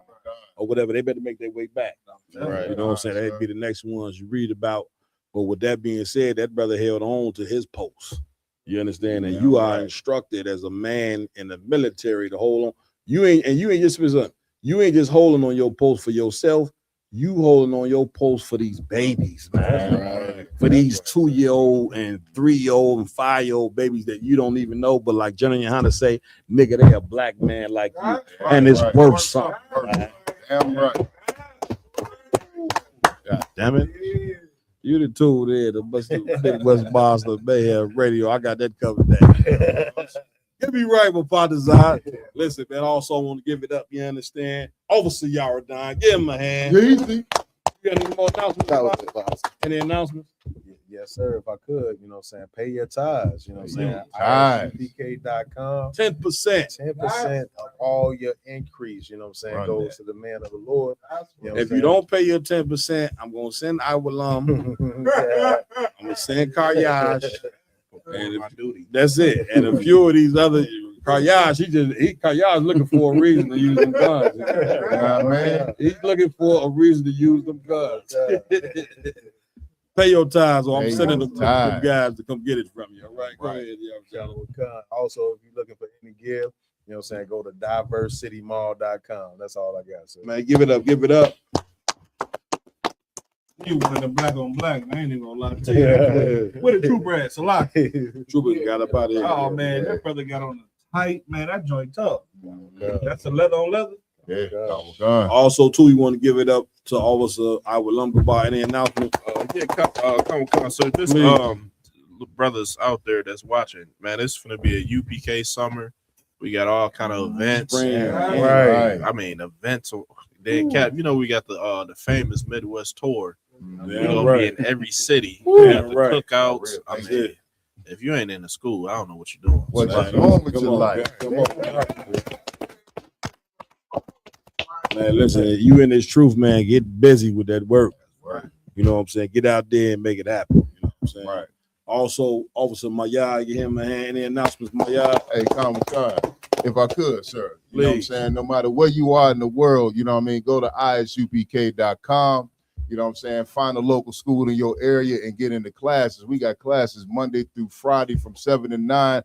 or whatever. They better make their way back. Right. You know what I'm saying? They'd be the next ones you read about. But with that being said, that brother held on to his post. You understand? And you are instructed as a man in the military to hold on. You ain't just holding on your post for yourself. You holding on your post for these babies, man. Right. For these 2-year-old and 3-year-old and 5-year-old babies that you don't even know, but like General Yohana say, nigga, they a black man like you, and it's worth something. Damn right. God damn it. You the tool there, the Big West Boston Mayhem Radio. I got that covered there. Get me right with Partizan. Listen, man, I also want to give it up, you understand? Officer Yaradon, give him a hand. Easy. You got any more announcements? Any announcements? Yes, sir. If I could, you know what I'm saying, pay your tithes, you know what I'm saying? IRCPK.com. 10%. 10% of all your increase, you know what I'm saying, goes to the man of the Lord. You know if you don't pay your 10%, I'm going to send Iwalam. I'm going to send Karyash. And that's it. And a few of these other Kayash looking for a reason to use them guns. Man. He's looking for a reason to use them guns. Pay your tithes, or I'm sending them guys to come get it from you. All right, go ahead. Also, if you're looking for any give, you know what I'm saying, go to diversitymall.com. That's all I got, sir. Man, give it up, give it up. You went the black on black, man. I ain't even gonna lie to you. Where the True Brad? Salaki. True got up out of here. Oh man, that brother got on the tight, man. That joint tough. That's a leather on leather. Yeah. Also, too, you want to give it up to Officer Iowa Lumber by any announcement? So this brothers out there that's watching, man, it's gonna be a UPK summer. We got all kind of events. Right. I mean, events. Then Cap, you know, we got the famous Midwest tour. We're gonna be in every city. We have the cookouts. I mean, if you ain't in the school, I don't know what you're doing. What's wrong with your life? Come on. Man, listen, you in this truth, man, get busy with that work. Right. You know what I'm saying? Get out there and make it happen. You know what I'm saying? Right. Also, Officer Mayad, give him a hand. Any announcements, Mayad? Hey, if I could, sir. You know what I'm saying? No matter where you are in the world, you know what I mean? Go to isupk.com. You know what I'm saying? Find a local school in your area and get into classes. We got classes Monday through Friday from 7 to 9.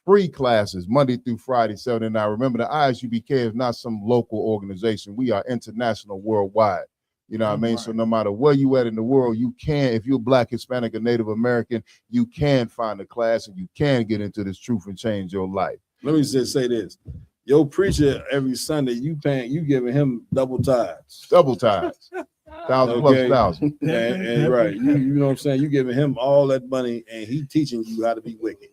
Free classes Monday through Friday, 7 to 9. Remember, the ISUPK is not some local organization. We are international, worldwide. You know what I mean? Right. So no matter where you at in the world, you can, if you're Black, Hispanic, or Native American, you can find a class and you can get into this truth and change your life. Let me just say this. Your preacher every Sunday, you giving him double tithes. Double tithes. 1,000 plus 1,000. And right. You know what I'm saying? You giving him all that money and he teaching you how to be wicked.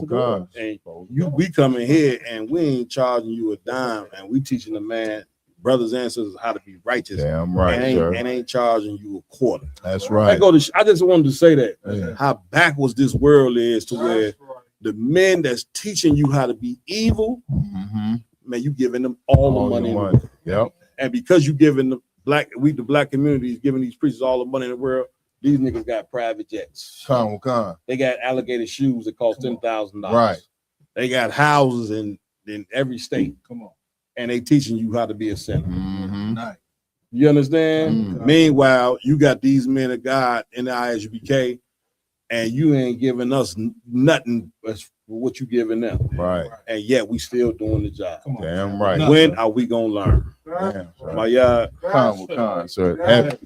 God. And we come in here and we ain't charging you a dime, and we teaching the man, brothers and sisters, how to be righteous. Damn right, and ain't charging you a quarter. That's right. I just wanted to say that how backwards this world is to where the men that's teaching you how to be evil, man, you giving them all the money. Yep. And because you giving the black community is giving these preachers all the money in the world, these niggas got private jets. They got alligator shoes that cost $10,000. Right. They got houses in every state. Come on. And they teaching you how to be a sinner. Nice. You understand? Meanwhile, you got these men of God in the ISUPK, and you ain't giving us nothing for what you giving them. Right. And yet we still doing the job. Damn right. When are we gonna learn? Damn, My yard. Sir.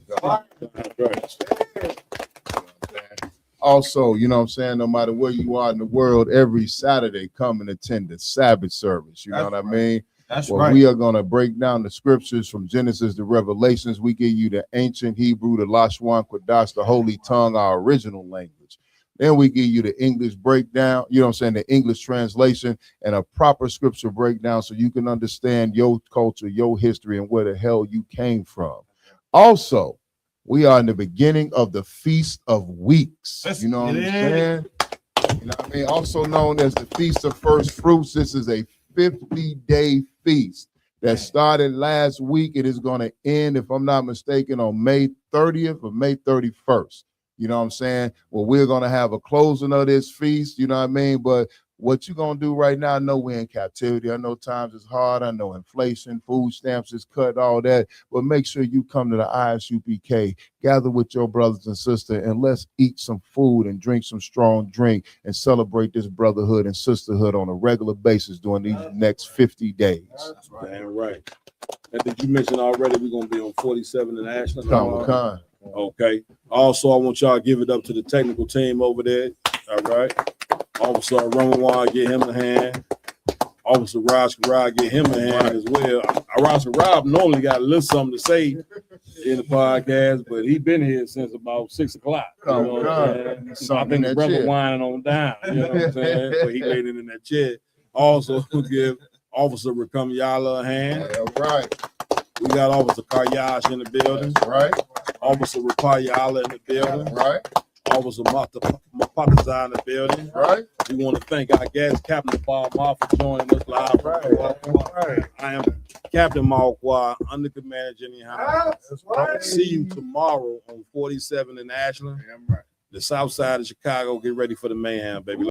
Also, you know what I'm saying? No matter where you are in the world, every Saturday come and attend the Sabbath service. You know what I mean? That's right. We are going to break down the scriptures from Genesis to Revelations. We give you the ancient Hebrew, the Lashwan Kodash, the Holy Tongue, our original language. Then we give you the English breakdown, you know what I'm saying, the English translation and a proper scripture breakdown so you can understand your culture, your history, and where the hell you came from. Also, we are in the beginning of the Feast of Weeks. You know what I'm saying? You know what I mean? Also known as the Feast of First Fruits. This is a 50-day feast that started last week. It is going to end, if I'm not mistaken, on May 30th or May 31st. You know what I'm saying? Well, we're going to have a closing of this feast, you know what I mean? But what you going to do right now, I know we're in captivity. I know times is hard. I know inflation, food stamps is cut, all that. But make sure you come to the ISUPK, gather with your brothers and sisters, and let's eat some food and drink some strong drink and celebrate this brotherhood and sisterhood on a regular basis during these next 50 days. That's right. Damn right. And did you mention already we're going to be on 47 in Ashland? Con. Okay. Also, I want y'all to give it up to the technical team over there. All right. Officer Ramawar, get him a hand. Officer Raj Karab, get him a hand as well. Raj Karab normally got a little something to say in the podcast, but he been here since about 6 o'clock. You know what I'm saying? I think the brother whining on down. You know what I'm saying? But he laid it in that chair. Also, give Officer Rakam Yala a hand. All right. We got Officer Karyash in the building. That's right. Officer Rapayala in the building. Right. Officer Mapataza in the building. Right. We want to thank our guest, Captain Bob Ma, for joining us live. Right. I am Captain Malqua, under Commander Jenny Howard. See you tomorrow on 47 in Ashland. the south side of Chicago. Get ready for the mayhem, baby.